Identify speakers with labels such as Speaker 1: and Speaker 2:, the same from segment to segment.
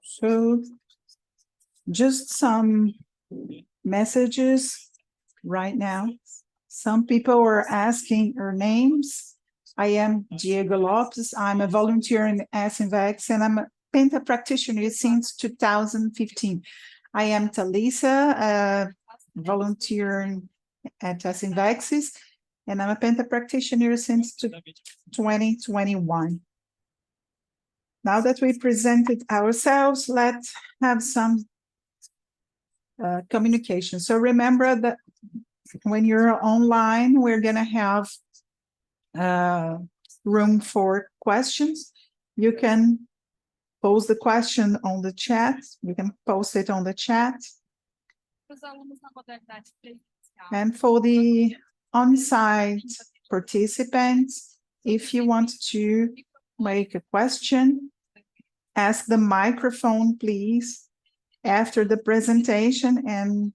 Speaker 1: So just some messages right now. Some people are asking our names. I am Diego Lopes. I'm a volunteer in SNVX, and I'm a Penta practitioner since 2015. I am Talisa, a volunteer at SNVX, and I'm a Penta practitioner since 2021. Now that we presented ourselves, let's have some communication. So remember that when you're online, we're going to have room for questions. You can pose the question on the chat. You can post it on the chat. And for the on-site participants, if you want to make a question, ask the microphone, please, after the presentation. And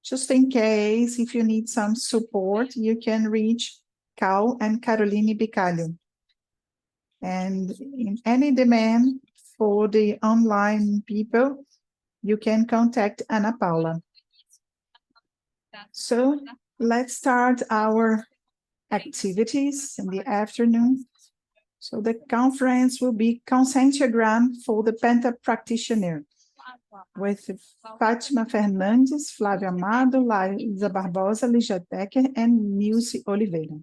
Speaker 1: just in case, if you need some support, you can reach Cal and Caroline Bicalho. And in any demand for the online people, you can contact Ana Paula. So let's start our activities in the afternoon. So the conference will be consentiogram for the Penta practitioner with Fátima Fernandes, Flávio Amado, Laísa Barbosa, Lígia Decker, and Nilce Oliveira.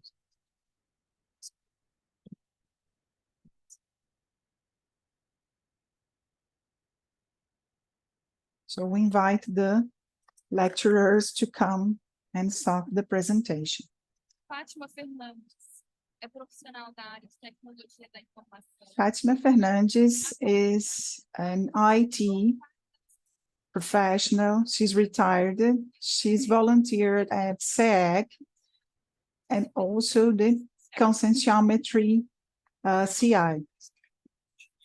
Speaker 1: So we invite the lecturers to come and start the presentation.
Speaker 2: Fátima Fernandes é profissional da área de tecnologia da informação.
Speaker 1: Fátima Fernandes is an IT professional. She's retired. She's volunteered at CEAEC and also the consentiometry CI.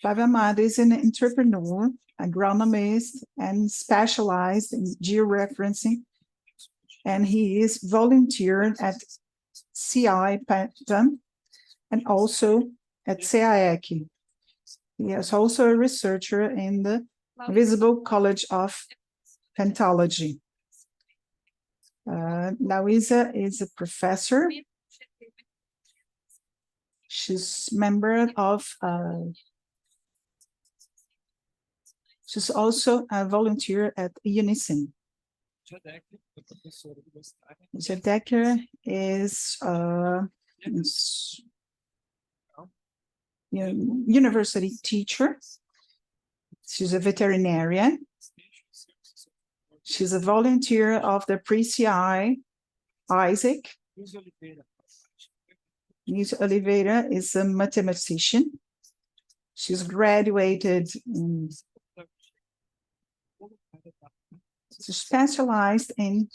Speaker 1: Flávio Amado is an entrepreneur, agronomist, and specialized in georeferencing. And he is volunteered at CI Penta and also at CEAEC. He is also a researcher in the Visible College of Pentology. Laísa is a professor. She's member of, she's also a volunteer at Unicim. Lígia Decker is a university teacher. She's a veterinarian. She's a volunteer of the pre-CI Isaac. Nilce Oliveira is a mathematician. She's graduated in, she's specialized in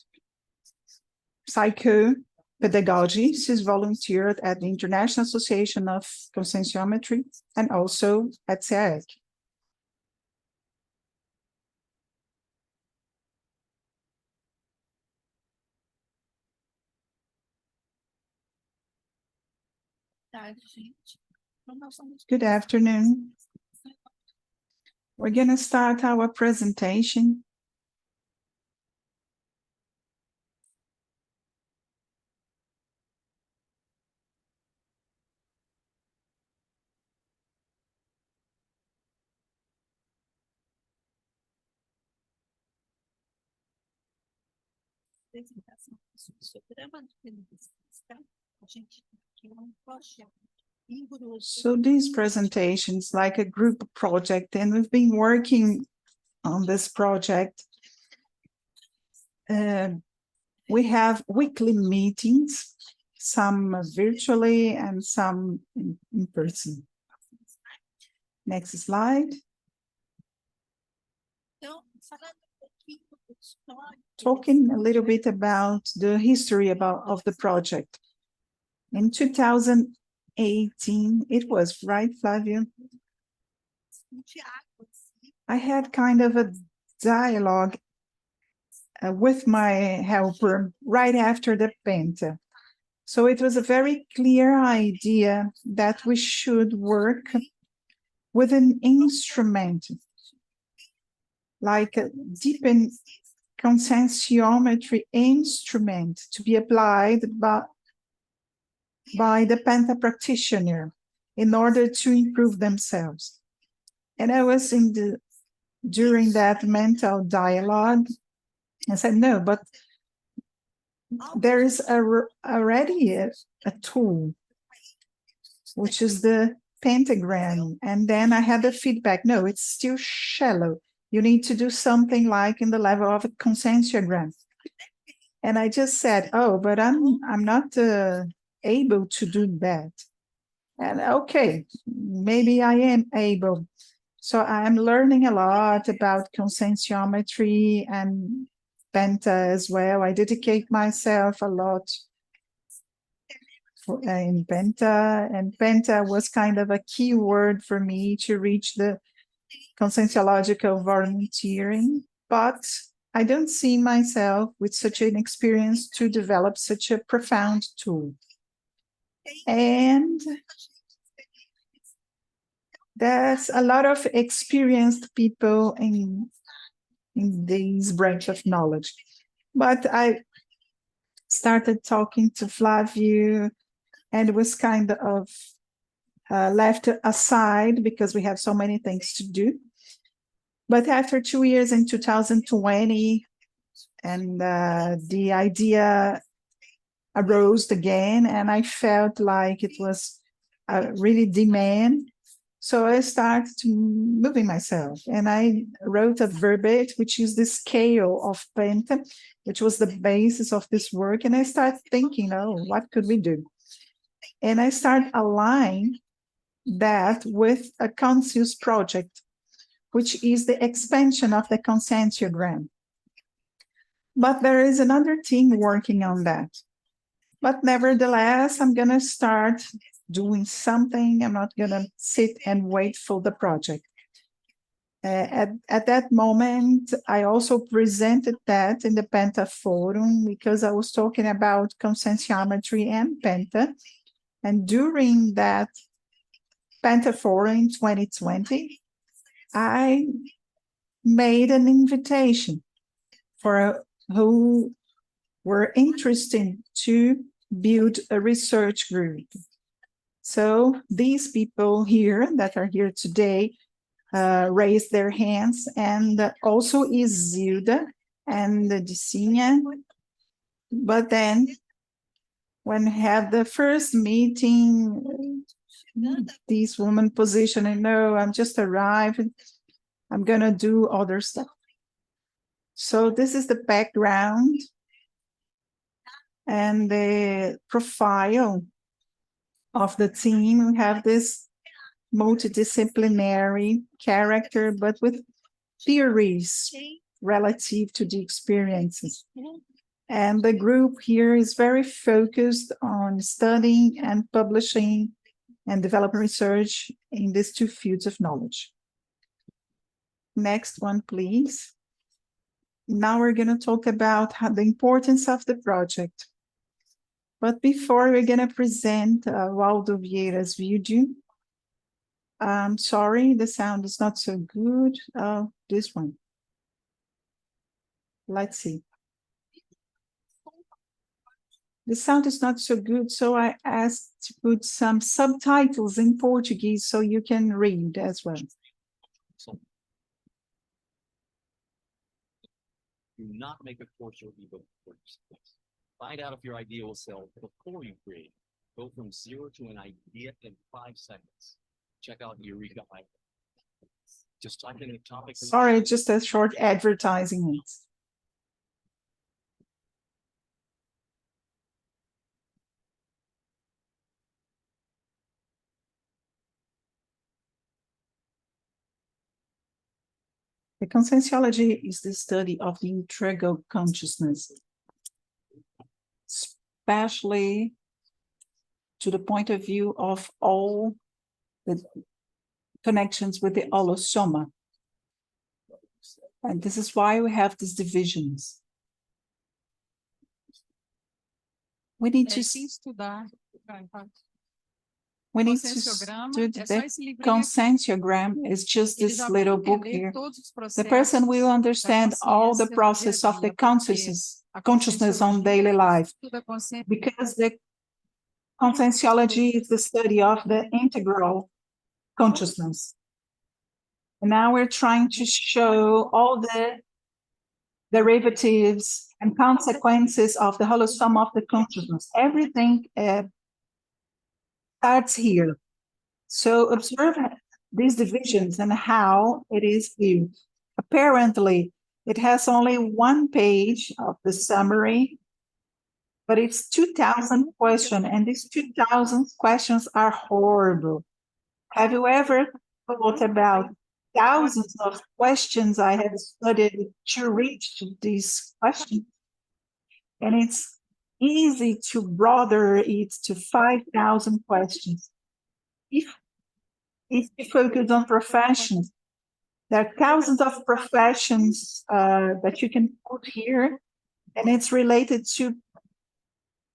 Speaker 1: psychopedagogy. She's volunteered at the International Association of Consentiometry and also at CEAEC. Good afternoon. We're going to start our presentation. So these presentations like a group project, and we've been working on this project. We have weekly meetings, some virtually and some in person. Next slide. Talking a little bit about the history of the project. In 2018, it was, right, Flávio? I had kind of a dialogue with my helper right after the Penta. So it was a very clear idea that we should work with an instrument, like a deepened consensiometry instrument to be applied by the Penta practitioner in order to improve themselves. And I was during that mental dialogue, I said, no, but there is already a tool, which is the pentagram. And then I had the feedback, no, it's still shallow. You need to do something like in the level of a consensiogram. And I just said, oh, but I'm not able to do that. And okay, maybe I am able. So I'm learning a lot about consensiometry and Penta as well. I dedicate myself a lot in Penta, and Penta was kind of a key word for me to reach the conscientiological volunteering, but I don't see myself with such an experience to develop such a profound tool. And there's a lot of experienced people in this branch of knowledge. But I started talking to Flavio and was kind of left aside because we have so many things to do. But after 2 years in 2020, and the idea arose again, and I felt like it was really demand. So I started moving myself, and I wrote a verbate, which is the scale of Penta, which was the basis of this work. And I started thinking, oh, what could we do? And I started aligning that with a conscious project, which is the expansion of the consensiogram. But there is another team working on that. But nevertheless, I'm going to start doing something. I'm not going to sit and wait for the project. At that moment, I also presented that in the Penta Fórum because I was talking about consensiometry and Penta. And during that Penta Fórum in 2020, I made an invitation for who were interested to build a research group. So these people here that are here today raised their hands, and also Isilda and Dicinha. But then when we had the first meeting, this woman positioned, no, I'm just arrived, I'm gonna do other stuff. So this is the background and the profile of the team. We have this multidisciplinary character, but with theories relative to the experiences. And the group here is very focused on studying and publishing and developing research in these two fields of knowledge. Next one, please. Now we're going to talk about the importance of the project. But before, we're going to present Waldo Vieira's video. I'm sorry, the sound is not so good. This one. Let's see. The sound is not so good, so I asked to put some subtitles in Portuguese so you can read as well.
Speaker 3: Do not make a course or ebook first. Find out if your idea will sell before you create. Go from 0 to an idea in 5 seconds. Check out Eureka. Just type in the topic.
Speaker 1: Sorry, just a short advertising. The conscientiology is the study of the integral consciousness, especially to the point of view of all the connections with the holosoma. And this is why we have these divisions. We need to
Speaker 4: estudar.
Speaker 1: We need to
Speaker 4: Conscienciograma
Speaker 1: do
Speaker 4: é só
Speaker 1: the
Speaker 4: esse livrinho aqui.
Speaker 1: conscienciogram. Is just
Speaker 4: Ele
Speaker 1: this
Speaker 4: já vai
Speaker 1: little book
Speaker 4: entender
Speaker 1: here.
Speaker 4: todos os
Speaker 1: The person will
Speaker 4: processos
Speaker 1: understand
Speaker 4: da
Speaker 1: all the
Speaker 4: consciência no
Speaker 1: process
Speaker 4: dia a
Speaker 1: of the
Speaker 4: dia, porque a
Speaker 1: consciousness on
Speaker 4: conscienciologia
Speaker 1: daily life,
Speaker 4: estuda a consciência
Speaker 1: because the conscienciology is the study of the integral consciousness. And now we're trying to show all the derivatives and consequences of the whole sum of the consciousness. Everything starts here. So observe these divisions and how it is viewed. Apparently, it has only one page of the summary, but it's 2,000 questions, and these 2,000 questions are horrible. Have you ever thought about thousands of questions I have studied to reach these questions? And it's easy to broaden it to 5,000 questions. If you focus on professions, there are thousands of professions that you can put here, and it's related to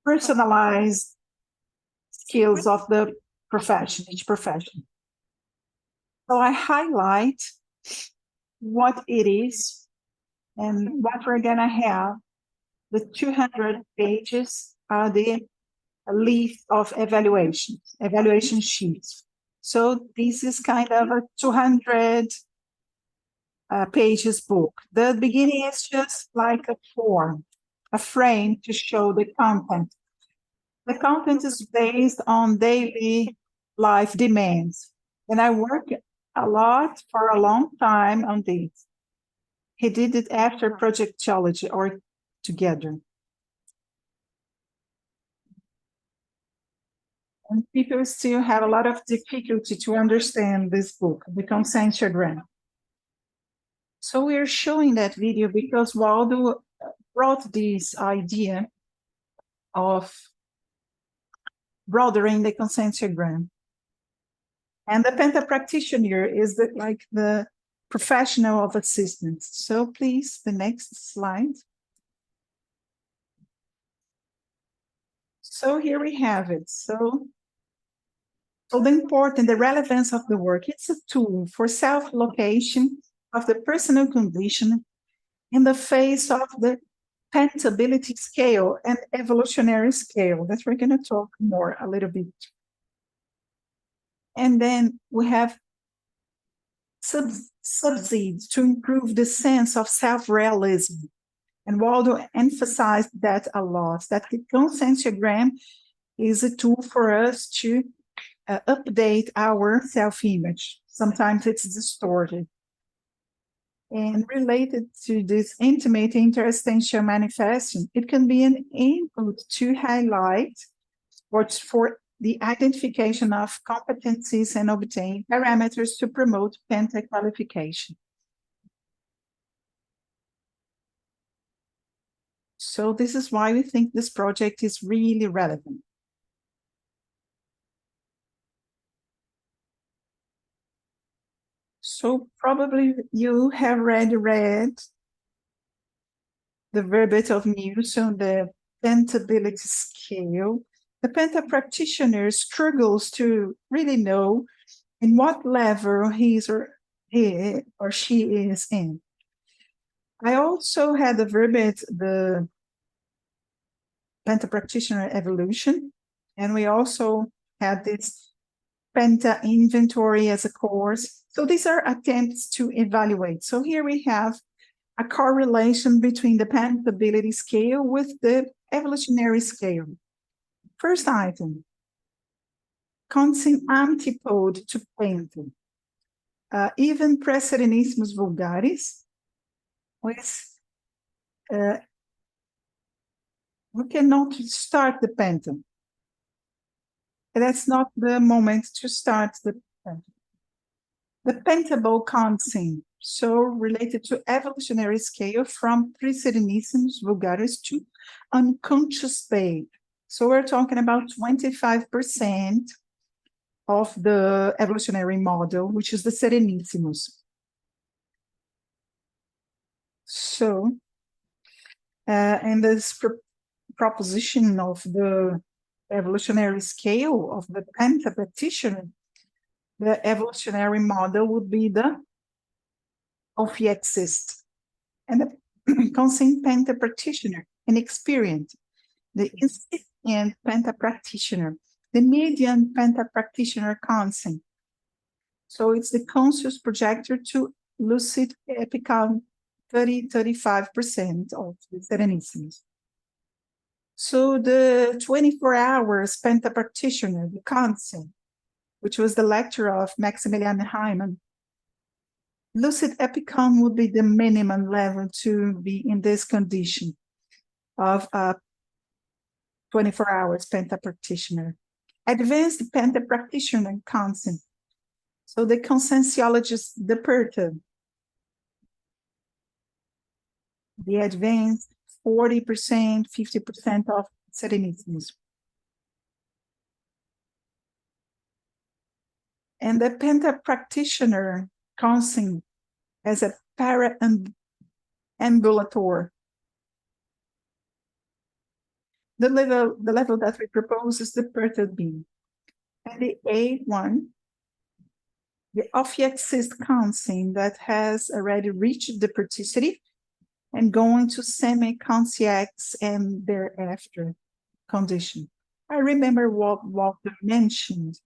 Speaker 1: personalized skills of the profession, each profession. So I highlight what it is and what we're going to have. The 200 pages are the list of evaluation sheets. So this is kind of a 200 pages book. The beginning is just like a form, a frame to show the content. The content is based on daily life demands. And I work a lot for a long time on this. He did it after projectology or together. And people still have a lot of difficulty to understand this book, the conscienciogram. So we're showing that video because Waldo brought this idea of broadening the conscienciogram. And the Penta practitioner is the professional of assistance. So please, the next slide. So here we have it. So the relevance of the work, it's a tool for self-location of the personal condition in the face of the pentability scale and evolutionary scale that we're going to talk more a little bit. And then we have subsidies to improve the sense of self-realism. And Waldo emphasized that a lot, that the conscienciogram is a tool for us to update our self-image. Sometimes it's distorted. And related to this intimate interstitial manifestation, it can be an input to highlight what's for the identification of competencies and obtain parameters to promote Penta qualification. So this is why we think this project is really relevant. So probably you have already read the verbate of Newton, the pentability scale. The Penta practitioner struggles to really know in what level he or she is in. I also had the verbate, the Penta practitioner evolution, and we also had this Penta inventory as a course. So these are attempts to evaluate. So here we have a correlation between the pentability scale with the evolutionary scale. First item, constant antipode to Penta. Even pre-Serenissimus vulgaris, we cannot start the Penta. That's not the moment to start the Penta. The pentable constant, so related to evolutionary scale from pre-Serenissimus vulgaris to unconscious state. So we're talking about 25% of the evolutionary model, which is the Serenissimus. So, and this proposition of the evolutionary scale of the penta practitioner, the evolutionary model would be the ophiexist, and the consent penta practitioner, inexperienced, the incipient penta practitioner, the median penta practitioner consent. So it's the conscious projector to lucid epical 35% of the Sereníssimos. So the 24 hours penta practitioner, the consent, which was the lecture of Maximilian Hyman, lucid epicon would be the minimum level to be in this condition of 24 hours penta practitioner. Advanced penta practitioner consent. So the conscientiologist, the perturb, the advanced 40%, 50% of Sereníssimos. And the penta practitioner consent as a para-ambulator. The level that we propose is the perturb beam. And the A1, the ophiexist consent that has already reached the perticity and going to semi-conscious and thereafter condition. I remember what Walter mentioned.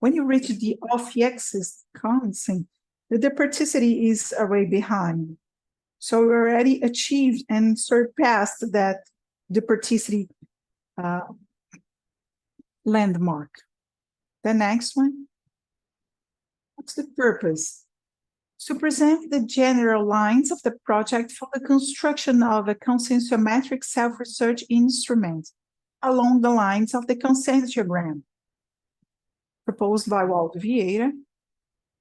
Speaker 1: When you reach the ophiexist consent, the deperticity is way behind. So we already achieved and surpassed that deperticity landmark. The next one. What's the purpose? To present the general lines of the project for the construction of a consentiometric self-research instrument along the lines of the consentiogram proposed by Walter Vieira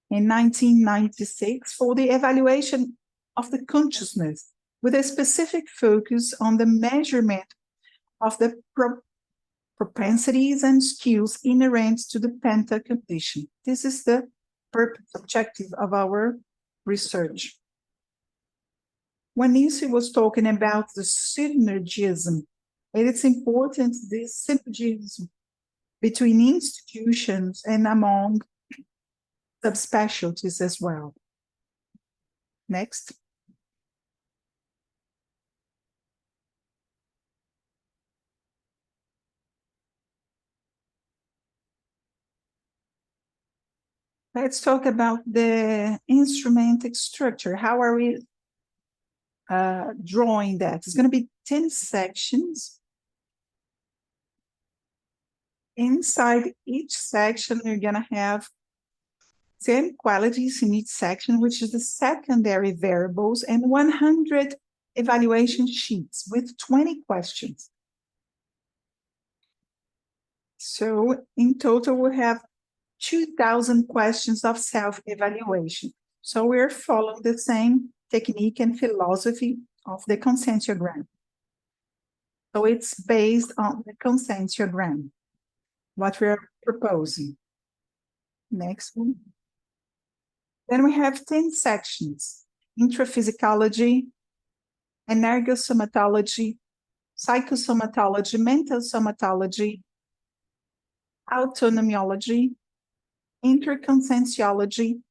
Speaker 1: in 1996 for the evaluation of the consciousness with a specific focus on the measurement of the propensities and skills inherent to the penta condition. This is the purpose objective of our research. When Nisi was talking about the synergism, it is important this synergism between institutions and among subspecialties as well. Next. Let's talk about the instrumentic structure. How are we drawing that? It's going to be 10 sections. Inside each section, you're going to have 10 qualities in each section, which is the secondary variables, and 100 evaluation sheets with 20 questions. So in total, we have 2,000 questions of self-evaluation. So we're following the same technique and philosophy of the consentiogram. So it's based on the consentiogram, what we're proposing. Next one. Then we have 10 sections: intraphysiology, energosomatology, psychosomatology, mental somatology, autonomiology, interconscientiology,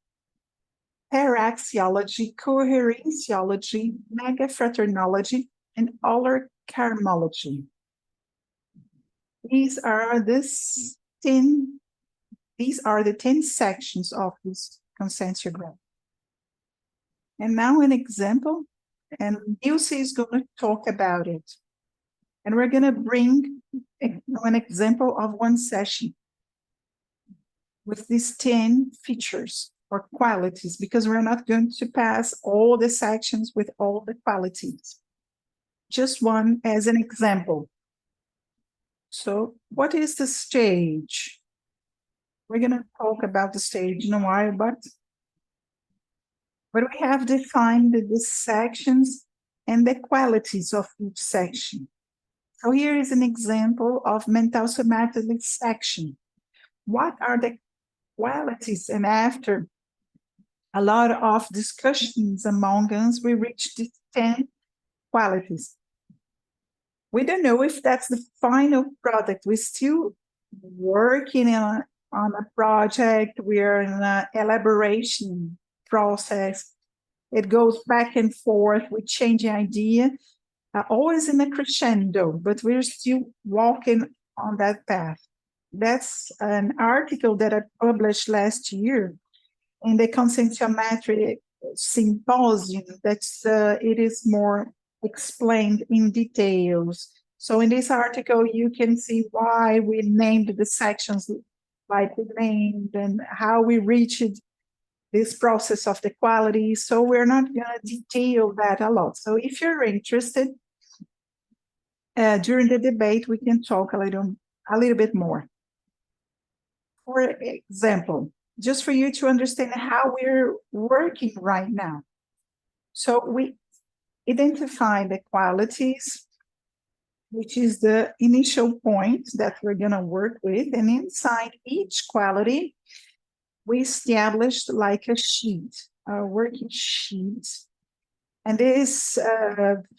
Speaker 1: paraxiology, coherenciology, megafraternology, and olerkarmology. These are the 10 sections of this consentiogram. And now an example, and Ilse is going to talk about it. And we're going to bring an example of one session with these 10 features or qualities, because we're not going to pass all the sections with all the qualities. Just one as an example. So what is the stage? We're going to talk about the stage in a while, but we have defined the sections and the qualities of each section. So here is an example of mental somatic section. What are the qualities? And after a lot of discussions among us, we reached the 10 qualities. We don't know if that's the final product. We're still working on a project. We're in an elaboration process. It goes back and forth. We change the idea, always in a crescendo, but we're still walking on that path. That's an article that I published last year in the consentiometry symposium. It is more explained in details. So in this article, you can see why we named the sections like we named and how we reached this process of the quality. So we're not going to detail that a lot. So if you're interested, during the debate, we can talk a little bit more. For example, just for you to understand how we're working right now. So we identify the qualities, which is the initial point that we're going to work with. And inside each quality, we established like a sheet, a working sheet. And this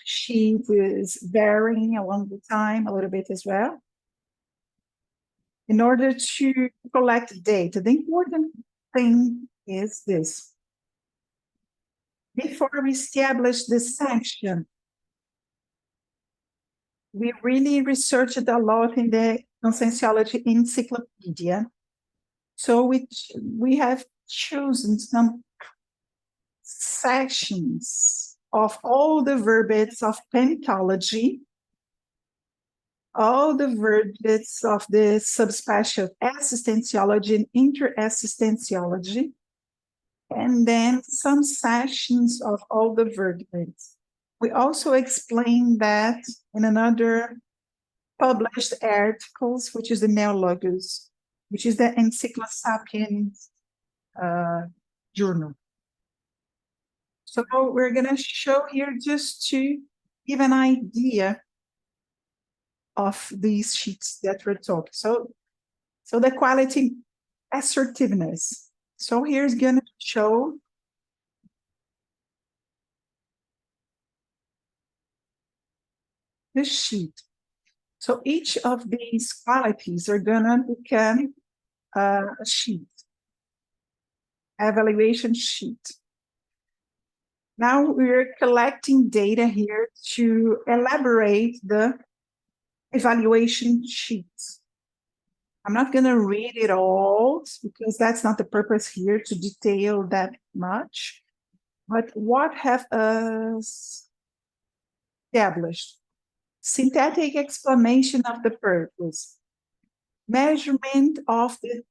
Speaker 1: sheet is varying along the time a little bit as well, in order to collect data. The important thing is this. Before we establish this section, we really researched a lot in the Conscienciology Encyclopedia. So we have chosen some sections of all the verbiage of pentology, all the verbiage of the subspecial existentiology and interassistentiology, and then some sections of all the verbiage. We also explain that in another published articles, which is the Neologus, which is the Encyclosapiens journal. So we're going to show here just to give an idea of these sheets that we're talking. So the quality assertiveness. So here's going to show the sheet. So each of these qualities are going to become a sheet, evaluation sheet. Now we're collecting data here to elaborate the evaluation sheets. I'm not going to read it all because that's not the purpose here to detail that much. But what have us established? Synthetic explanation of the purpose, measurement of the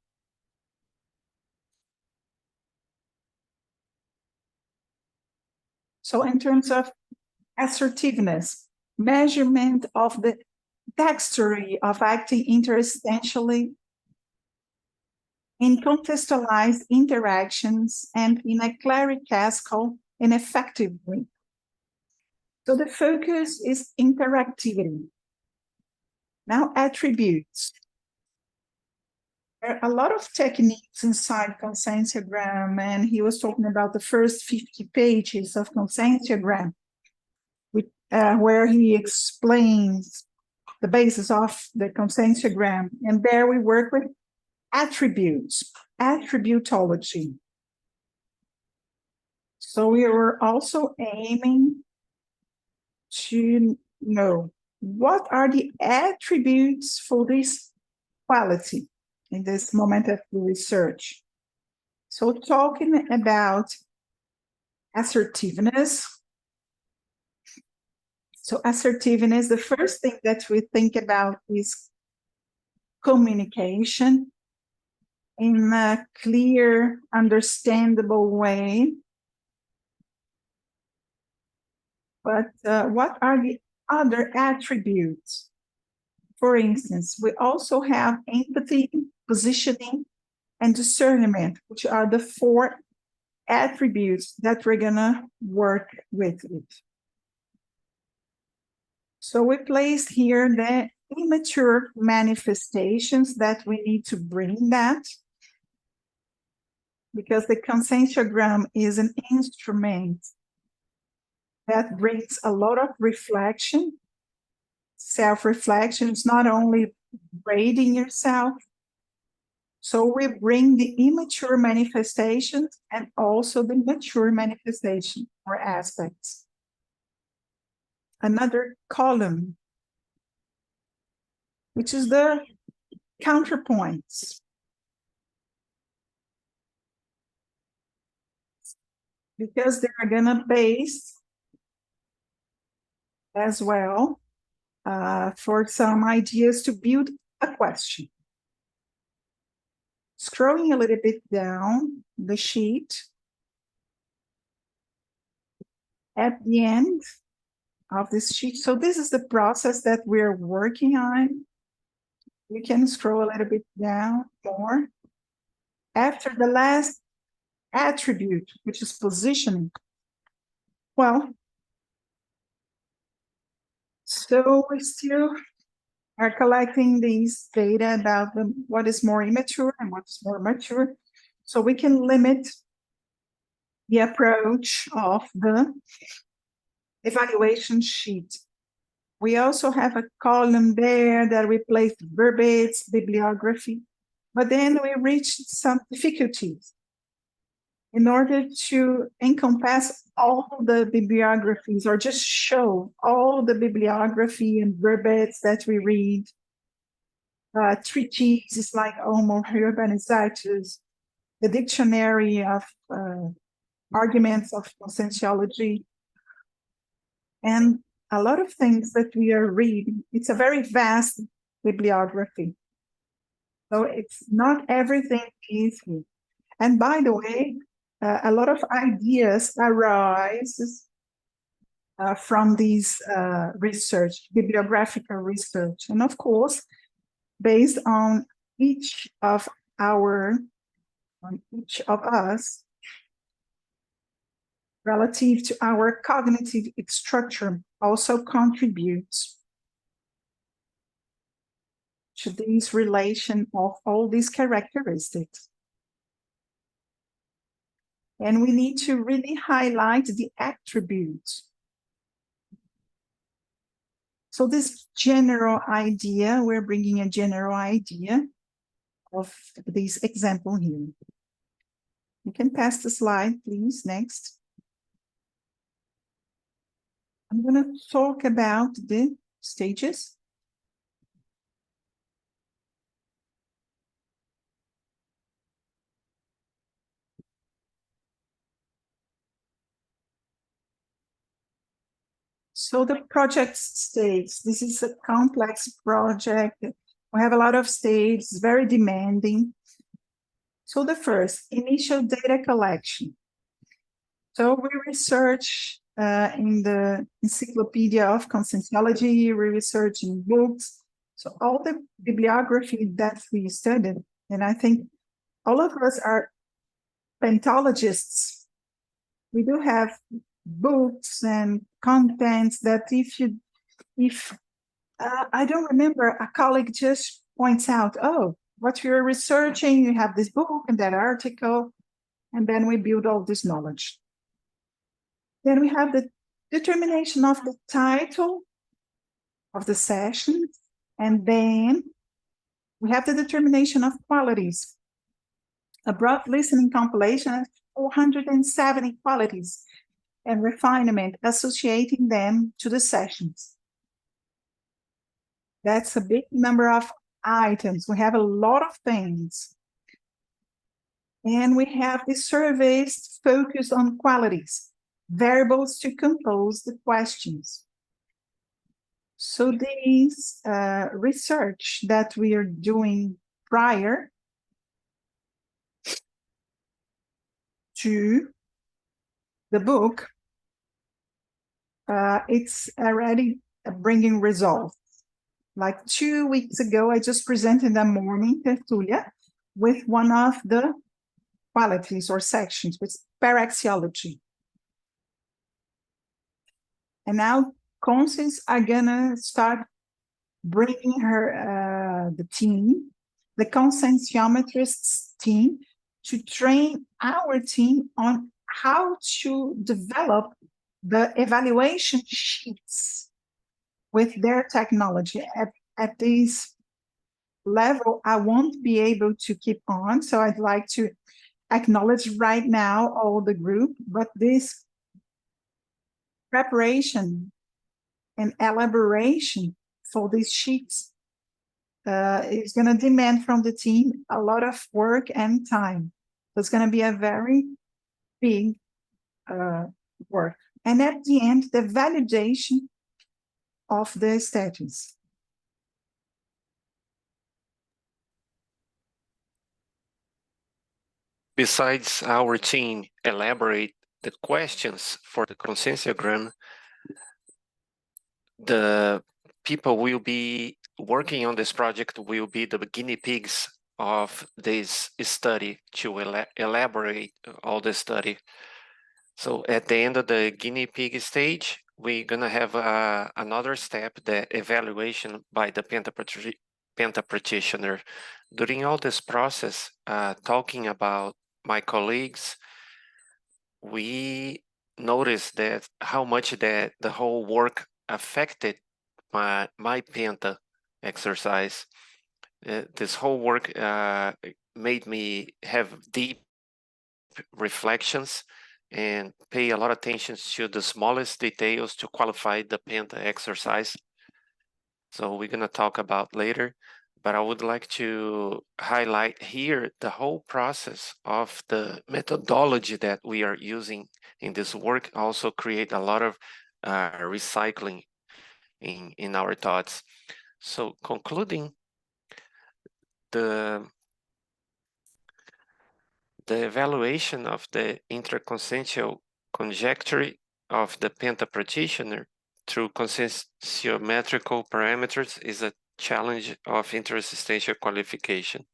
Speaker 1: so in terms of assertiveness, measurement of the dexterity of acting interstitially in contextualized interactions and in a clerical and effective way. So the focus is interactivity. Now, attributes. There are a lot of techniques inside consentiogram, and he was talking about the first 50 pages of consentiogram, where he explains the basis of the consentiogram. And there we work with attributes, attributology. So we were also aiming to know what are the attributes for this quality in this moment of research. So talking about assertiveness. So assertiveness, the first thing that we think about is communication in a clear, understandable way. But what are the other attributes? For instance, we also have empathy, positioning, and discernment, which are the 4 attributes that we're going to work with. So we placed here the immature manifestations that we need to bring that, because the consentiogram is an instrument that brings a lot of reflection. self-reflection. It's not only grading yourself. So we bring the immature manifestations and also the mature manifestation or aspects. Another column, which is the counterpoints. Because they are gonna base as well for some ideas to build a question. Scrolling a little bit down the sheet, at the end of this sheet, so this is the process that we're working on. You can scroll a little bit down more. After the last attribute, which is positioning, well, so we still are collecting these data about what is more immature and what is more mature, so we can limit the approach of the evaluation sheet. We also have a column there that we placed verbatim, bibliography, but then we reached some difficulties in order to encompass all the bibliographies or just show all the bibliography and verbets that we read. Treatises like Homo Urbanizatus, the dictionary of arguments of conscientiology, and a lot of things that we are reading. It's a very vast bibliography. So it's not everything easy. And by the way, a lot of ideas arise from these research, bibliographical research. And of course, based on each of us, relative to our cognitive structure, also contributes to this relation of all these characteristics. And we need to really highlight the attributes. So this general idea, we're bringing a general idea of this example here. You can pass the slide, please, next. I'm going to talk about the stages. So the project stage, this is a complex project. We have a lot of stages, very demanding. So the first, initial data collection. So we research in the Encyclopedia of Conscientiology, we research in books. So all the bibliography that we studied, and I think all of us are pentologists. We do have books and contents that if I don't remember, a colleague just points out, oh, what you're researching, you have this book and that article, and then we build all this knowledge. Then we have the determination of the title of the session, and then we have the determination of qualities. A broad listening compilation of 470 qualities and refinement associating them to the sessions. That's a big number of items. We have a lot of things. And we have the surveys focused on qualities, variables to compose the questions. So these research that we are doing prior to the book, it's already bringing results. Like 2 weeks ago, I just presented a morning tertulia with one of the qualities or sections, with paraxiology. And now Constance are gonna start bringing her, the team, the conscientiometrists team, to train our team on how to develop the evaluation sheets with their technology. At this level, I won't be able to keep on. So I'd like to acknowledge right now all the group, but this preparation and elaboration for these sheets is going to demand from the team a lot of work and time. So it's going to be a very big work. And at the end, the validation of the studies.
Speaker 4: Besides our team elaborate the questions for the consensiogram, the people will be working on this project will be the guinea pigs of this study to elaborate all the study. So at the end of the guinea pig stage, we're gonna have another step, the evaluation by the penta practitioner. During all this process, talking about my colleagues, we noticed that how much that the whole work affected my penta exercise. This whole work made me have deep reflections and pay a lot of attention to the smallest details to qualify the penta exercise. So we're gonna talk about later, but I would like to highlight here the whole process of the methodology that we are using in this work also create a lot of recycling in our thoughts. So concluding, the evaluation of the interconsential conjecture of the penta practitioner through consensiometrical parameters is a challenge of intersubstantial qualification.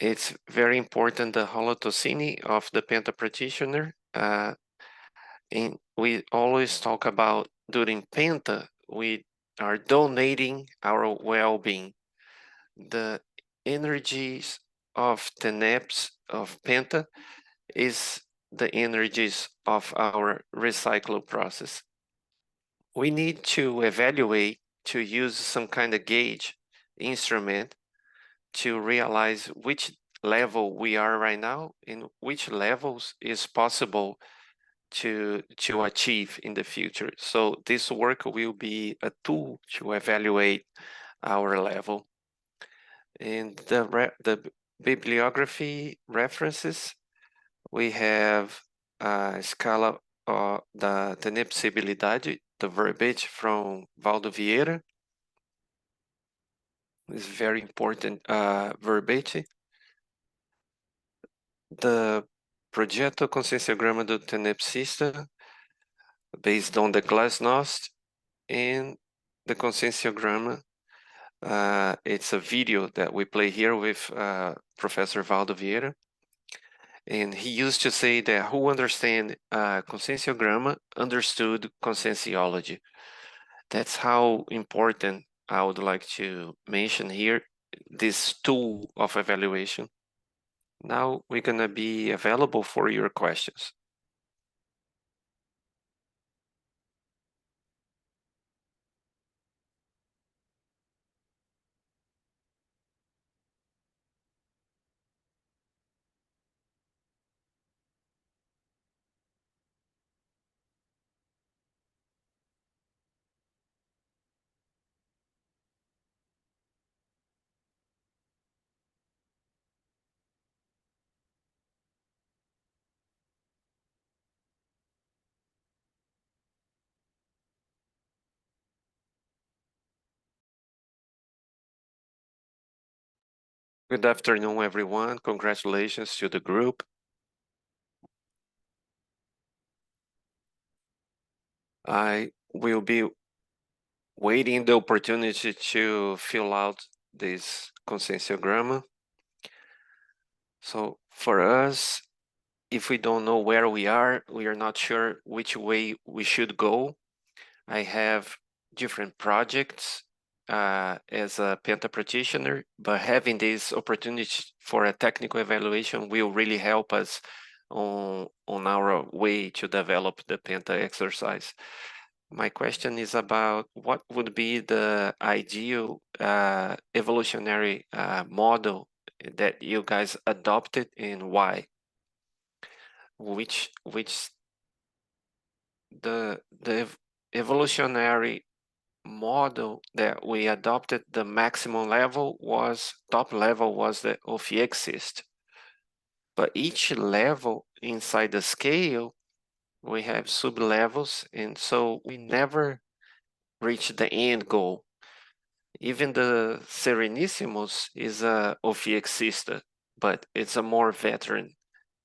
Speaker 4: It's very important the holotociny of the penta practitioner. And we always talk about during penta, we are donating our well-being. The energies of Tenepes of penta is the energies of our recycle process. We need to evaluate to use some kind of gauge instrument to realize which level we are right now and which levels is possible to achieve in the future. So this work will be a tool to evaluate our level. And the bibliography references, we have Escala da Tenepsibilidade, the verbiage from Valdo Vieira. It's very important verbiage. The Progetto Consensograma do Tenepsista, based on the Glasnost, and the Consensograma. It's a video that we play here with Professor Valdo Vieira. And he used to say that who understand consensogramma understood consensology. That's how important I would like to mention here, this tool of evaluation. Now we're gonna be available for your questions. Good afternoon, everyone. Congratulations to the group. I will be waiting the opportunity to fill out this consensogramma. So for us, if we don't know where we are not sure which way we should go. I have different projects as a penta practitioner, but having this opportunity for a technical evaluation will really help us on our way to develop the penta exercise. My question is about what would be the ideal evolutionary model that you guys adopted and why? Which the evolutionary model that we adopted, the maximum level was, top level was the ophiexist. But each level inside the scale, we have sub-levels, and so we never reach the end goal. Even the Serenissimus is a ophiexista, but it's a more veteran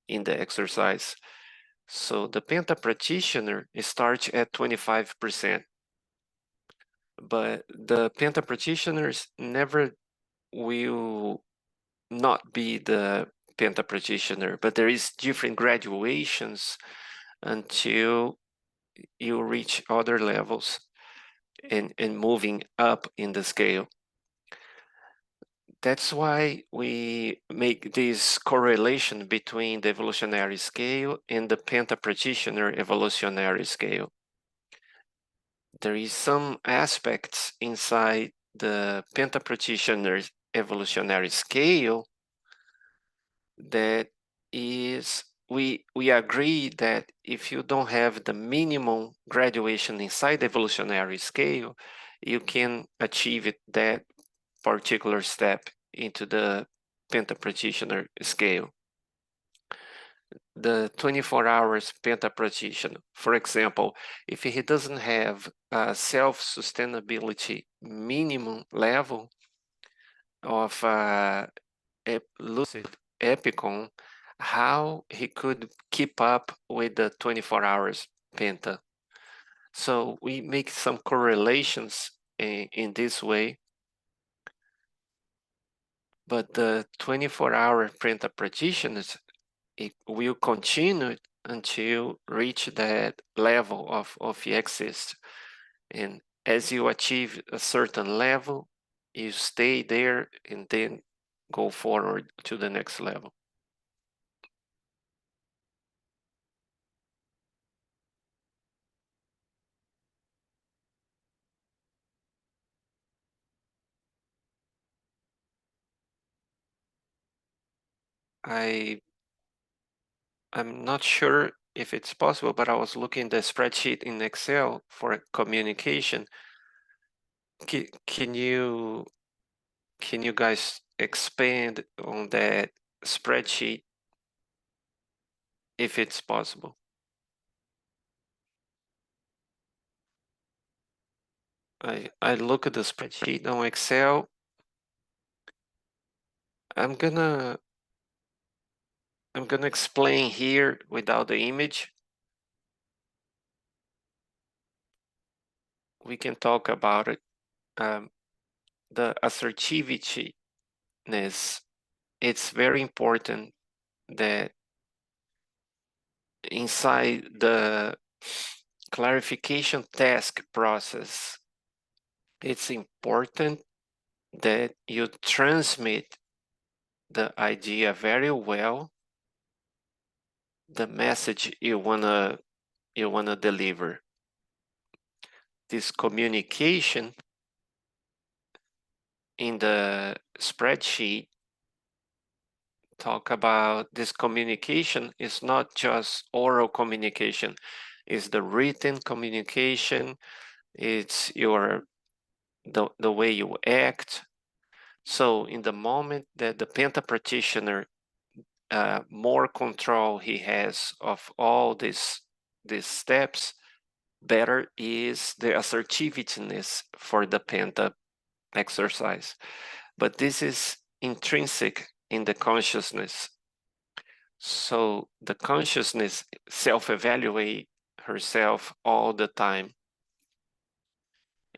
Speaker 4: in the exercise. So the Penta practitioner starts at 25%. But the Penta practitioners never will not be the Penta practitioner, but there is different graduations until you reach other levels and moving up in the scale. That's why we make this correlation between the evolutionary scale and the Penta practitioner evolutionary scale. There is some aspects inside the Penta practitioner evolutionary scale that is, we agree that if you don't have the minimum graduation inside the evolutionary scale, you can achieve it, that particular step into the Penta practitioner scale. The 24 hours Penta practitioner, for example, if he doesn't have a self-sustainability minimum level of lucid epicon, how he could keep up with the 24 hours Penta. So we make some correlations in this way. But the 24-hour Penta practitioners, it will continue until reach that level of exist. And as you achieve a certain level, you stay there and then go forward to the next level. I'm not sure if it's possible, but I was looking the spreadsheet in Excel for communication. Can you guys expand on that spreadsheet if it's possible? I look at the spreadsheet on Excel. I'm gonna explain here without the image. We can talk about it. The assertiveness, it's very important that inside the clarification task process, it's important that you transmit the idea very well, the message you wanna deliver. This communication in the spreadsheet talk about this communication is not just oral communication, it's the written communication, it's the way you act. So in the moment that the Penta practitioner, more control he has of all these steps, better is the assertiveness for the Penta exercise. But this is intrinsic in the consciousness. So the consciousness self-evaluate herself all the time.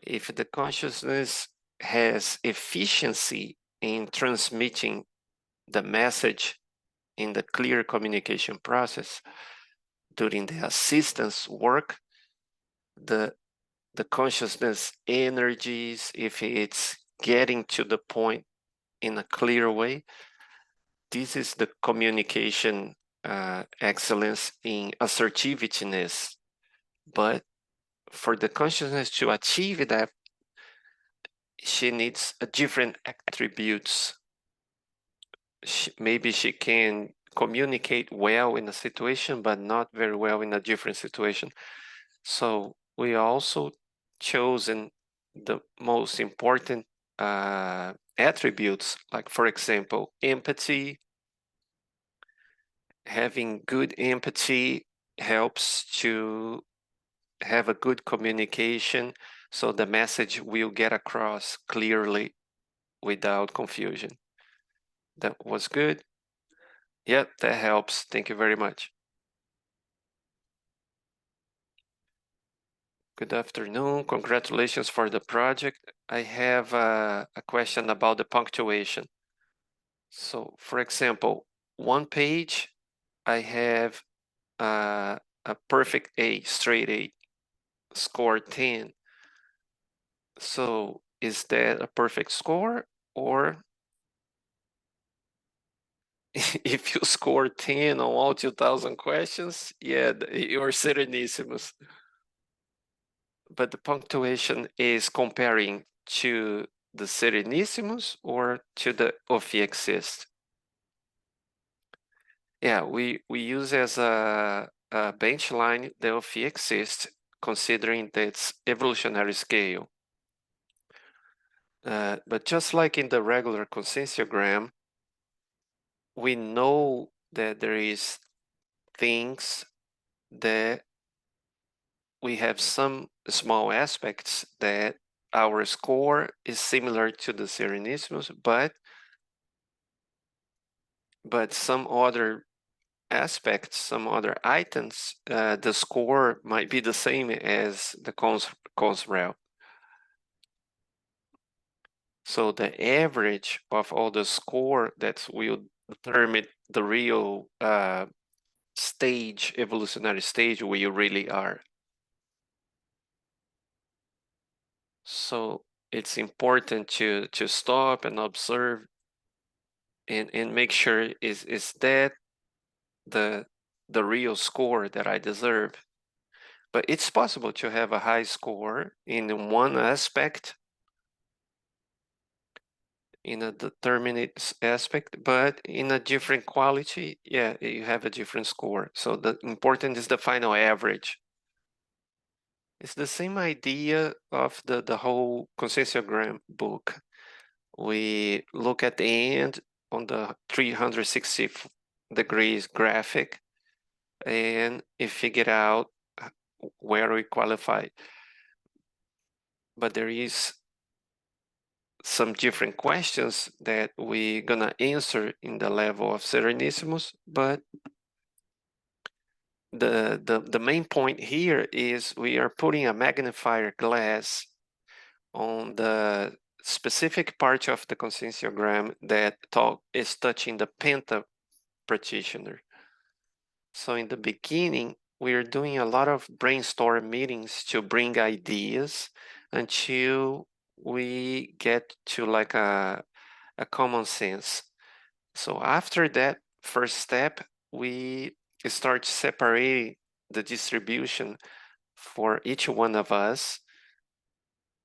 Speaker 4: If the consciousness has efficiency in transmitting the message in the clear communication process during the assistance work, the consciousness energies, if it's getting to the point in a clear way, this is the communication excellence in assertiveness. But for the consciousness to achieve that, she needs a different attributes. Maybe she can communicate well in a situation, but not very well in a different situation. So we also chosen the most important attributes, like for example, empathy. Having good empathy helps to have a good communication, so the message will get across clearly without confusion. That was good. Yeah, that helps. Thank you very much. Good afternoon. Congratulations for the project. I have a question about the punctuation. So, for example, one page, I have a perfect A, straight A, score 10. So, is that a perfect score? Or if you score 10 on all 2,000 questions, yeah, you're Serenísimos. But the punctuation is comparing to the Serenísimos or to the Exist? Yeah, we use as a bench line the Exist, considering its evolutionary scale. But just like in the regular consensiogram, we know that there is things that we have some small aspects that our score is similar to the Serenísimos, but some other aspects, some other items, the score might be the same as the Consrel. So the average of all the score that will determine the real stage, evolutionary stage where you really are. So it's important to stop and observe and make sure is that the real score that I deserve. But it's possible to have a high score in one aspect, in a determinate aspect, but in a different quality, yeah, you have a different score. So the important is the final average. It's the same idea of the whole consensiogram book. We look at the end on the 360 degrees graphic and figure out where we qualify. But there is some different questions that we're gonna answer in the level of Serenísimos, but the main point here is we are putting a magnifier glass on the specific part of the consensiogram that is touching the penta practitioner. So in the beginning, we're doing a lot of brainstorm meetings to bring ideas until we get to like a common sense. So after that first step, we start separating the distribution for each one of us.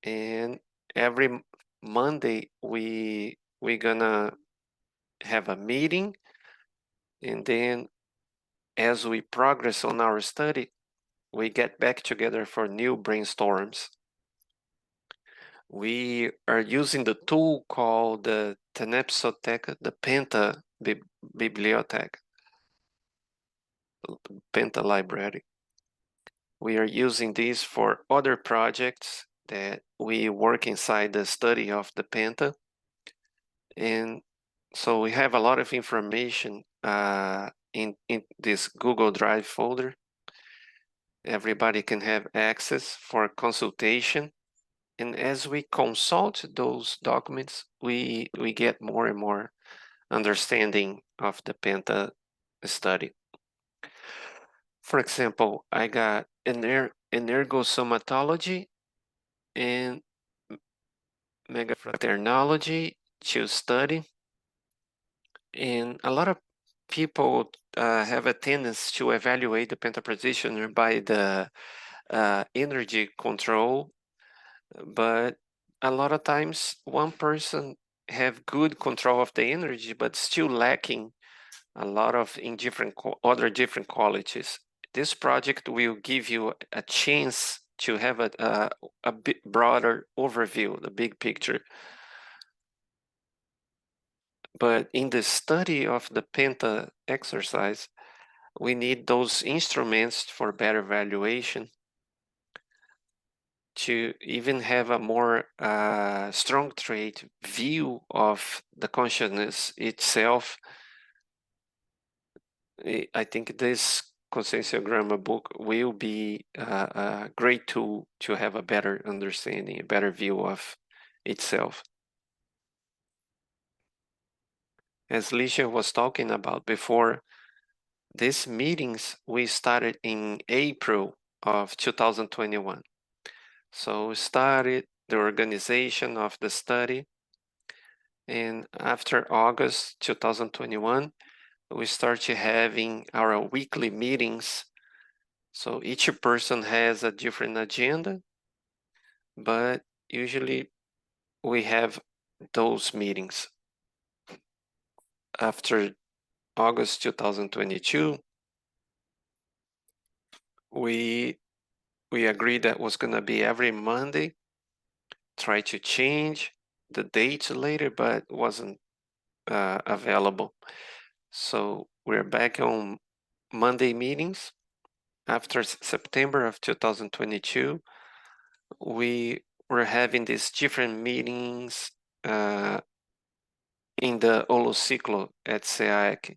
Speaker 4: And every Monday, we're gonna have a meeting. And then as we progress on our study, we get back together for new brainstorms. We are using the tool called the Tenepes, the Penta Bibliothèque, Penta Library. We are using these for other projects that we work inside the study of the Penta. And so we have a lot of information in this Google Drive folder. Everybody can have access for consultation. And as we consult those documents, we get more and more understanding of the Penta study. For example, I got energosomatology and megafraternology to study. And a lot of people have a tendency to evaluate the pentapractitioner by the energy control, but a lot of times one person have good control of the energy, but still lacking a lot of in other different qualities. This project will give you a chance to have a bit broader overview, the big picture. But in the study of the Penta exercise, we need those instruments for better valuation to even have a more strong trait view of the consciousness itself. I think this conscienciogram book will be a great tool to have a better understanding, a better view of itself. As Licia was talking about before, these meetings we started in April of 2021. So we started the organization of the study, and after August 2021, we started having our weekly meetings. So each person has a different agenda, but usually we have those meetings. After August 2022, we agreed that was going to be every Monday. Try to change the date later, but wasn't available. So we're back on Monday meetings. After September of 2022, we were having these different meetings in the Holociclo at CEAEC.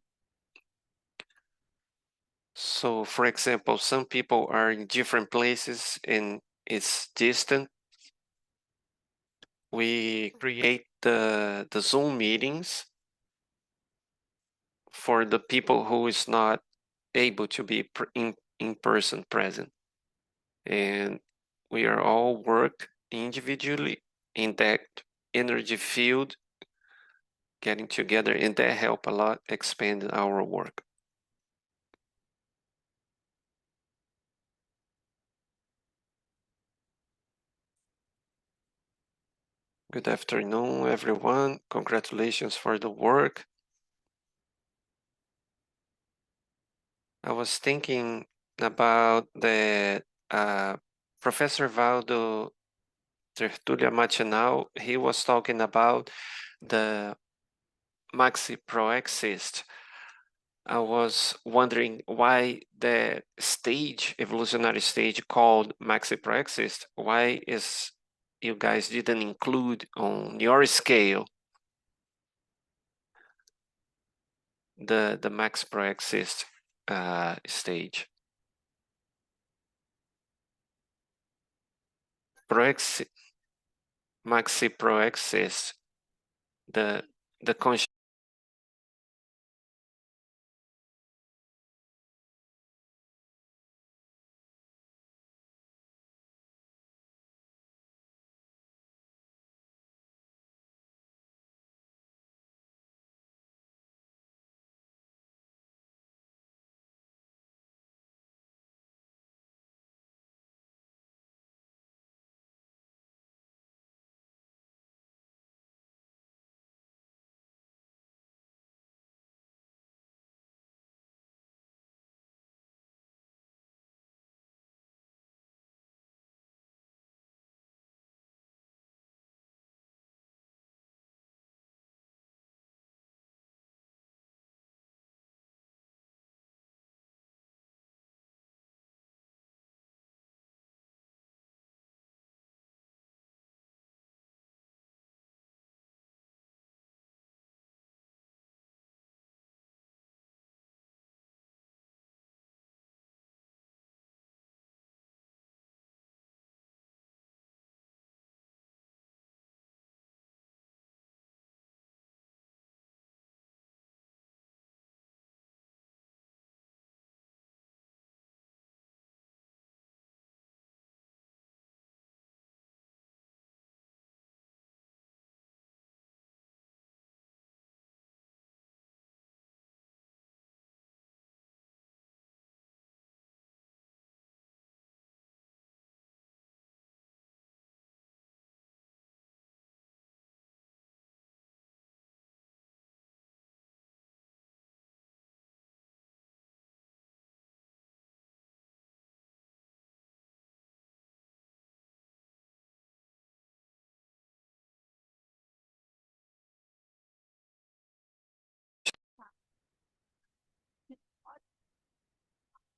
Speaker 4: So, for example, some people are in different places and it's distant. We create the Zoom meetings for the people who is not able to be in person present. And we are all work individually in that energy field, getting together, and that help a lot expand our work. Good afternoon, everyone. Congratulations for the work. I was thinking about the Professor Valdo Tertulia Matinal. He was talking about the maxi proexist. I was wondering why the stage, evolutionary stage called maxi proexist, why is you guys didn't include on your scale the max proexist stage. Maxi proexist, the conscious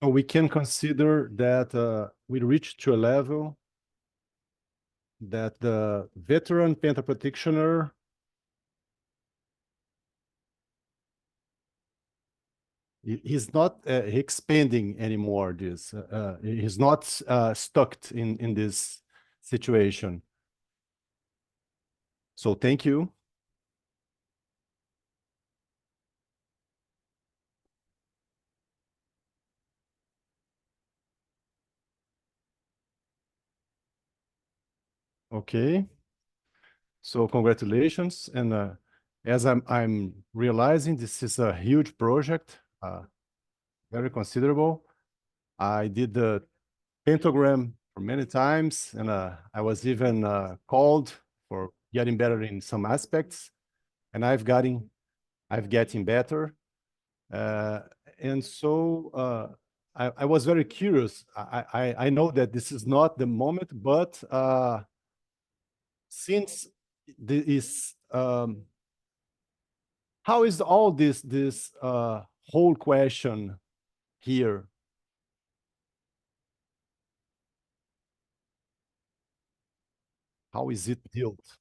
Speaker 5: So we can consider that we reached to a level that the veteran penta practitioner he's not expanding anymore. This he's not stuck in this situation. So thank you. Okay. So congratulations. And as I'm realizing, this is a huge project, very considerable. I did the pentagram for many times, and I was even called for getting better in some aspects, and I've getting better. And so I was very curious. I know that this is not the moment, but since this how is all this whole question here? How is it built?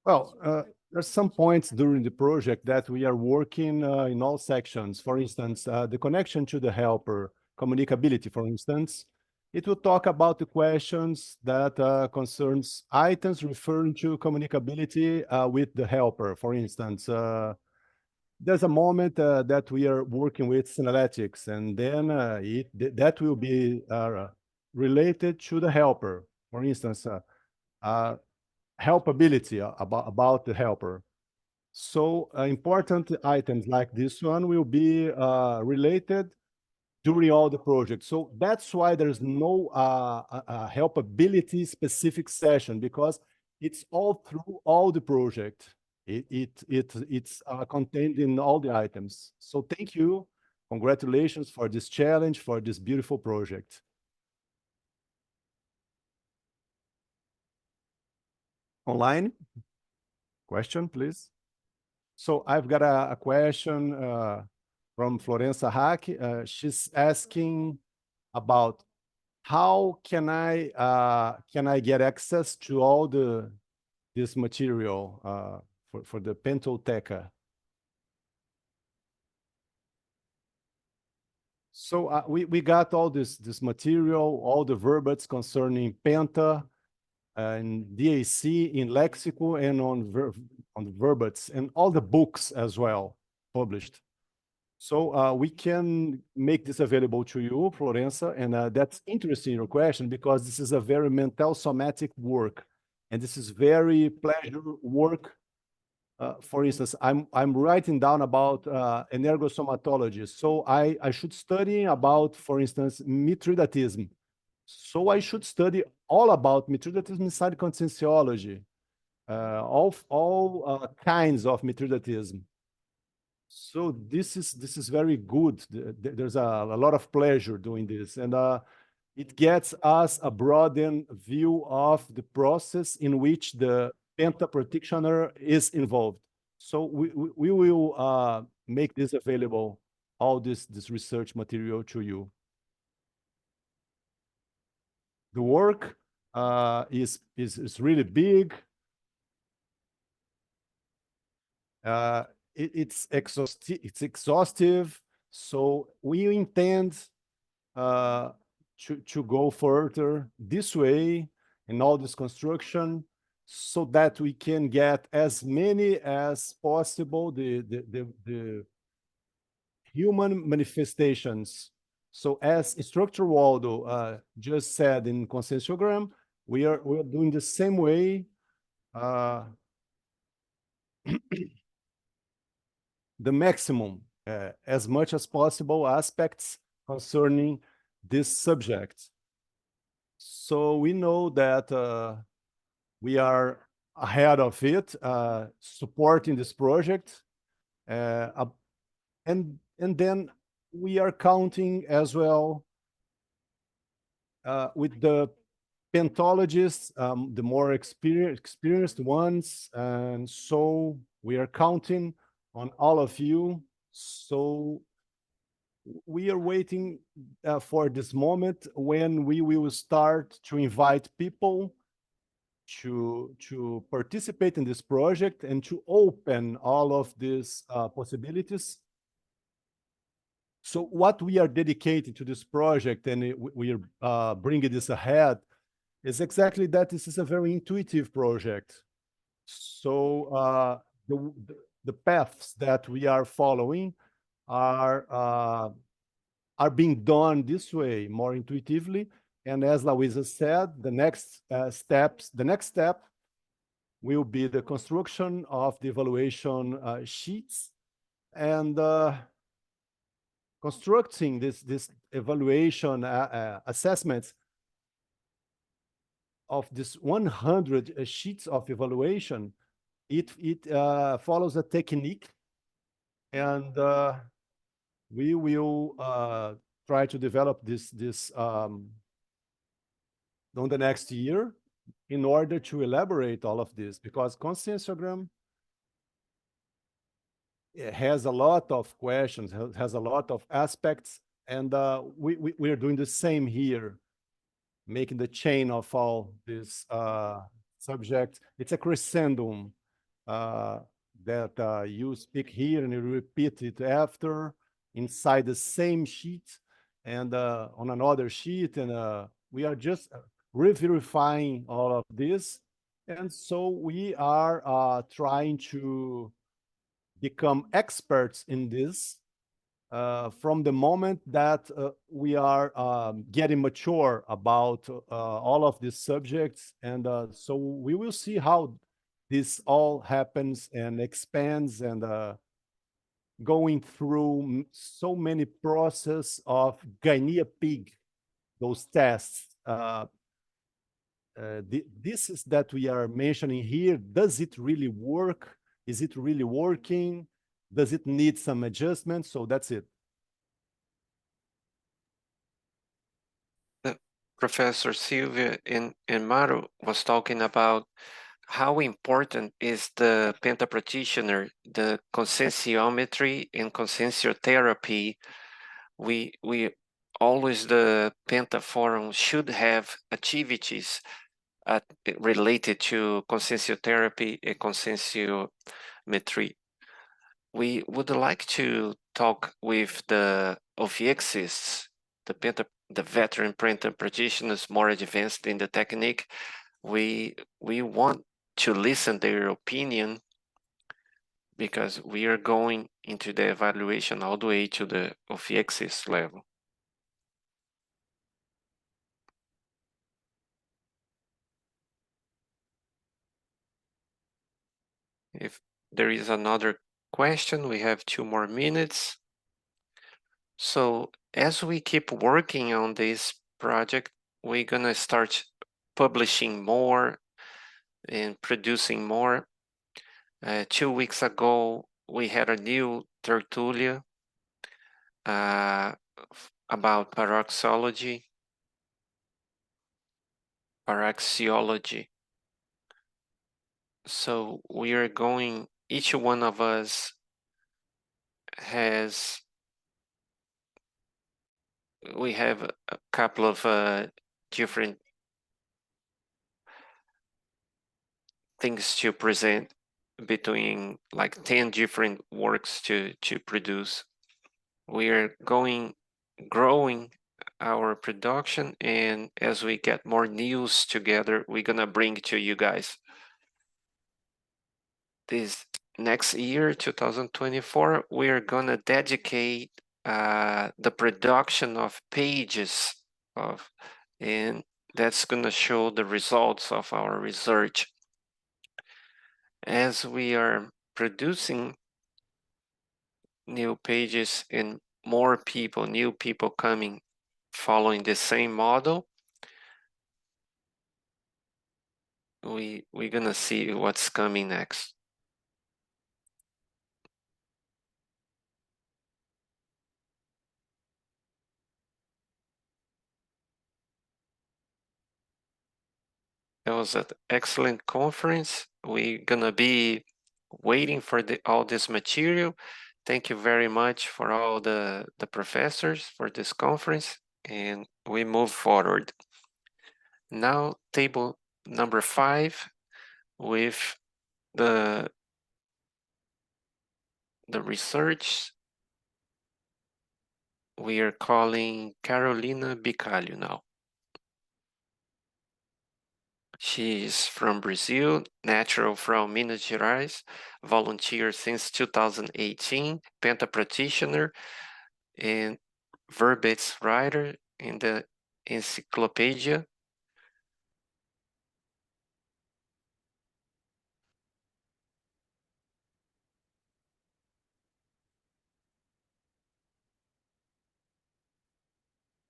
Speaker 5: Well, there's some points during the project that we are working in all sections. For instance, the connection to the helper, communicability, for instance, it will talk about the questions that concerns items referring to communicability with the helper. For instance, there's a moment that we are working with synalectics, and then that will be related to the helper. For instance, helpability about the helper. So important items like this one will be related during all the project. So that's why there's no helpability specific session, because it's all through all the project. It's contained in all the items. So thank you. Congratulations for this challenge, for this beautiful project. Online? Question, please. So I've got a question from Florença Hack. She's asking about how can I get access to all this material for the Pentoteca? So we got all this material, all the verbats concerning Penta, and DAC in Lexico and on verbats, and all the books as well published. So we can make this available to you, Florença, and that's interesting, your question, because this is a very mental somatic work, and this is very pleasure work. For instance, I'm writing down about energosomatology, so I should study about, for instance, Mithridatism. So I should study all about Mithridatism inside conscienciology, all kinds of Mithridatism. So this is very good. There's a lot of pleasure doing this, and it gets us a broadened view of the process in which the Penta practitioner is involved. So we will make this available, all this research material to you. The work is really big. It's exhaustive. So we intend to go further this way in all this construction, so that we can get as many as possible the human manifestations. So as Instructor Waldo just said in Conscienciogram, we are doing the same way. The maximum, as much as possible, aspects concerning this subject. So we know that we are ahead of it, supporting this project, and then we are counting as well with the pentologists, the more experienced ones, and so we are counting on all of you. So we are waiting for this moment when we will start to invite people to participate in this project and to open all of these possibilities. So what we are dedicated to this project, and we are bringing this ahead, is exactly that. This is a very intuitive project. So the paths that we are following are being done this way, more intuitively. And as Louisa said, the next step will be the construction of the evaluation sheets and constructing this evaluation assessments of this 100 sheets of evaluation. It follows a technique, and we will try to develop this on the next year in order to elaborate all of this, because conscienciogram has a lot of questions, has a lot of aspects, and we are doing the same here, making the chain of all these subjects. It's a crescendum that you speak here and you repeat it after inside the same sheet and on another sheet, and we are just re-verifying all of this. And so we are trying to become experts in this from the moment that we are getting mature about all of these subjects. And so we will see how this all happens and expands, and going through so many process of guinea pig, those tests. This is that we are mentioning here. Does it really work? Is it really working? Does it need some adjustments? So that's it.
Speaker 4: Professor Silvia and Maru was talking about how important is the penta practitioner, the conscienciometry and conscienciotherapy. We always, the Penta Forum should have activities related to conscienciotherapy and conscienciometry. We would like to talk with the OFIEXists, the veteran penta practitioners more advanced in the technique. We want to listen their opinion, because we are going into the evaluation all the way to the OFIEXis level. If there is another question, we have 2 more minutes. So as we keep working on this project, we're gonna start publishing more and producing more. 2 weeks ago, we had a new tertulia about paraxiology. So we are going, each one of us we have a couple of different things to present, between like 10 different works to produce. We are growing our production, and as we get more news together, we're gonna bring to you guys. This next year, 2024, we are gonna dedicate the production of pages and that's gonna show the results of our research. As we are producing new pages and new people coming, following the same model, we're gonna see what's coming next. That was an excellent conference. We're gonna be waiting for all this material. Thank you very much for all the professors for this conference, and we move forward. Now, table number 5 with the research. We are calling Carolina Bicalho now. She is from Brazil, natural from Minas Gerais, volunteer since 2018, Penta practitioner, and verbate writer in the encyclopedia.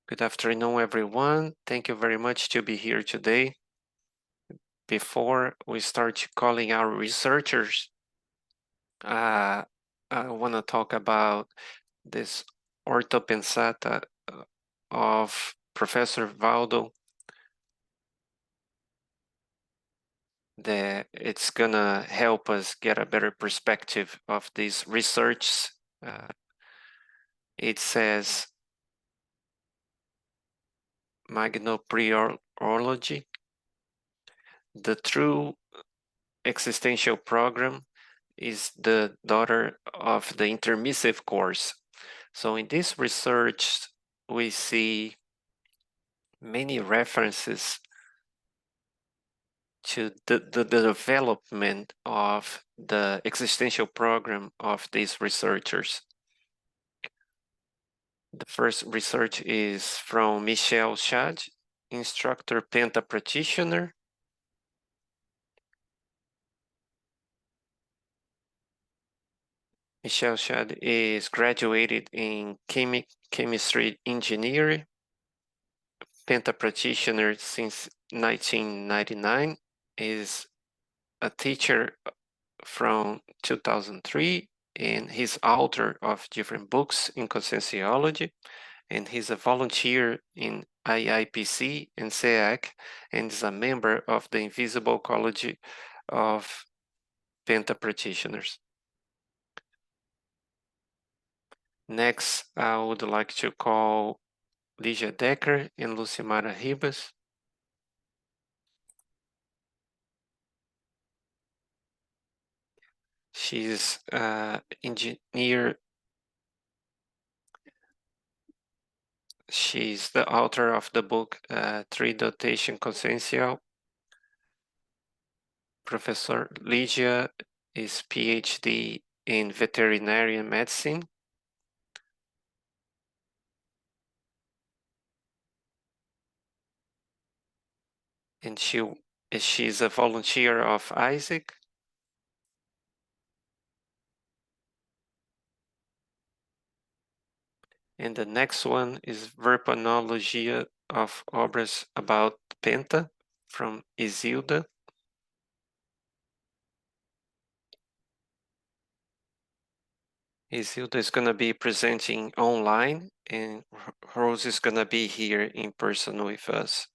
Speaker 4: Good afternoon, everyone. Thank you very much to be here today. Before we start calling our researchers, I want to talk about this ortopensata of Professor Valdo, that it's gonna help us get a better perspective of these research. It says magnopriorology, the true existential program is the daughter of the intermissive course. So in this research, we see many references to the development of the existential program of these researchers. The first research is from Michel Chad, instructor Penta practitioner. Michel Chad is graduated in chemistry engineering, Penta practitioner since 1999, is a teacher from 2003, and he's author of different books in conscienciology, and he's a volunteer in IIPC and CEAEC, and is a member of the Invisible College of Penta practitioners. Next, I would like to call Ligia Decker and Lucimara Ribas. She's engineer. She's the author of the book Three Dotation Consciencial. Professor Ligia is PhD in veterinary medicine. And she's a volunteer of CEAEC. And the next one is Verpanologia of Obras about Penta from Isilda. Isilda is going to be presenting online, and Rose is going to be here in person with us.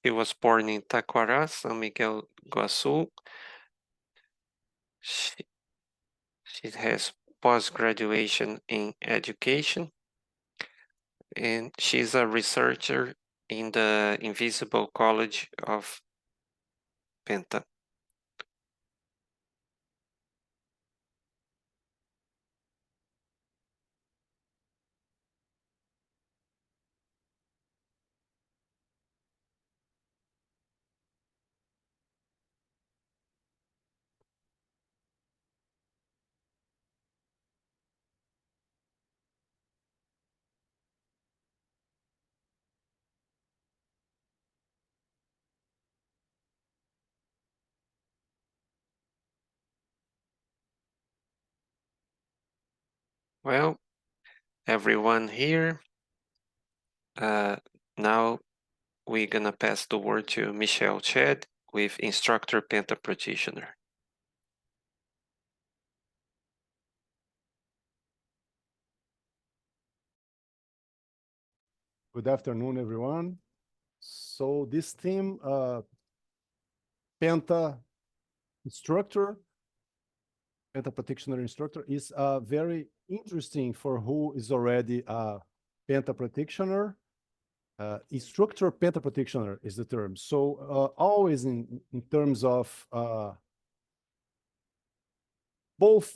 Speaker 4: He was born in Taquará, São Miguel do Sul. She has post-graduation in education, and she's a researcher in the Invisible College of Penta. Well, everyone here, now we're gonna pass the word to Michel Chad with instructor Penta practitioner.
Speaker 5: Good afternoon, everyone. So this theme, Penta instructor, Penta practitioner instructor, is very interesting for who is already a Penta practitioner. Instructor Penta practitioner is the term. So always in terms of both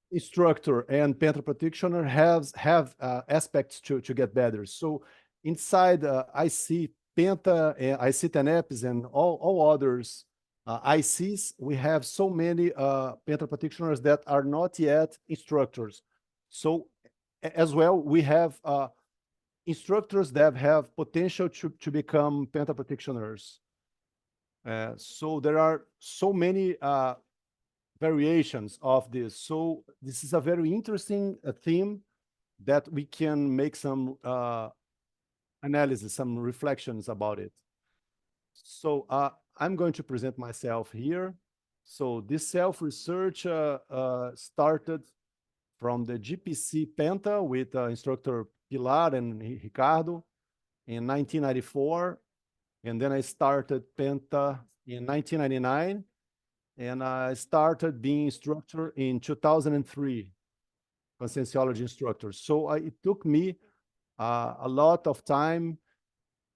Speaker 5: instructor and Penta practitioner have aspects to get better. So inside I see Penta, and I see Tenepes and all others ICs, we have so many Penta practitioners that are not yet instructors. So as well, we have instructors that have potential to become Penta practitioners. So there are so many variations of this. So this is a very interesting theme that we can make some analysis, some reflections about it. So I'm going to present myself here. So this self-research started from the GPC Penta with instructor Pilar and Ricardo in 1994. And then I started Penta in 1999. And I started being instructor in 2003, conscientiology instructor. So it took me a lot of time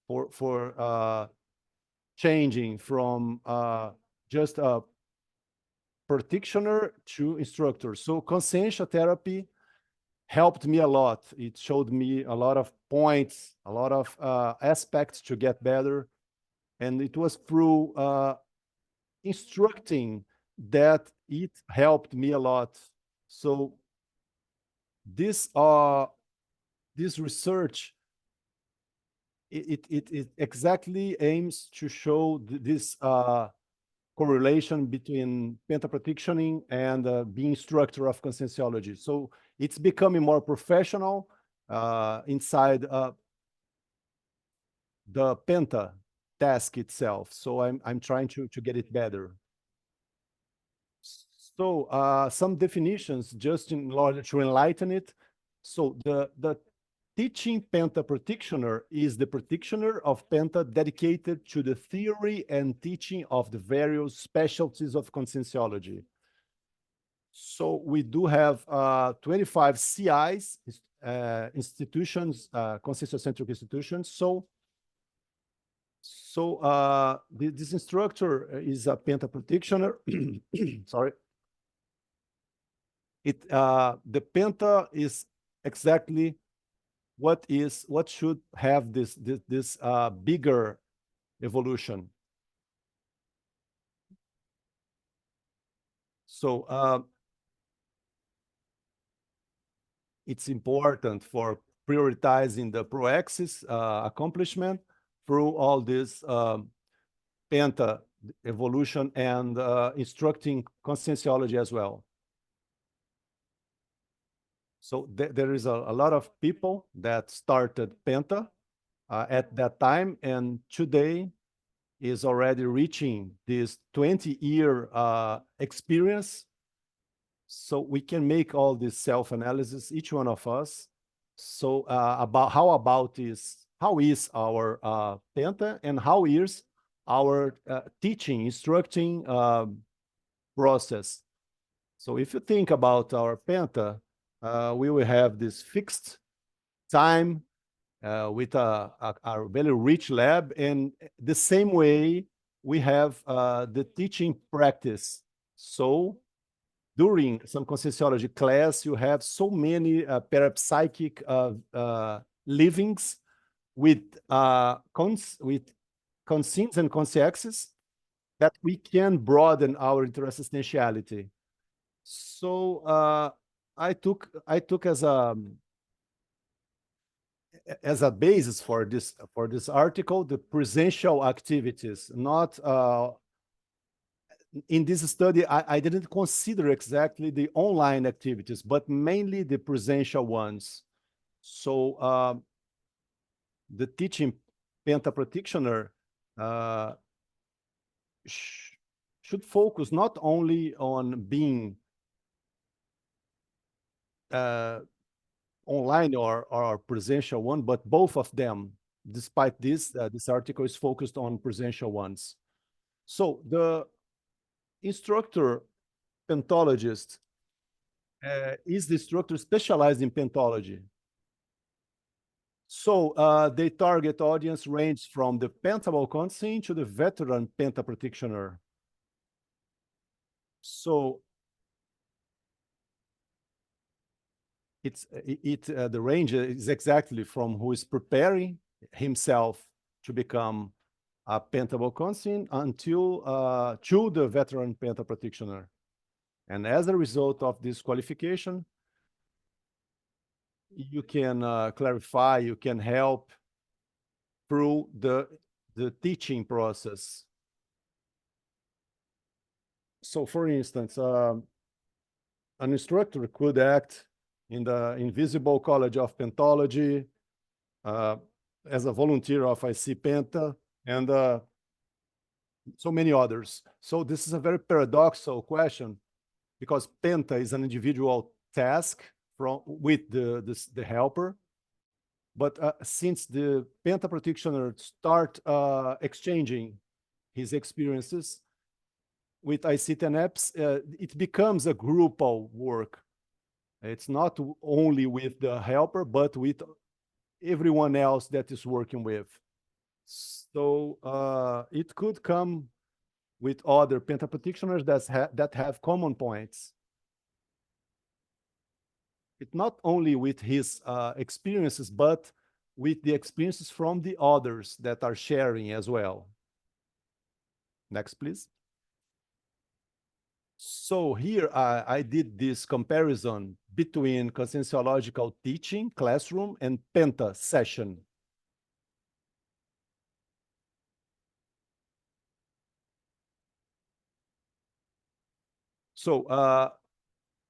Speaker 5: for changing from just a practitioner to instructor. So consciential therapy helped me a lot. It showed me a lot of points, a lot of aspects to get better. And it was through instructing that it helped me a lot. So this research, it exactly aims to show this correlation between Penta practitioning and being instructor of conscientiology. So it's becoming more professional inside the Penta task itself. So I'm trying to get it better. So some definitions just in order to enlighten it. So the teaching Penta practitioner is the practitioner of Penta dedicated to the theory and teaching of the various specialties of conscientiology. So we do have 25 CIs, institutions, conscientiocentric institutions. So this instructor is a Penta practitioner. Sorry. The Penta is exactly what should have this bigger evolution. So it's important for prioritizing the pro-axis accomplishment through all this Penta evolution and instructing conscientiology as well. So there is a lot of people that started Penta at that time, and today is already reaching this 20-year experience. So we can make all this self-analysis, each one of us. So how is our Penta, and how is our teaching, instructing process? So if you think about our Penta, we will have this fixed time with a very rich lab, and the same way we have the teaching practice. So during some conscientiology class, you have so many parapsychic livings with conscience and consciexis that we can broaden our interessentiality. So I took as a basis for this article the presential activities. Not in this study, I didn't consider exactly the online activities, but mainly the presential ones. So the teaching Penta practitioner should focus not only on being online or presential one, but both of them. Despite this, this article is focused on presential ones. So the instructor pentologist is the instructor specialized in pentology. So they target audience range from the pentable conscience to the veteran penta practitioner. So the range is exactly from who is preparing himself to become a pentable conscience until to the veteran penta practitioner. And as a result of this qualification, you can clarify, you can help through the teaching process. So for instance, an instructor could act in the Invisible College of Pentology as a volunteer of IC Penta and so many others. So this is a very paradoxical question because Penta is an individual task with the helper. But since the Penta practitioner start exchanging his experiences with IC Tenepes, it becomes a groupal work. It's not only with the helper, but with everyone else that is working with. So it could come with other Penta practitioners that have common points. It's not only with his experiences, but with the experiences from the others that are sharing as well. Next, please. So here I did this comparison between conscienciological teaching, classroom, and Penta session. So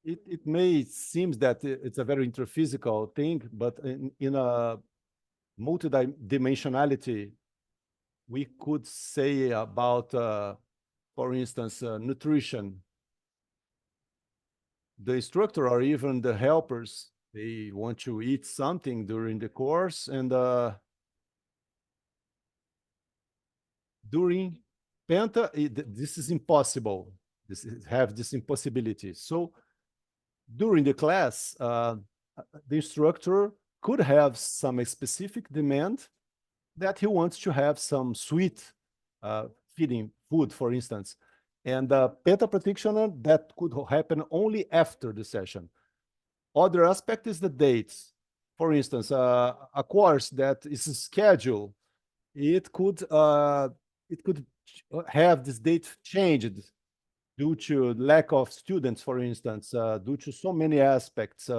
Speaker 5: it may seem that it's a very interphysical thing, but in a multidimensionality, we could say about, for instance, nutrition. The instructor or even the helpers, they want to eat something during the course, and during Penta, this is impossible. Have this impossibility. So during the class, the instructor could have some specific demand that he wants to have some sweet feeding food, for instance. And Penta practitioner, that could happen only after the session. Other aspect is the dates. For instance, a course that is scheduled, it could have this date changed due to lack of students, for instance, due to so many aspects.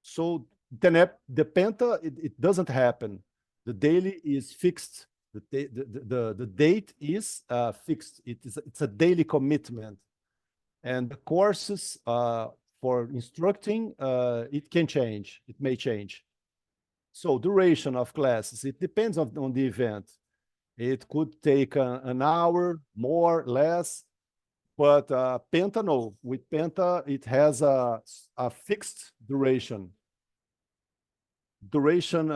Speaker 5: So the Penta, it doesn't happen. The daily is fixed. The date is fixed. It's a daily commitment. And the courses for instructing, it can change. It may change. So duration of classes, it depends on the event. It could take an hour, more, less. But Penta, no. With Penta, it has a fixed duration. Duration,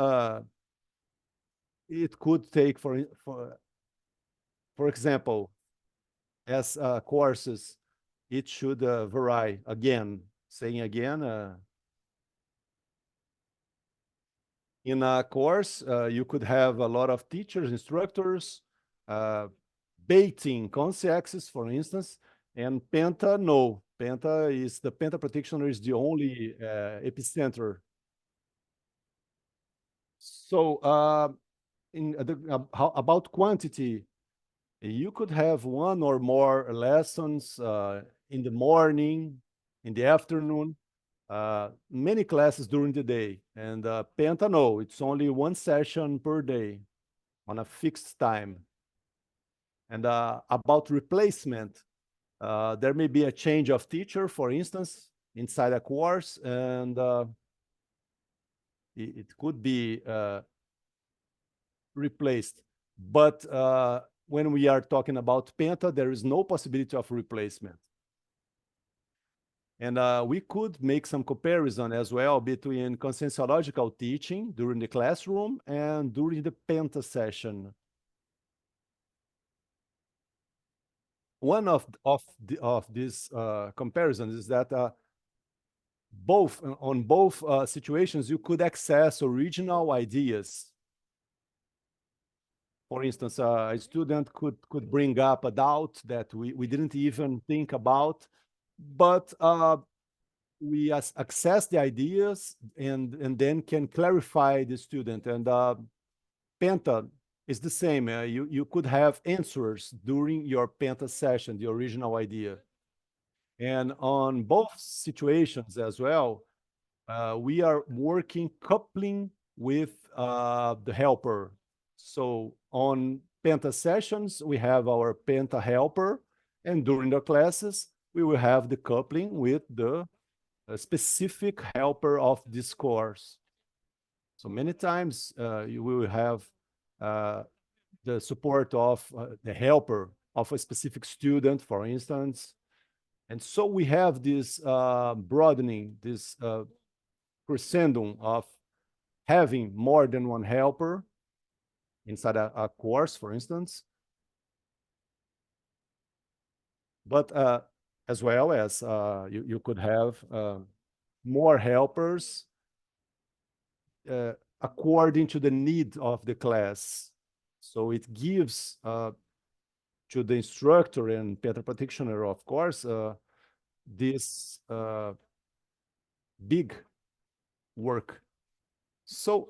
Speaker 5: it could take, for example, as courses, it should vary. Again, saying again, in a course, you could have a lot of teachers, instructors, baiting consciences, for instance, and Penta, no. The Penta practitioner is the only epicenter. So about quantity, you could have one or more lessons in the morning, in the afternoon, many classes during the day. And Penta, no, it's only one session per day on a fixed time. And about replacement, there may be a change of teacher, for instance, inside a course, and it could be replaced. But when we are talking about Penta, there is no possibility of replacement. And we could make some comparison as well between conscienciological teaching during the classroom and during the Penta session. One of these comparisons is that on both situations, you could access original ideas. For instance, a student could bring up a doubt that we didn't even think about, but we access the ideas and then can clarify the student. And Penta is the same. You could have answers during your Penta session, the original idea. And on both situations as well, we are working coupling with the helper. So on Penta sessions, we have our Penta helper, and during the classes, we will have the coupling with the specific helper of this course. So many times you will have the support of the helper of a specific student, for instance. And so we have this broadening, this crescendo of having more than one helper inside a course, for instance. But as well as you could have more helpers according to the need of the class. So it gives to the instructor and Penta practitioner, of course, this big work. So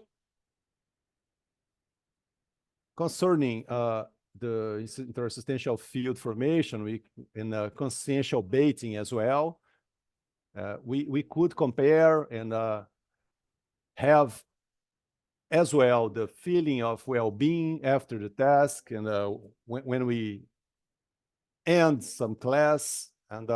Speaker 5: concerning the intersubstantial field formation and consciential baiting as well, we could compare and have as well the feeling of well-being after the task, and when we end some class, and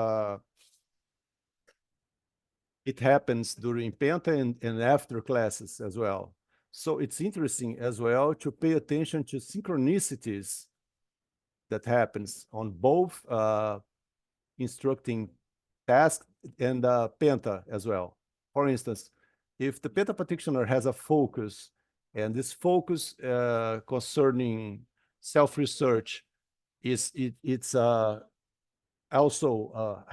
Speaker 5: it happens during Penta and after classes as well. So it's interesting as well to pay attention to synchronicities that happens on both instructing task and Penta as well. For instance, if the Penta practitioner has a focus, and this focus concerning self-research it's also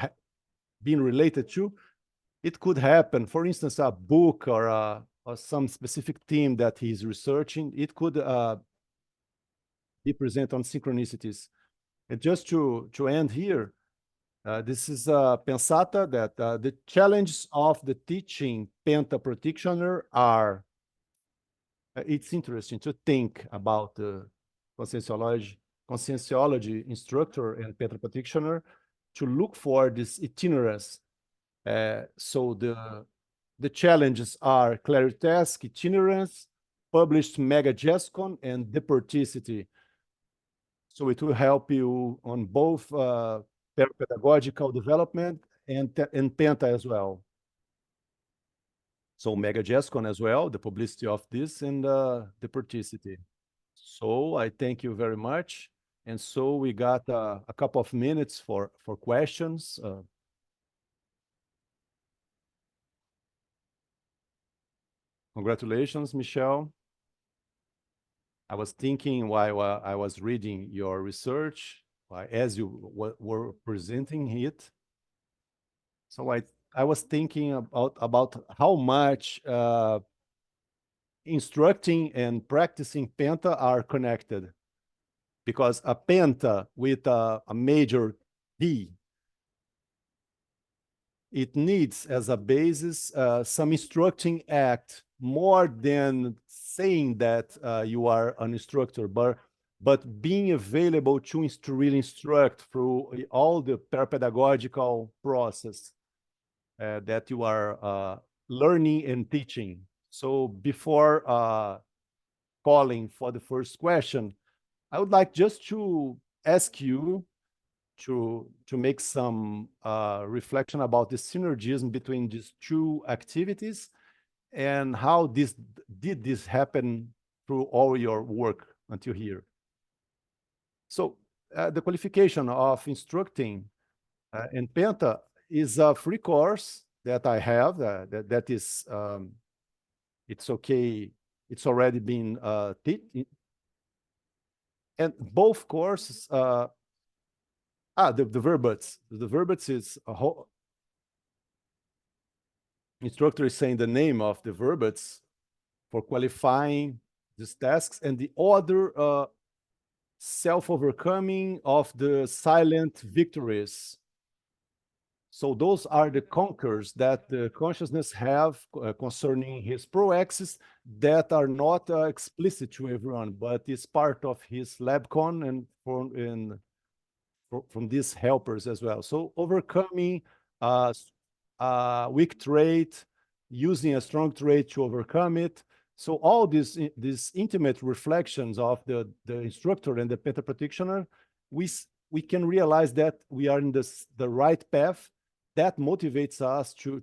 Speaker 5: being related to, it could happen, for instance, a book or some specific theme that he's researching, it could be present on synchronicities. And just to end here, this is a pensata that the challenges of the teaching Penta practitioner are, it's interesting to think about the conscienciology instructor and Penta practitioner to look for this itinerance. So the challenges are clarity task, itinerance, published mega GESCON, and deporticity. So it will help you on both pedagogical development and Penta as well. So mega GESCON as well, the publicity of this, and deporticity. So I thank you very much. And so we got a couple of minutes for questions. Congratulations, Michelle. I was thinking while I was reading your research, as you were presenting it. So I was thinking about how much instructing and practicing Penta are connected. Because a Penta with a major D, it needs as a basis some instructing act, more than saying that you are an instructor, but being available to really instruct through all the pedagogical process that you are learning and teaching. So before calling for the first question, I would like just to ask you to make some reflection about the synergism between these two activities and how did this happen through all your work until here. So the qualification of instructing in Penta is a free course that I have that is, it's okay. It's already been and both courses, the verbats. The verbats is a whole instructor is saying the name of the verbats for qualifying these tasks, and the other self-overcoming of the silent victories. So those are the conquers that the consciousness have concerning his pro-axis that are not explicit to everyone, but is part of his LabCon and from these helpers as well. So overcoming a weak trait, using a strong trait to overcome it. So all these intimate reflections of the instructor and the penta practitioner, we can realize that we are in the right path. That motivates us to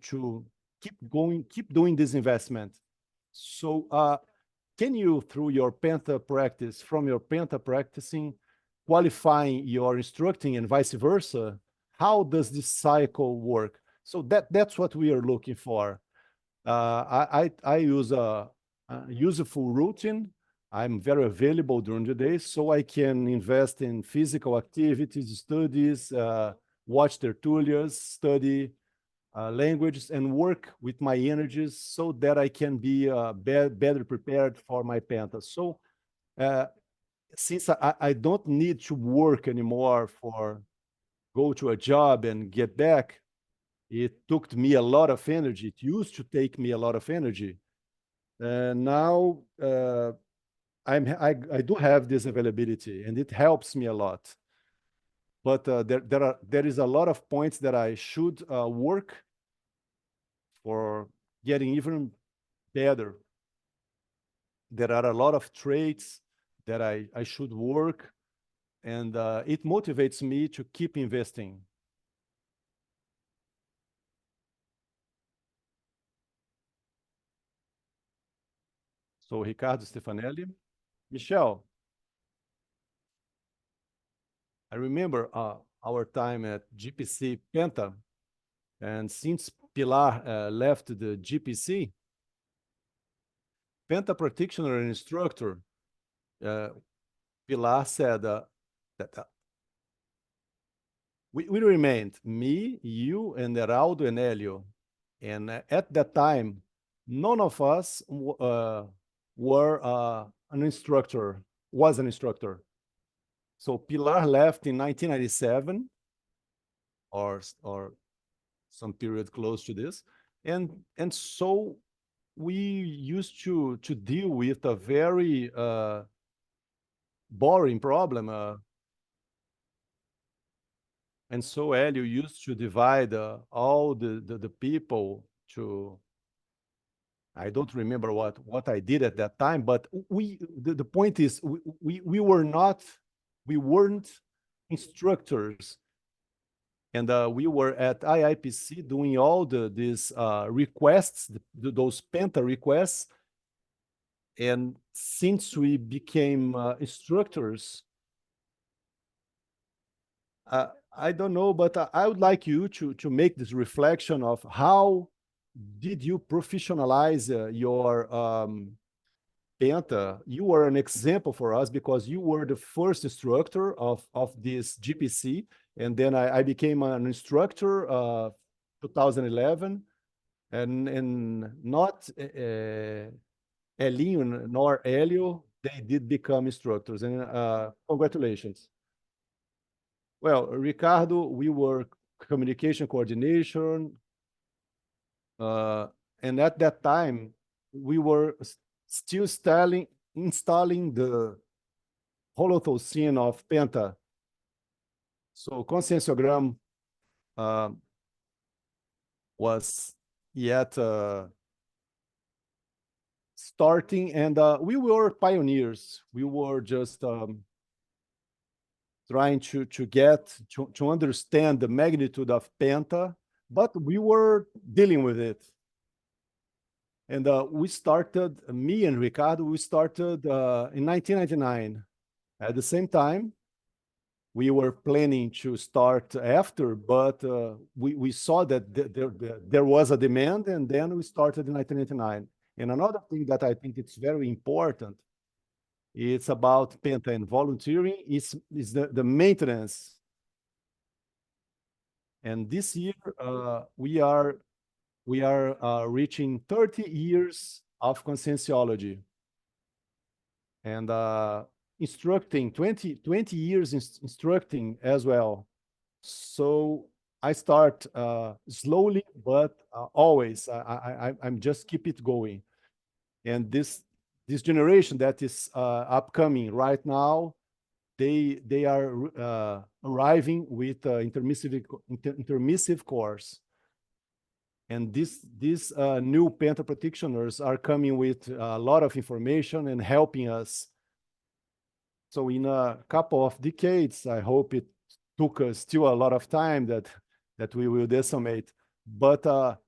Speaker 5: keep going, keep doing this investment. So can you, through your penta practice, from your penta practicing, qualifying your instructing and vice versa, how does this cycle work? So that's what we are looking for. I use a useful routine. I'm very available during the day, so I can invest in physical activities, studies, watch tertulias, study languages, and work with my energies so that I can be better prepared for my penta. So since I don't need to work anymore for go to a job and get back, it took me a lot of energy. It used to take me a lot of energy. Now I do have this availability, and it helps me a lot. But there is a lot of points that I should work for getting even better. There are a lot of traits that I should work, and it motivates me to keep investing. So Ricardo Stefanelli. Michelle, I remember our time at GPC Penta, and since Pilar left the GPC, Penta practitioner and instructor, Pilar said that we remained, me, you, and Heraldo and Helio. And at that time, none of us was an instructor. So Pilar left in 1997, or some period close to this, and so we used to deal with a very boring problem, and so Helio used to divide all the people to. I don't remember what I did at that time, but the point is we weren't instructors, and we were at IIPC doing all these requests, those penta requests, and since we became instructors, I don't know, but I would like you to make this reflection of how did you professionalize your penta? You were an example for us because you were the first instructor of this GPC, and then I became an instructor 2011, and not Elinho nor Helio, they did become instructors, and congratulations. Well, Ricardo, we were communication coordination, and at that time, we were still installing the holothucene of Penta. So conscienciogram was yet starting, and we were pioneers. We were just trying to understand the magnitude of Penta, but we were dealing with it. And we started, me and Ricardo, we started in 1999. At the same time, we were planning to start after, but we saw that there was a demand, and then we started in 1999. And another thing that I think it's very important, it's about Penta and volunteering, is the maintenance. And this year, we are reaching 30 years of conscientiology. And instructing 20 years instructing as well. So I start slowly, but always I'm just keep it going. And this generation that is upcoming right now, they are arriving with intermissive course. And these new Penta practitioners are coming with a lot of information and helping us. So in a couple of decades, I hope it took us still a lot of time that we will decimate. But the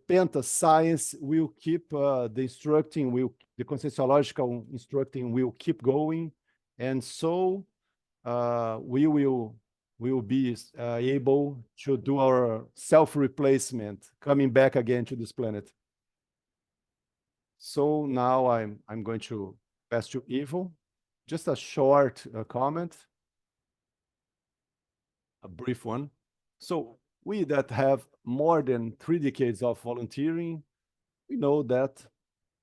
Speaker 5: Penta science will keep the instructing, the conscienciological instructing will keep going. And so we will be able to do our self-replacement, coming back again to this planet. So now I'm going to pass to Ivo. Just a short comment, a brief one. So we that have more than 3 decades of volunteering, we know that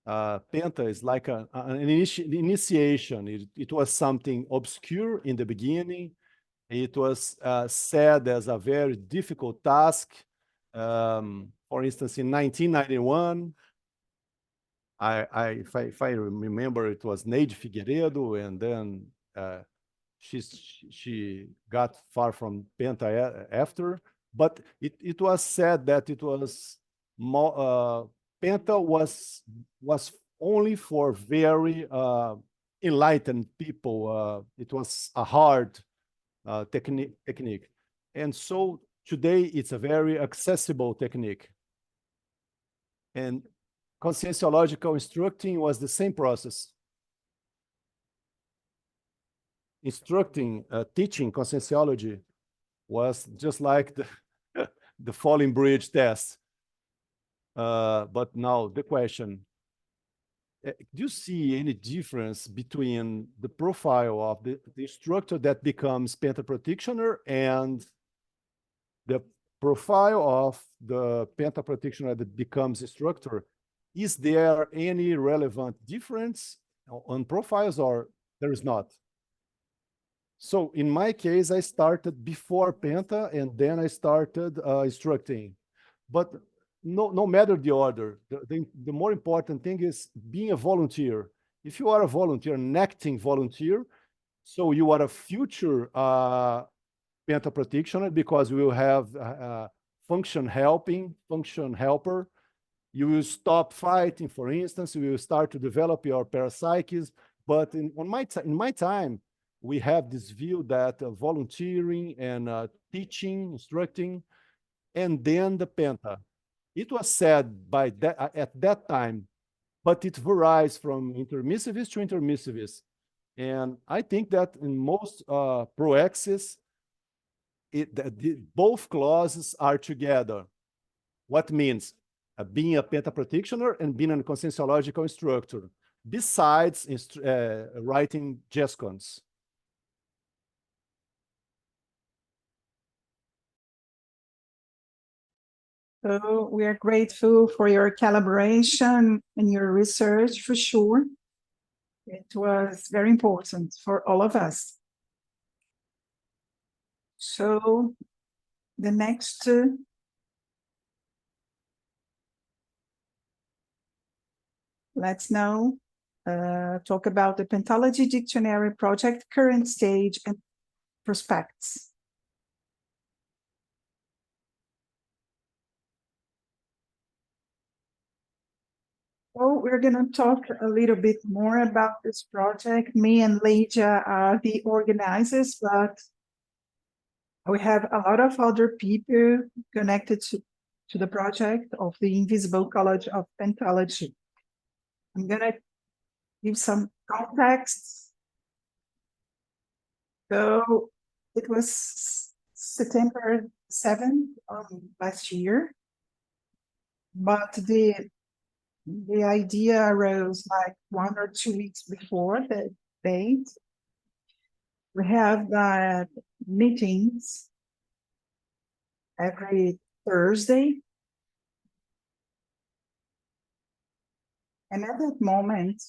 Speaker 5: Penta is like an initiation. It was something obscure in the beginning. It was said as a very difficult task. For instance, in 1991, if I remember, it was Neide Figueiredo, and then she got far from Penta after. But it was said that it was more, Penta was only for very enlightened people. It was a hard technique. And so today it's a very accessible technique. And conscienciological instructing was the same process. Teaching conscienciology was just like the falling bridge test. But now the question, do you see any difference between the profile of the instructor that becomes Penta practitioner and the profile of the Penta practitioner that becomes instructor? Is there any relevant difference on profiles, or there is not? So in my case, I started before Penta, and then I started instructing. But no matter the order, the more important thing is being a volunteer. If you are a volunteer, an acting volunteer, so you are a future Penta practitioner, because we will have function helper. You will stop fighting, for instance. You will start to develop your parapsyches. But in my time, we have this view that volunteering and teaching, instructing, and then the Penta. It was said at that time, but it varies from intermissivist to intermissivist. And I think that in most proexes, both clauses are together. What means being a Penta practitioner and being a conscienciological instructor, besides writing GESCONs.
Speaker 1: So we are grateful for your collaboration and your research, for sure. It was very important for all of us. So the next let's now talk about the Pentology Dictionary project, current stage and prospects. So we're going to talk a little bit more about this project. Me and Leija are the organizers, but we have a lot of other people connected to the project of the Invisible College of Pentology. I'm going to give some context. So It was September 7th of last year. But the idea arose like 1 or 2 weeks before the date. We have meetings every Thursday. And at that moment,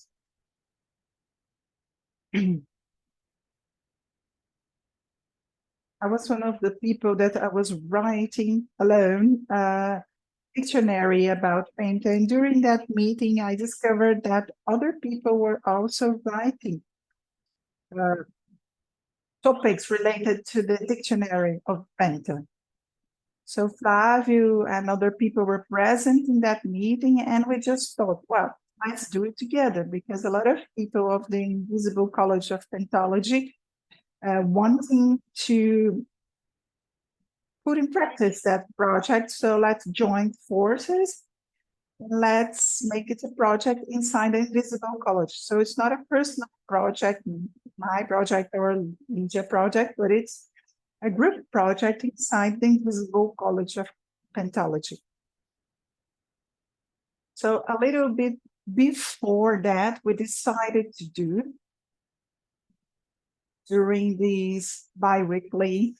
Speaker 1: I was one of the people that I was writing alone a dictionary about paint. And during that meeting, I discovered that other people were also writing topics related to the dictionary of paint. So Flavio and other people were present in that meeting, and we just thought, well, let's do it together, because a lot of people of the Invisible College of Pentology wanting to put in practice that project. So let's join forces. Let's make it a project inside the Invisible College. So it's not a personal project, my project or media project, but it's a group project inside the Invisible College of Pentology. So a little bit before that, we decided to do during these bi-weekly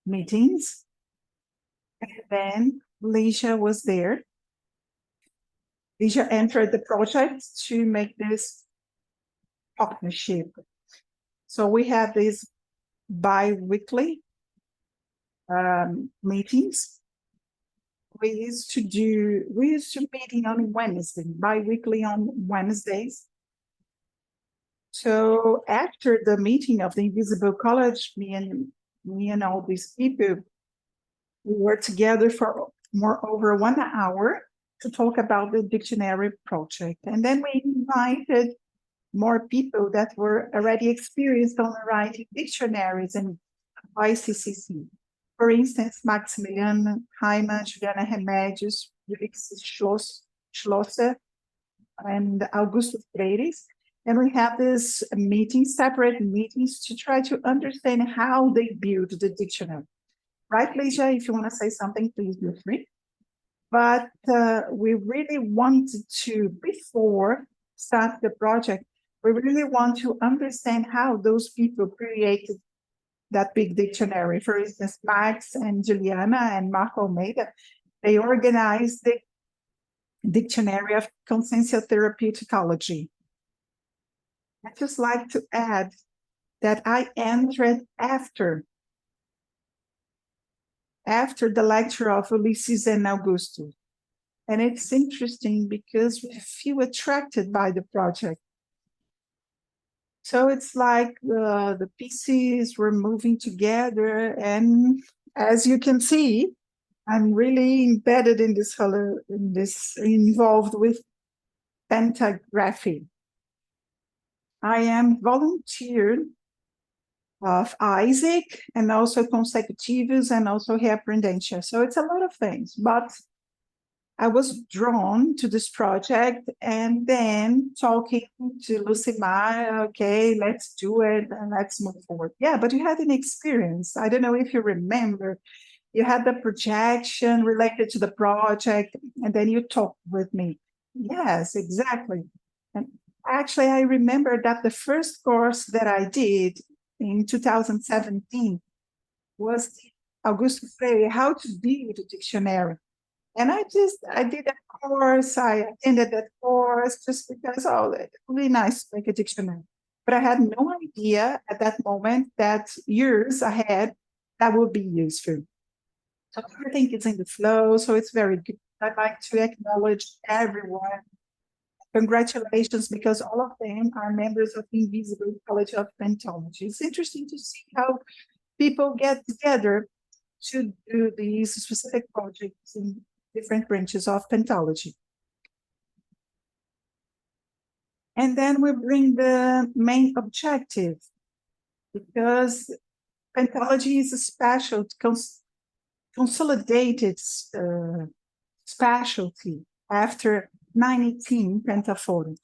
Speaker 1: meetings. And then Lígia was there. Lígia entered the project to make this partnership. So we have these bi-weekly meetings. We used to meeting on Wednesday, bi-weekly on Wednesdays. So after the meeting of the Invisible College, me and all these people, we were together for over 1 hour to talk about the dictionary project. And then we invited more people that were already experienced on writing dictionaries and ICCC. For instance, Maximilian Heimann, Juliana Remédios, Felix Schlosser, and Augusto Freires. And we have this meetings, separate meetings, to try to understand how they build the dictionary. Right, Lígia? If you want to say something, please feel free. But we really wanted to, before start the project, we really want to understand how those people created that big dictionary. For instance, Max and Juliana and Marco Almeida, they organized the Dictionary of Conscienciotherapeuticology. I'd just like to add that I entered after the lecture of Ulysses and Augusto. And it's interesting because we feel attracted by the project. So it's like the pieces were moving together, and as you can see, I'm really embedded in this involved with pentagraphy. I am volunteer of CEAEC and also consecutivos and also reaprendentia. So it's a lot of things, but I was drawn to this project, and then talking to Lucimar, okay, let's do it and let's move forward. Yeah, but you had an experience. I don't know if you remember, you had the projection related to the project, and then you talked with me. Yes, exactly. And actually, I remember that the first course that I did in 2017 was Augusto Freire, How to Build a Dictionary. And I did that course, I attended that course just because, oh, it's really nice to make a dictionary. But I had no idea at that moment that years ahead, that would be useful. So everything is in the flow, so it's very good. I'd like to acknowledge everyone. Congratulations, because all of them are members of the Invisible College of Pentology. It's interesting to see how people get together to do these specific projects in different branches of pentology. And then we bring the main objective, because pentology is a special, consolidated specialty after 19 Penta Fórum.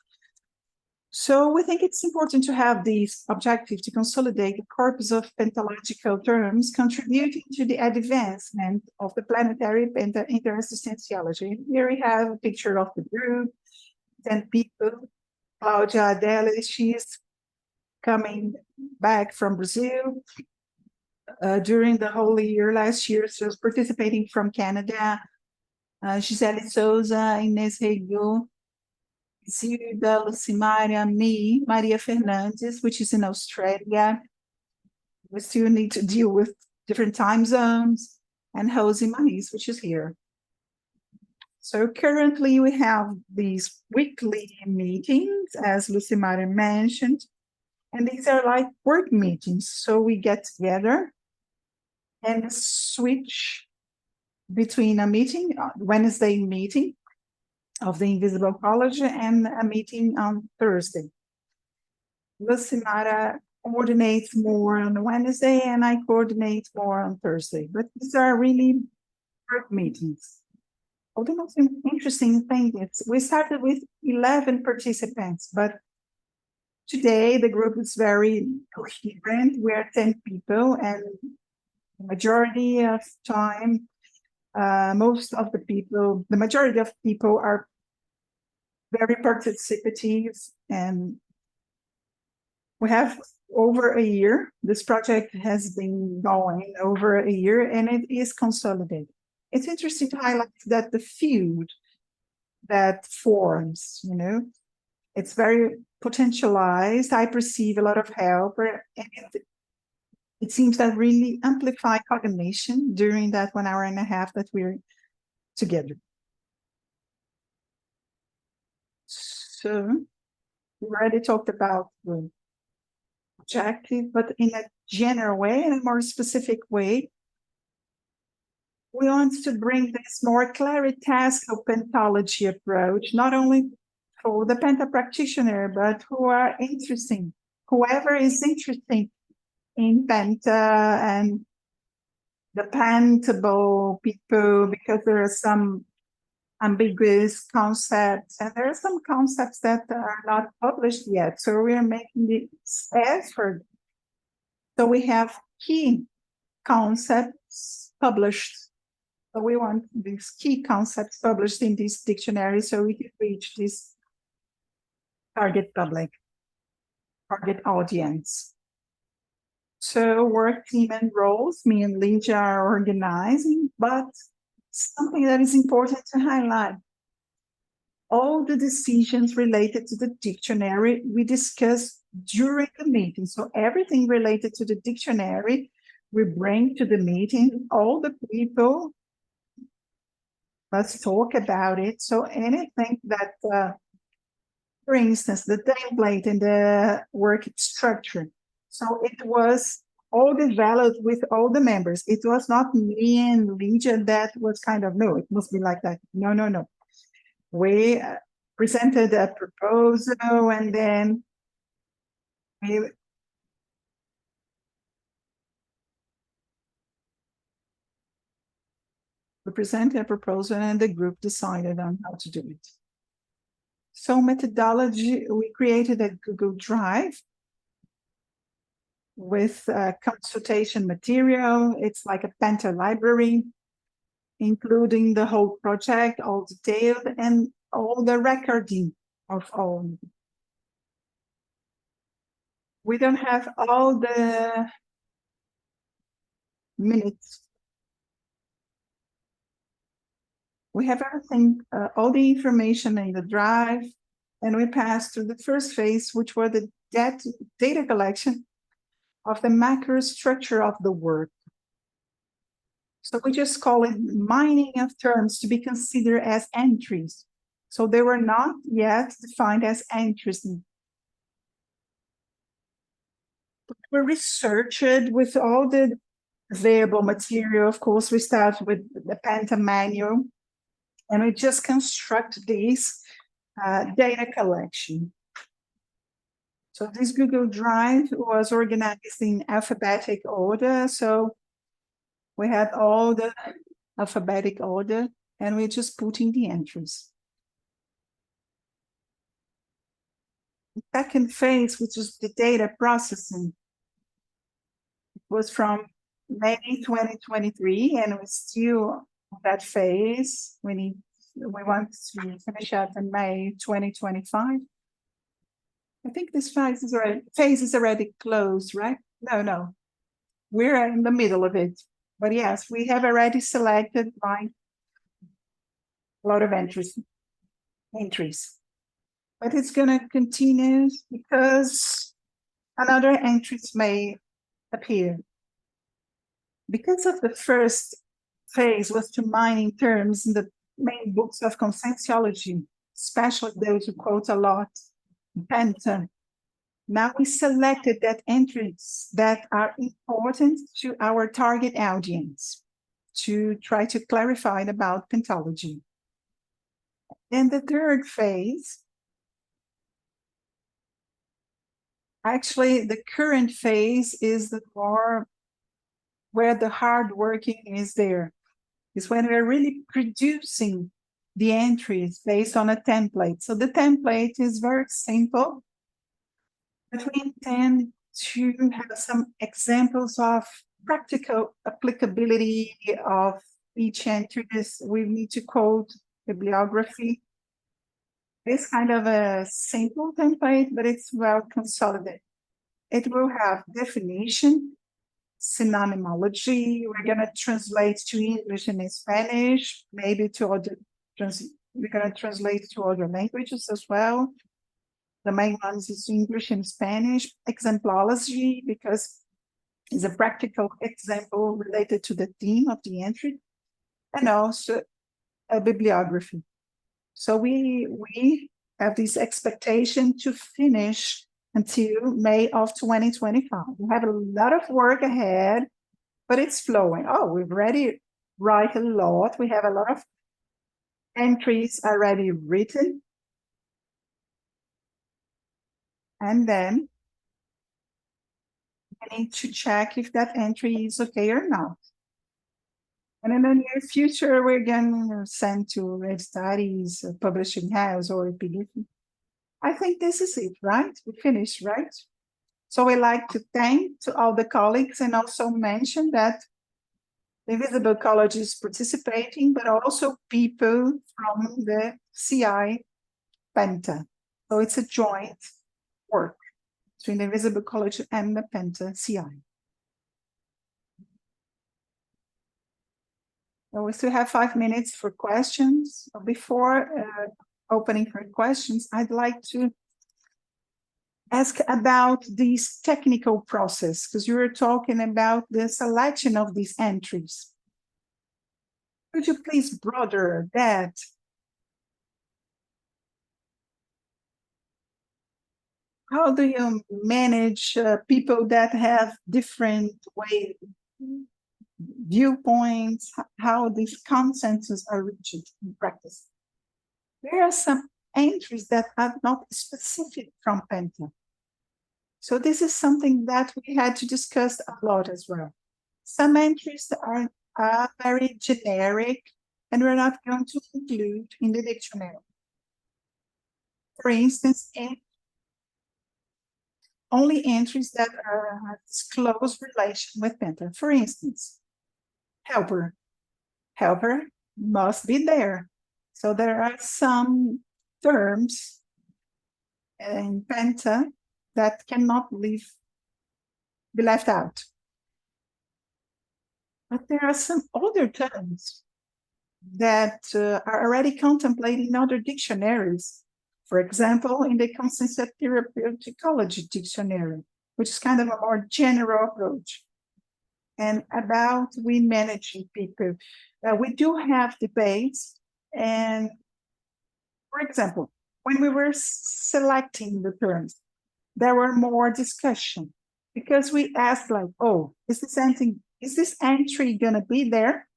Speaker 1: So we think it's important to have these objectives to consolidate the corpus of pentalogical terms contributing to the advancement of the planetary interassistenciology. Here we have a picture of the group, 10 people. Claudia Adele, she's coming back from Brazil during the whole year. Last year, she was participating from Canada. Gisele Souza, Inês Rego, Zilda, Lucimaria, me, Maria Fernandes, which is in Australia. We still need to deal with different time zones, and Josie Mais, which is here. So currently we have these weekly meetings, as Lucimaria mentioned, and these are like work meetings. So we get together and switch between a meeting, Wednesday meeting of the Invisible College, and a meeting on Thursday. Lucimara coordinates more on Wednesday and I coordinate more on Thursday, but these are really work meetings. Oh, the most interesting thing is we started with 11 participants, but today the group is very coherent. We're 10 people, and the majority of time, the majority of people are very participative, and we have over a year. This project has been going over a year and it is consolidated. It's interesting to highlight that the field that forms, it's very potentialized. I perceive a lot of help, and it seems that really amplify cognition during that 1 hour and a half that we're together. So we already talked about the objective, but in a general way, in a more specific way, we want to bring this more claritasical pentology approach, not only for the penta practitioner, but whoever is interested in penta and the pentable people, because there are some ambiguous concepts and there are some concepts that are not published yet. So we are making this effort. So we have key concepts published. So we want these key concepts published in this dictionary so we can reach this target public, target audience. So work team and roles, me and Lydia are organizing, but something that is important to highlight. All the decisions related to the dictionary we discuss during the meeting. So everything related to the dictionary we bring to the meeting. All the people, let's talk about it. So anything that, for instance, the template and the work structure. So it was all developed with all the members. It was not me and Lydia that was kind of, no, it must be like that. No. We presented a proposal and then we presented a proposal and the group decided on how to do it. So methodology, we created a Google Drive with consultation material. It's like a Penta library, including the whole project, all detailed, and all the recording of all. We don't have all the minutes. We have everything, all the information in the drive, and we passed through the first phase, which were the data collection of the macro structure of the work. So we just call it mining of terms to be considered as entries. So they were not yet defined as entries. We researched with all the available material. Of course, we start with the Penta manual, and we just construct this data collection. So this Google Drive was organized in alphabetic order. So we had all the alphabetic order, and we just put in the entries. second phase, which is the data processing, was from May 2023, and we're still on that phase. We want to finish up in May 2025. I think this phase is already closed, right? No. We're in the middle of it. But yes, we have already selected like a lot of entries. But it's gonna continue because another entries may appear. Because of the first phase was to mining terms in the main books of conscientiology, especially those who quote a lot, Penta. Now we selected that entries that are important to our target audience to try to clarify about pentology. And the third phase, actually the current phase is the more where the hard working is there. Is when we're really producing the entries based on a template. So the template is very simple, but we intend to have some examples of practical applicability of each entry. We need to quote bibliography. It's kind of a simple template, but it's well consolidated. It will have definition, synonymology. We're going to translate to English and Spanish, maybe to other, we're going to translate to other languages as well. The main ones is English and Spanish. Exemplology, because it's a practical example related to the theme of the entry, and also a bibliography. So we have this expectation to finish until May of 2025. We have a lot of work ahead, but it's flowing. Oh, we've already write a lot. We have a lot of entries already written. And then we need to check if that entry is okay or not. And in the near future, we're going to send to Red Studies, publishing house, or PDF. I think this is it, right? We finished, right? So we like to thank to all the colleagues and also mention that the Invisible College is participating, but also people from the CI Penta. So it's a joint work between the Invisible College and the Penta CI. So we still have 5 minutes for questions. Before opening for questions, I'd like to ask about this technical process, because you were talking about the selection of these entries. Could you please broaden that? How do you manage people that have different viewpoints, how these consensus are reached in practice? There are some entries that are not specific from Penta. So this is something that we had to discuss a lot as well. Some entries are very generic and we're not going to include in the dictionary. For instance, only entries that are close relation with Penta. For instance, helper. Helper must be there. So there are some terms in Penta that cannot be left out. But there are some other terms that are already contemplated in other dictionaries. For example, in the Consensus Therapeuticology Dictionary, which is kind of a more general approach. And about we managing people. We do have debates. And for example, when we were selecting the terms, there were more discussion because we asked like, oh, is this entry gonna be there?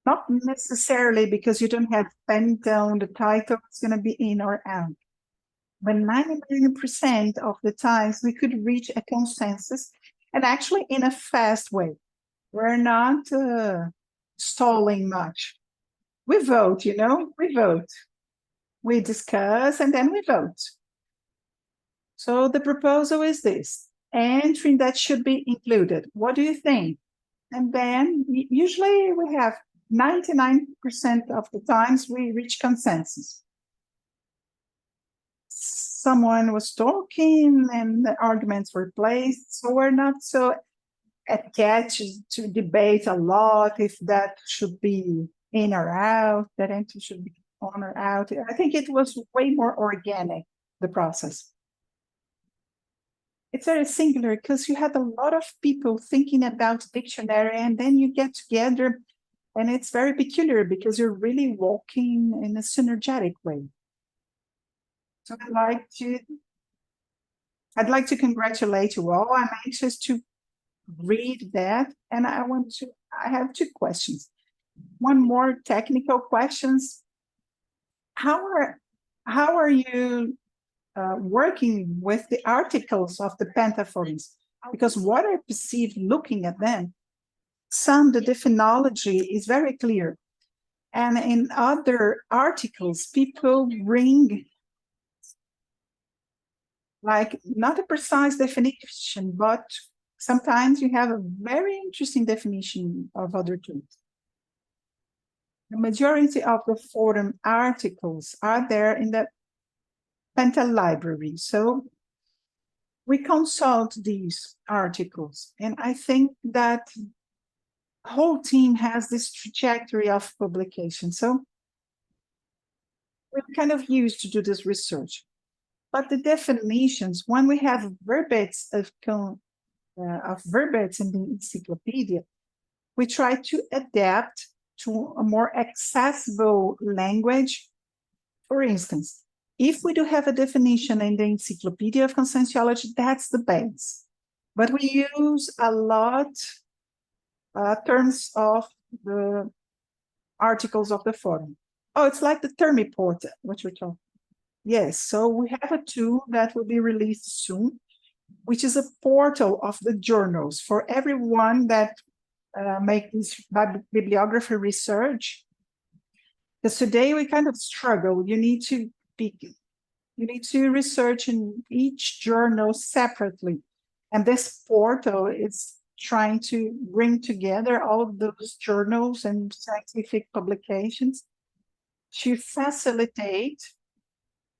Speaker 1: Not necessarily because you don't have Penta on the title, it's gonna be in or out. But 99% of the times we could reach a consensus, and actually in a fast way. We're not stalling much. We vote, we vote. We discuss and then we vote. So the proposal is this, entering that should be included. What do you think? And then usually we have 99% of the times we reach consensus. Someone was talking and the arguments were placed, so we're not so attached to debate a lot if that should be in or out, that entry should be on or out. I think it was way more organic, the process. It's very singular because you had a lot of people thinking about dictionary and then you get together and it's very peculiar because you're really walking in a synergetic way. So I'd like to congratulate you all. I'm anxious to read that. And I have two questions. One more technical questions. How are you working with the articles of the Pentaforums? Because what I perceive looking at them, the definology is very clear. And in other articles, people bring like not a precise definition, but sometimes you have a very interesting definition of other terms. The majority of the Fórum articles are there in the Penta library. So we consult these articles. And I think that the whole team has this trajectory of publication. So we're kind of used to do this research. But the definitions, when we have verbets of verbets in the encyclopedia, we try to adapt to a more accessible language. For instance, if we do have a definition in the Encyclopedia of Conscientiology, that's the base. But we use a lot terms of the articles of the Fórum. Oh, it's like the term report, what you're talking. Yes, so we have a tool that will be released soon, which is a portal of the journals for everyone that make this bibliography research. Because today we kind of struggle. You need to research in each journal separately. And this portal is trying to bring together all of those journals and scientific publications to facilitate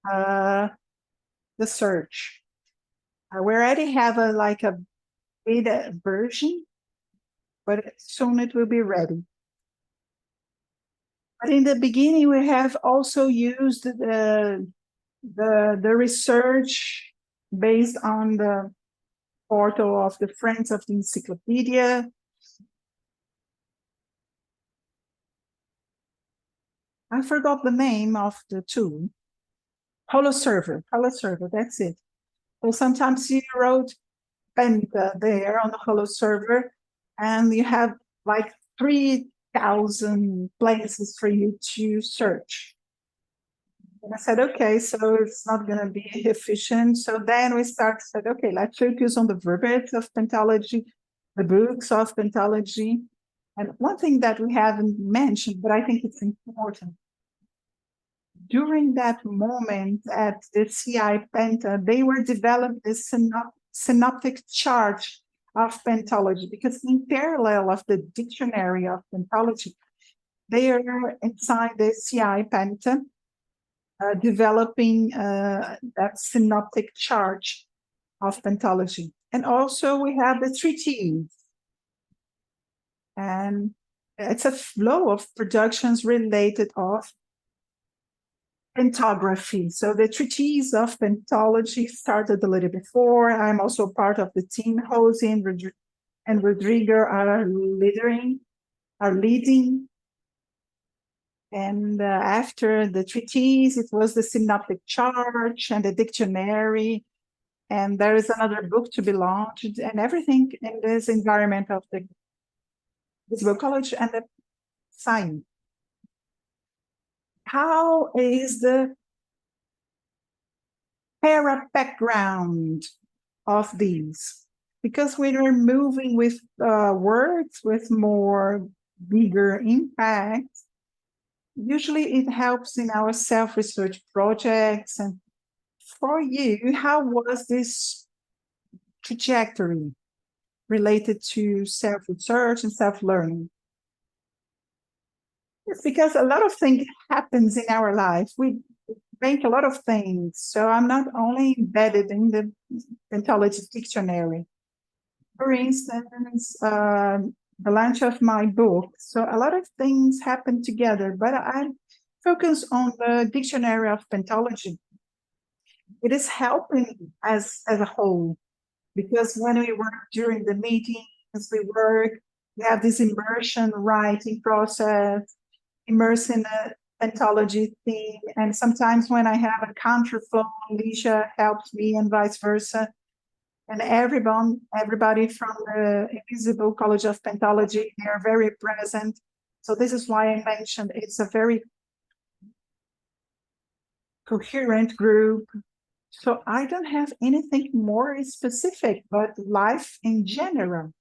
Speaker 1: the search. We already have a beta version, but soon it will be ready. But in the beginning, we have also used the research based on the portal of the Friends of the Encyclopedia. I forgot the name of the tool. HoloServer, that's it. So sometimes you wrote Penta there on the HoloServer, and you have like 3,000 places for you to search. And I said, okay, so it's not going to be efficient. So then we said, okay, let's focus on the verbets of pentology, the books of pentology. And one thing that we haven't mentioned, but I think it's important, during that moment at the CEAEC Penta, they were developing this synoptic chart of pentology, because in parallel of the dictionary of pentology, they are inside the CEAEC Penta developing that synoptic chart of pentology. And also we have the treatise. And it's a flow of productions related of pentography. So the treatise of pentology started a little before. I'm also part of the team. Jose and Rodrigo are leading. And after the treatise, it was the synoptic chart and the dictionary. And there is another book to be launched, and everything in this environment of the Visible College and the science. How is the background of these? Because we are moving with words with more bigger impact. Usually it helps in our self-research projects and For you, how was this trajectory related to self-research and self-learning? It's because a lot of things happens in our life. We make a lot of things. So I'm not only embedded in the Pentology dictionary. For instance, the launch of my book. So a lot of things happen together, but I focus on the dictionary of Pentology. It is helping as a whole, because when we work during the meetings, we have this immersion writing process, immerse in a Pentology theme, and sometimes when I have a counterflow, Alicia helps me and vice versa. And everybody from the Invisible College of Pentology, they are very present. So this is why I mentioned it's a very coherent group. So I don't have anything more specific, but life in general,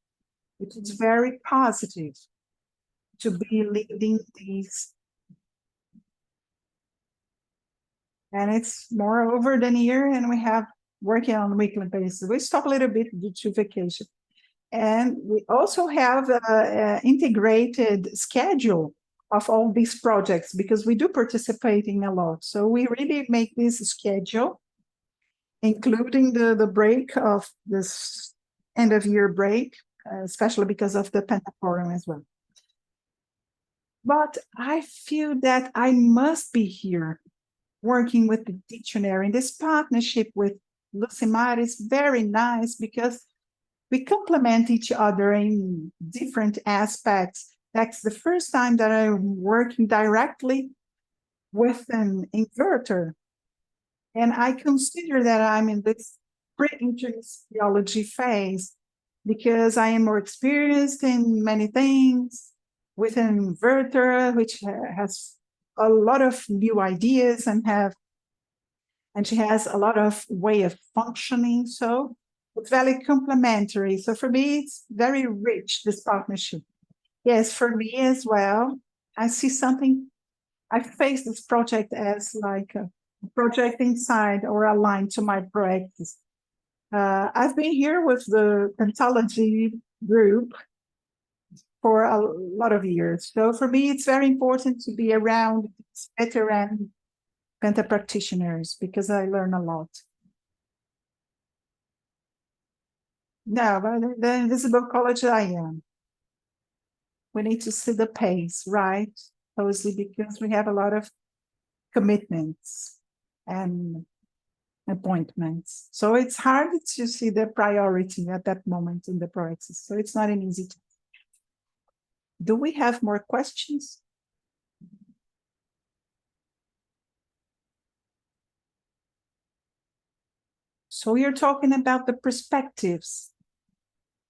Speaker 1: which is very positive to be leading these. And it's more over than a year, and we have working on a weekly basis. We stop a little bit due to vacation. And we also have an integrated schedule of all these projects, because we do participate in a lot. So we really make this schedule, including the break of this end of year break, especially because of the Fórum as well. But I feel that I must be here working with the dictionary. And this partnership with Lucimar is very nice because we complement each other in different aspects. That's the first time that I'm working directly with an inverter. And I consider that I'm in this pre-interdisciplinary phase because I am more experienced in many things with an inverter, which has a lot of new ideas and she has a lot of way of functioning. So it's very complementary. So for me, it's very rich, this partnership. Yes, for me as well. I see something, I face this project as like a project inside or aligned to my practice. I've been here with the Pentology group for a lot of years. So for me, it's very important to be around veteran Penta practitioners because I learn a lot. No, but the Invisible College I am. We need to see the pace, right? Mostly because we have a lot of commitments and appointments. So it's hard to see the priority at that moment in the process. So it's not an easy task. Do we have more questions? So you're talking about the perspectives.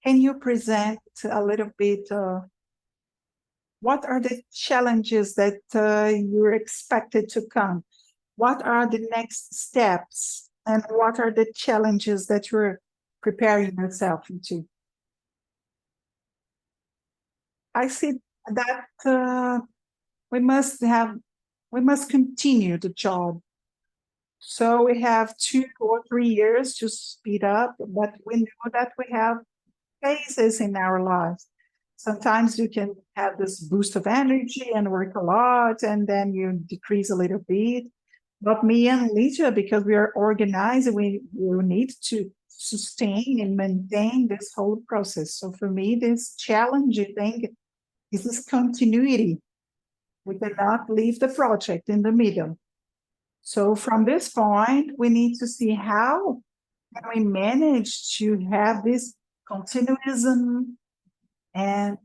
Speaker 1: Can you present a little bit, what are the challenges that you're expected to come? What are the next steps? And what are the challenges that you're preparing yourself into? I see that we must continue the job. So we have 2 or 3 years to speed up, but we know that we have phases in our lives. Sometimes you can have this boost of energy and work a lot, and then you decrease a little bit. But me and Ligia, because we are organized, we need to sustain and maintain this whole process. So for me, this challenging thing is this continuity. We cannot leave the project in the middle. So from this point, we need to see how can we manage to have this continuism and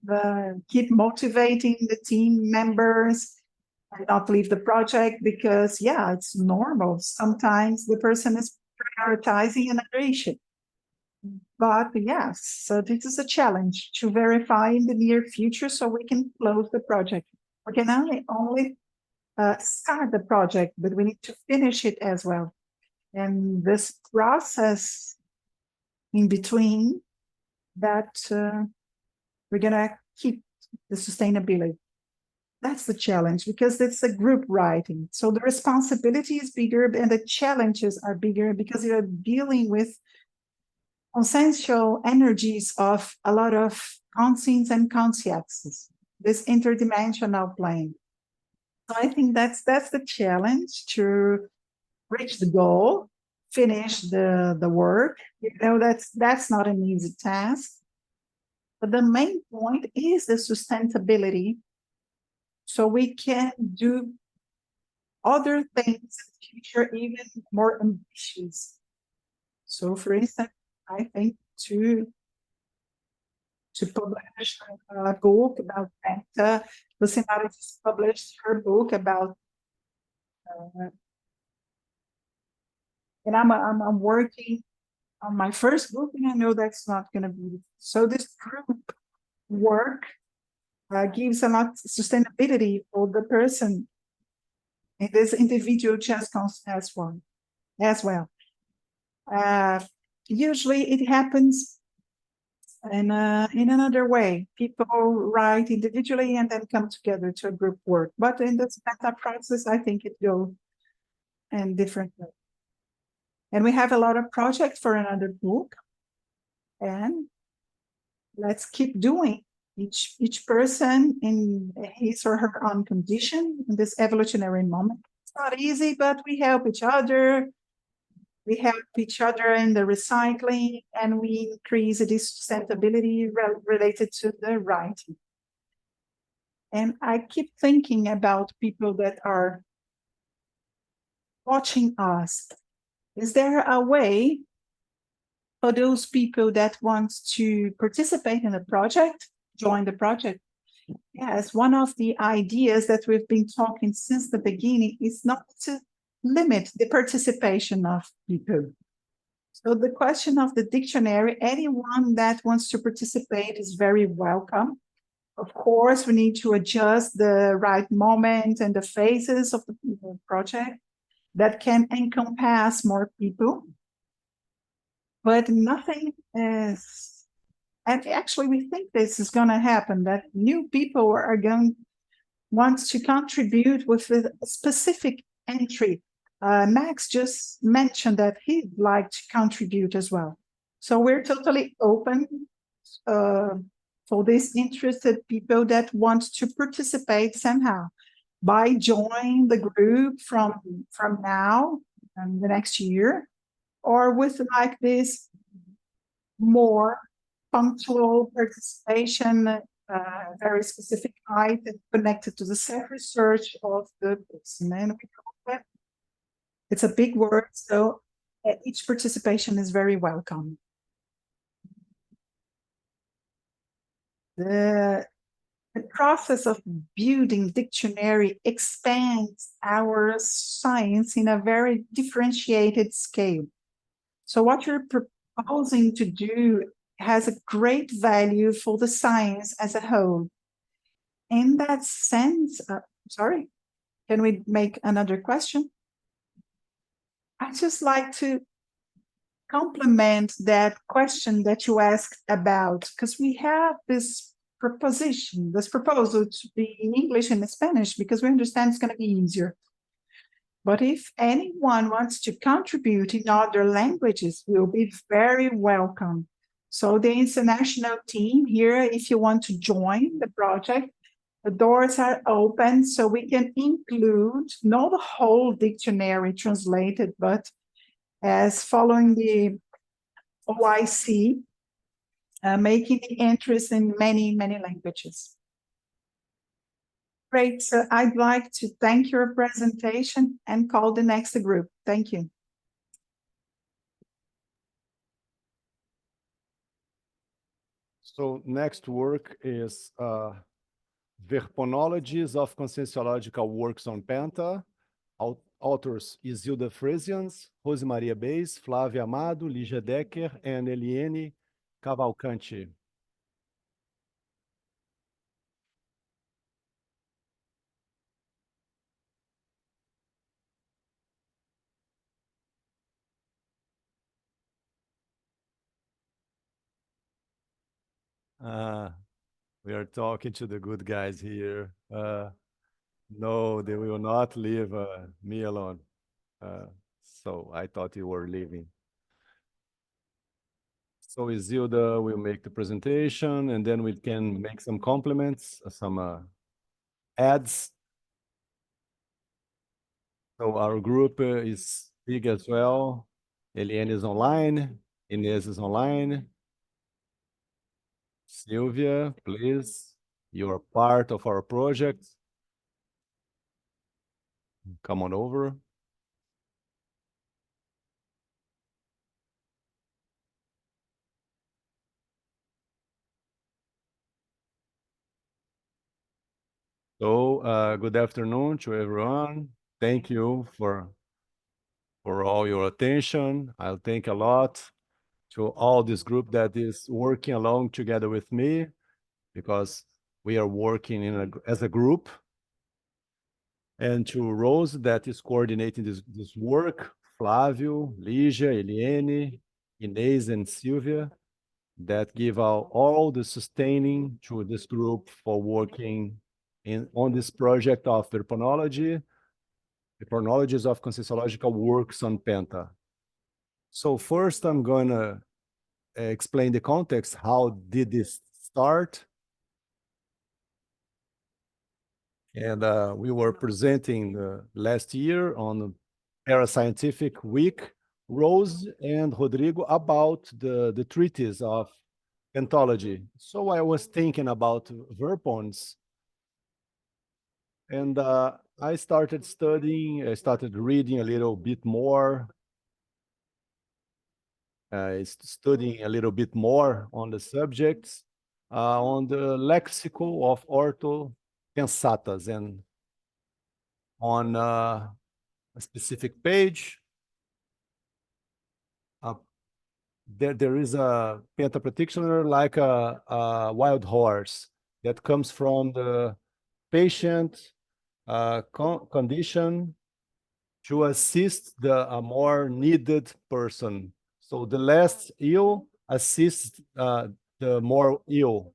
Speaker 1: keep motivating the team members and not leave the project because, yeah, it's normal. Sometimes the person is prioritizing another issue. But yes, so this is a challenge to verify in the near future so we can close the project. We can only start the project, but we need to finish it as well. And this process in between that we're gonna keep the sustainability. That's the challenge, because it's a group writing. So the responsibility is bigger and the challenges are bigger because you're dealing with consensual energies of a lot of conscience and consciences, this interdimensional plane. So I think that's the challenge, to reach the goal, finish the work. You know, that's not an easy task. But the main point is the sustainability, so we can do other things in the future, even more ambitious. So, for instance, I think to publish a book about Penta, Lucimara just published her book about, and I'm working on my first book, and I know that's not going to be so. This group work gives a lot of sustainability for the person, and this individual just counts as one as well. Usually it happens in another way. People write individually and then come together to a group work. But in this meta process, I think it goes in different ways. And we have a lot of projects for another book. And let's keep doing. Each person in his or her own condition in this evolutionary moment. It's not easy, but we help each other. We help each other in the recycling, and we increase the sustainability related to the writing. And I keep thinking about people that are watching us. Is there a way for those people that want to participate in the project, join the project? Yes, one of the ideas that we've been talking since the beginning is not to limit the participation of people. So the question of the dictionary, anyone that wants to participate is very welcome. Of course, we need to adjust the right moment and the phases of the project that can encompass more people. But nothing is, and actually we think this is going to happen, that new people are going want to contribute with a specific entry. Max just mentioned that he'd like to contribute as well. So we're totally open for these interested people that want to participate somehow by joining the group from now and the next year, or with like this more punctual participation, very specific item connected to the self-research of the person. And we hope that it's a big word, so each participation is very welcome. The process of building dictionary expands our science in a very differentiated scale. So what you're proposing to do has a great value for the science as a whole. In that sense, sorry, can we make another question? I'd just like to complement that question that you asked about, because we have this proposal to be in English and Spanish, because we understand it's going to be easier. But if anyone wants to contribute in other languages, we'll be very welcome. So the international team here, if you want to join the project, the doors are open, so we can include not the whole dictionary translated, but as following the OIC, making the interest in many, many languages. Great, so I'd like to thank your presentation and call the next group. Thank you.
Speaker 5: So next work is Verponologies of Conscienciological Works on Penta. Authors Isilda Fresians, Rosemaria Beis, Flávia Amado, Lígia Decker, and Eliene Cavalcante. We are talking to the good guys here. No, they will not leave me alone. So I thought you were leaving. So Isilda will make the presentation, and then we can make some compliments, some ads. So our group is big as well. Eliane is online. Inês is online. Sylvia, please, you're part of our project. Come on over. So, good afternoon to everyone. Thank you for all your attention. I'll thank a lot to all this group that is working along together with me, because we are working as a group. And to Rose that is coordinating this work, Flávio, Lígia, Eliane, Inês, and Sylvia, that give all the sustaining to this group for working on this project of verponology, the chronologies of conscienciological works on Penta. So first I'm gonna explain the context. How did this start? And we were presenting last year on the Parascientific Week, Rose and Rodrigo, about the treatise of pentology. So I was thinking about verpons, and I started studying, I started reading a little bit more, studying a little bit more on the subjects, on the lexical of ortho pensatas, and on a specific page, there is a penta practitioner like a wild horse that comes from the patient condition to assist a more needed person. So the less ill assists the more ill.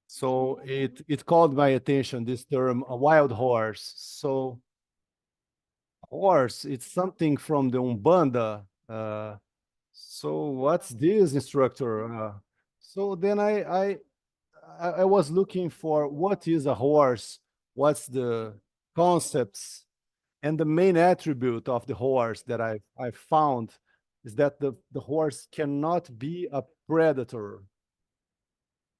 Speaker 5: So it called my attention, this term, a wild horse. So horse, it's something from the Umbanda. So what's this, instructor? So then I was looking for what is a horse, what's the concepts, and the main attribute of the horse that I found is that the horse cannot be a predator.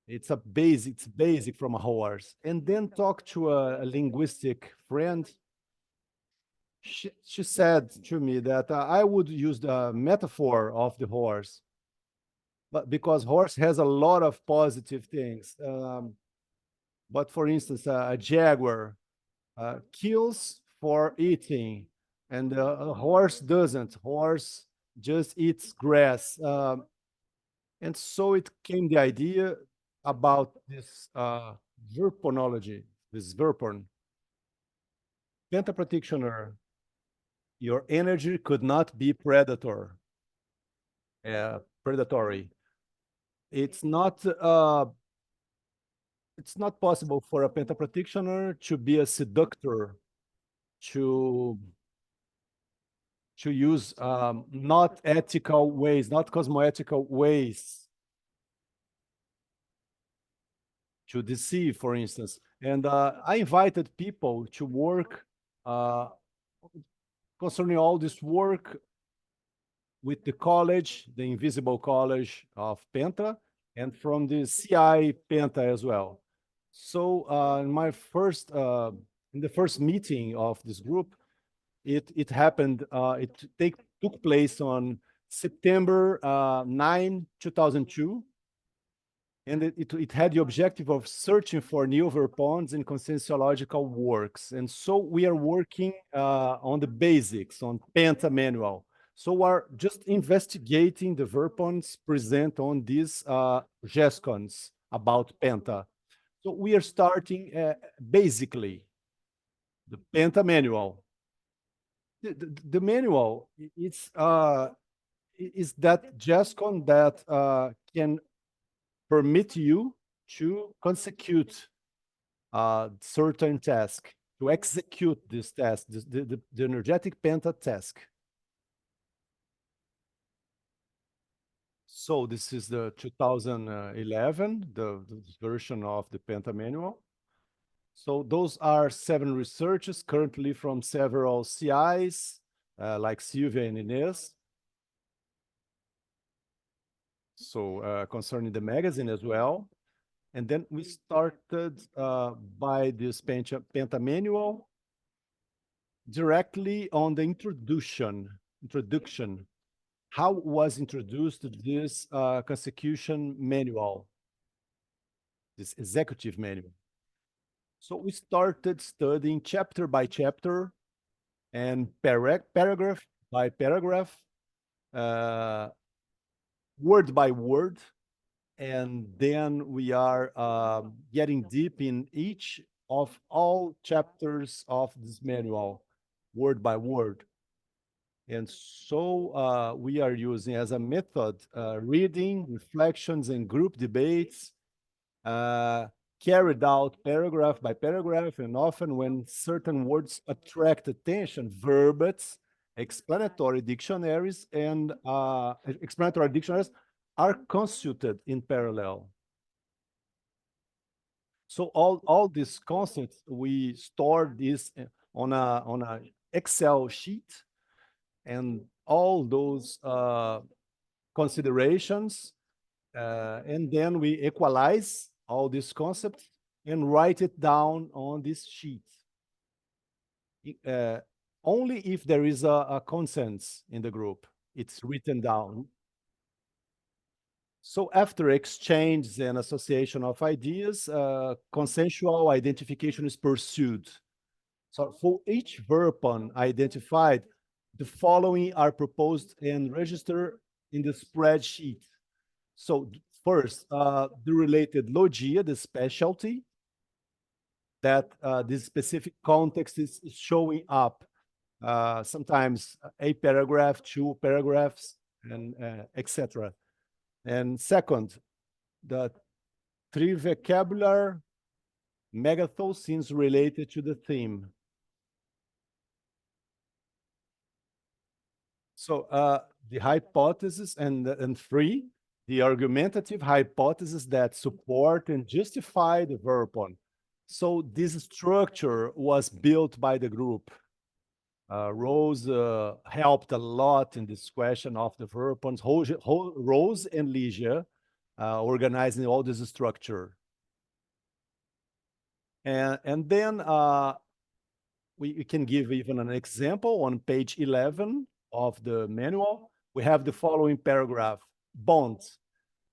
Speaker 5: It's basic from a horse. And then talk to a linguistic friend. She said to me that I would use the metaphor of the horse, but because horse has a lot of positive things. But for instance, a jaguar kills for eating, and a horse doesn't. Horse just eats grass. And so it came the idea about this verponology, this verpon. Penta practitioner, your energy could not be predatory. It's not possible for a penta practitioner to be a seductor, to use not ethical ways, not cosmoethical ways to deceive, for instance. And I invited people to work concerning all this work with the college, the Invisible College of Penta, and from the CI Penta as well. So in the first meeting of this group, it happened, it took place on September 9, 2002. And it had the objective of searching for new verpons in conscienciological works. And so we are working on the basics, on Penta manual. So we're just investigating the verpons present on these GESCONs about Penta. So we are starting basically the Penta manual. The manual is that GESCON that can permit you to consecute a certain task. to execute this task, the energetic penta task. So this is the 2011, the version of the Penta manual. So those are 7 researchers currently from several CIs, like Silvia and Inês. So concerning the magazine as well. And then we started by this Penta manual directly on the introduction. How was introduced this consecution manual, this executive manual. So we started studying chapter by chapter and paragraph by paragraph, word by word. And then we are getting deep in each of all chapters of this manual, word by word. And so we are using as a method reading, reflections, and group debates, carried out paragraph by paragraph, and often when certain words attract attention, verbs, explanatory dictionaries, and explanatory dictionaries are consulted in parallel. So all these concepts, we store this on a Excel sheet, and all those considerations, and then we equalize all these concepts and write it down on this sheet. Only if there is a consensus in the group, it's written down. So after exchange and association of ideas, consensual identification is pursued. So for each verb identified, the following are proposed and registered in the spreadsheet. So first, the related logia, the specialty, that this specific context is showing up. Sometimes a paragraph, 2 paragraphs, and etc. And second, the trivocabular megathos seems related to the theme. So the hypothesis and 3, the argumentative hypothesis that support and justify the verb. So this structure was built by the group. Rose helped a lot in this question of the verb. Rose and Ligia organizing all this structure. And then we can give even an example on page 11 of the manual. We have the following paragraph: bonds.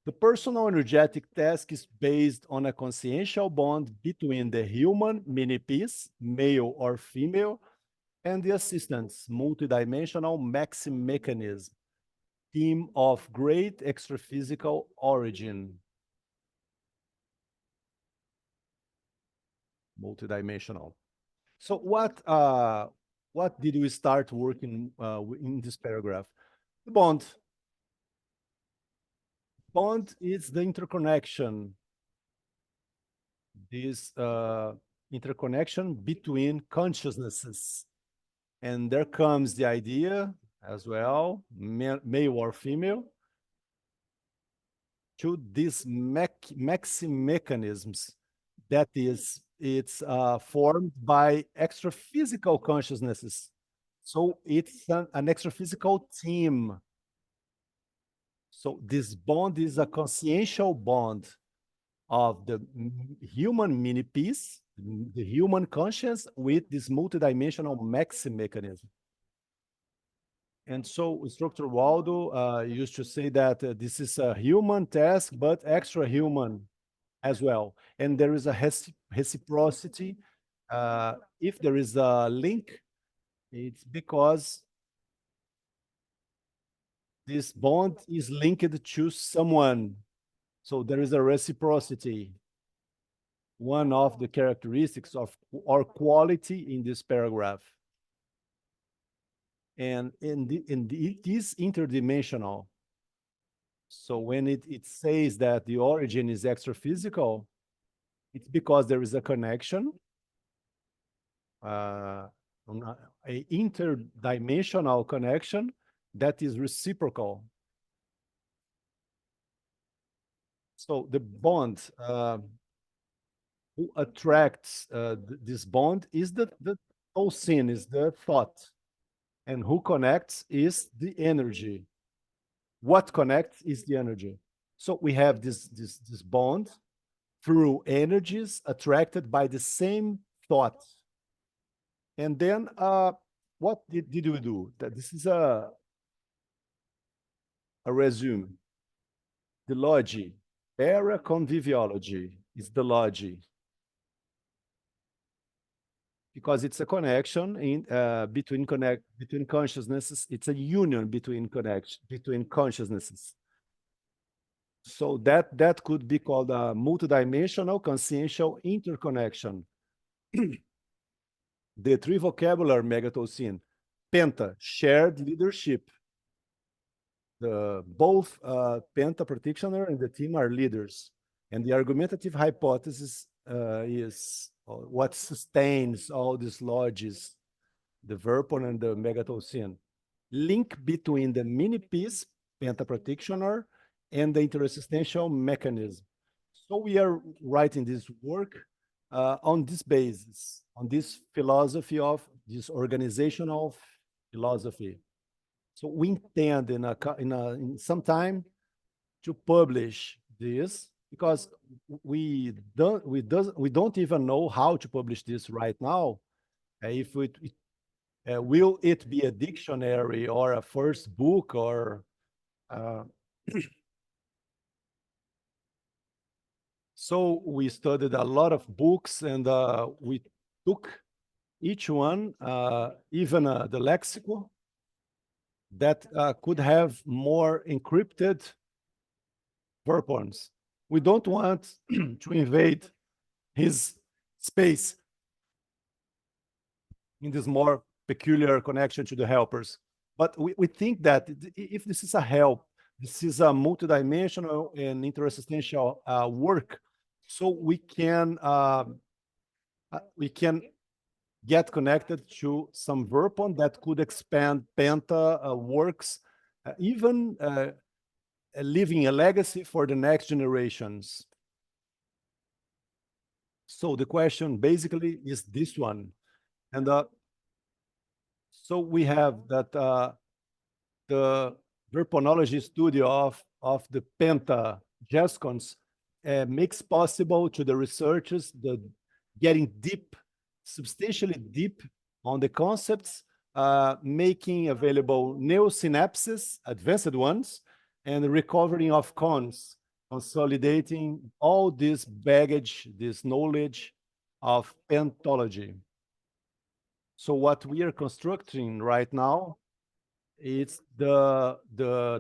Speaker 5: The personal energetic task is based on a consciential bond between the human mini-piece, male or female, and the assistant's multidimensional maxim mechanism, theme of great extraphysical origin. Multidimensional. So what did we start working in this paragraph? The bond. Bond is the interconnection. This interconnection between consciousnesses. And there comes the idea as well, male or female, to these maxim mechanisms, that is, it's formed by extraphysical consciousnesses. So it's an extraphysical team. So this bond is a consciential bond of the human mini-piece, the human conscience, with this multidimensional maxim mechanism. And so Instructor Waldo used to say that this is a human task, but extra-human as well. And there is a reciprocity. If there is a link, it's because this bond is linked to someone. So there is a reciprocity. One of the characteristics of our quality in this paragraph. And it is interdimensional. So when it says that the origin is extraphysical, it's because there is a connection a interdimensional connection that is reciprocal. So the bond who attracts this bond is the sin, is the thought, and who connects is the energy. What connects is the energy. So we have this bond through energies attracted by the same thought. And then what did we do? That this is a resume. The logi, paraconviviology is the logi. Because it's a connection in between consciousnesses. It's a union between consciousnesses. So that could be called a multidimensional consciential interconnection. The three vocabulary megatocene: penta, shared leadership. Both penta practitioner and the team are leaders, and the argumentative hypothesis is what sustains all these lodges, the Verpon and the megatocene. Link between the mini piece, penta practitioner, and the interexistential mechanism. So we are writing this work on this basis, on this philosophy of this organizational philosophy. So we intend in some time to publish this, because we don't even know how to publish this right now. If will it be a dictionary or a first book or so we studied a lot of books, and we took each one, even the lexical, that could have more encrypted verpons. We don't want to invade his space in this more peculiar connection to the helpers. But we think that if this is a help, this is a multidimensional and interexistential work, so we can get connected to some verpon that could expand penta works, even leaving a legacy for the next generations. So the question basically is this one. And so we have that the verponology studio of the penta GESCONs makes possible to the researchers the getting deep, substantially deep on the concepts, making available new synapses, advanced ones, and recovering of cons, consolidating all this baggage, this knowledge of pentology. So what we are constructing right now is the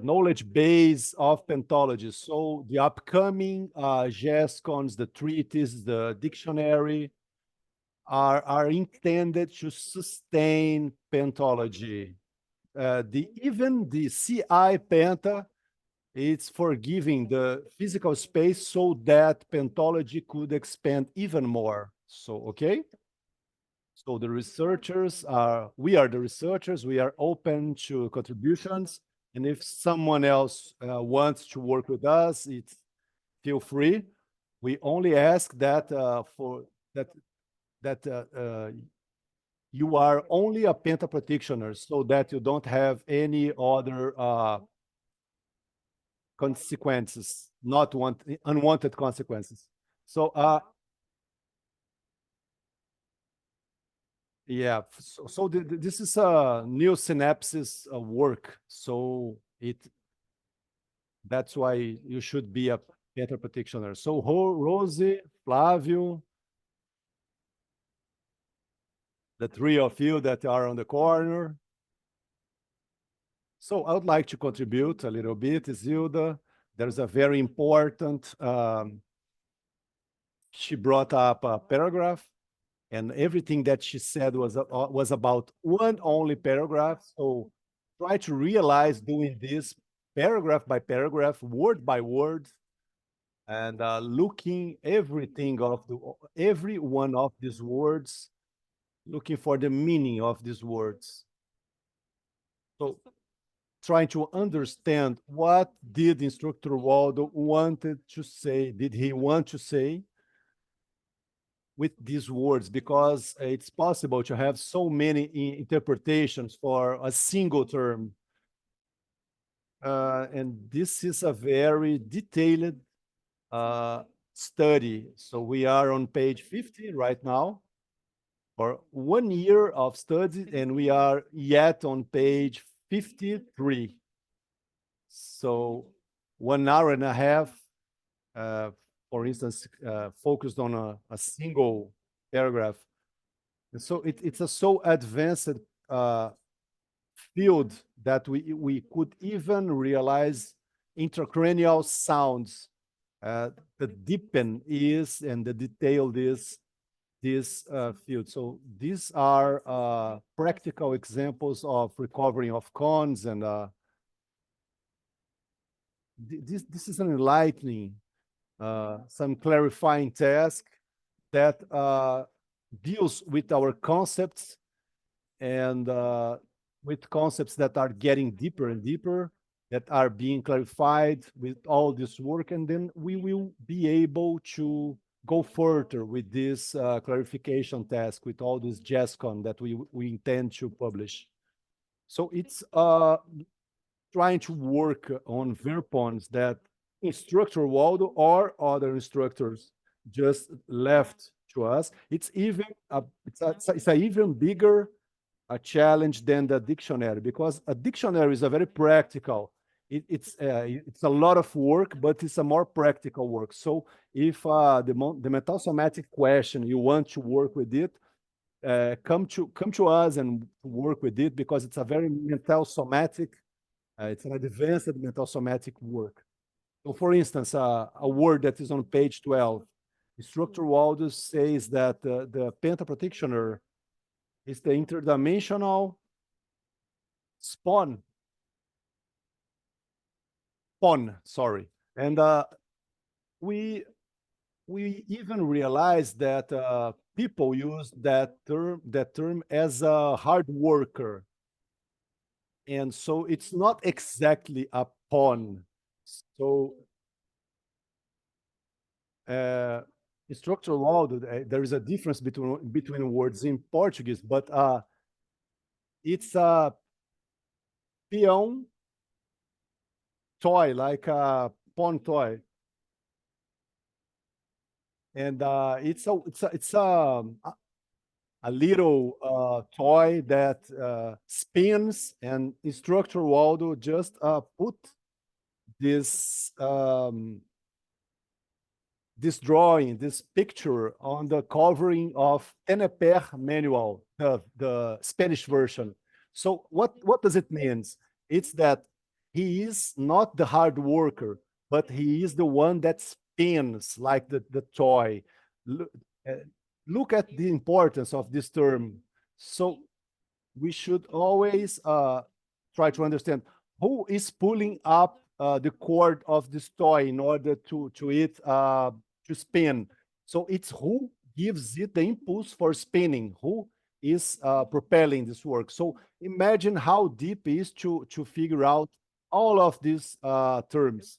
Speaker 5: knowledge base of pentology. So the upcoming GESCONs, the treaties, the dictionary, are intended to sustain pentology. Even the CI penta, it's for giving the physical space so that pentology could expand even more. So, okay? So the researchers we are the researchers, we are open to contributions. And if someone else wants to work with us, feel free. We only ask that you are only a penta practitioner, so that you don't have any other consequences, unwanted consequences. So yeah, so this is a new synapses work. So that's why you should be a penta practitioner. So Rosie, Flavio, the three of you that are on the corner. So I would like to contribute a little bit, Zilda. There's a very important, she brought up a paragraph, and everything that she said was about one only paragraph. So try to realize doing this paragraph by paragraph, word by word, and looking every one of these words looking for the meaning of these words. So trying to understand what did Instructor Waldo wanted to say, did he want to say with these words, because it's possible to have so many interpretations for a single term. And this is a very detailed study. So we are on page 50 right now for 1 year of study, and we are yet on page 53. So 1 hour and a half, for instance, focused on a single paragraph. And so it's a so advanced field that we could even realize intracranial sounds. The deepen is and the detailed is this field. So these are practical examples of recovering of cons, and this is an enlightening, some clarifying task that deals with our concepts, and with concepts that are getting deeper and deeper, that are being clarified with all this work, and then we will be able to go further with this clarification task, with all this JASCON that we intend to publish. So it's trying to work on verpons that Instructor Waldo or other instructors just left to us. It's even it's a even bigger a challenge than the dictionary, because a dictionary is a very practical. It's a lot of work, but it's a more practical work. So if the mental somatic question, you want to work with it, come to us and work with it, because it's a very mental somatic, it's an advanced mental somatic work. So for instance, a word that is on page 12, Instructor Waldo says that the pentaprotectioner is the interdimensional spawn. Sorry. And we even realized that people use that term as a hard worker. And so it's not exactly a pawn. So Instructor Waldo, there is a difference between words in Portuguese, but it's a peão toy, like a pawn toy, and it's a little toy that spins, and Instructor Waldo just put this this drawing, this picture on the covering of Tenepes manual, the Spanish version. So what does it mean? It's that he is not the hard worker, but he is the one that spins like the toy. Look at the importance of this term. So we should always try to understand who is pulling up the cord of this toy in order to it to spin. So it's who gives it the impulse for spinning, who is propelling this work. So imagine how deep it is to figure out all of these terms.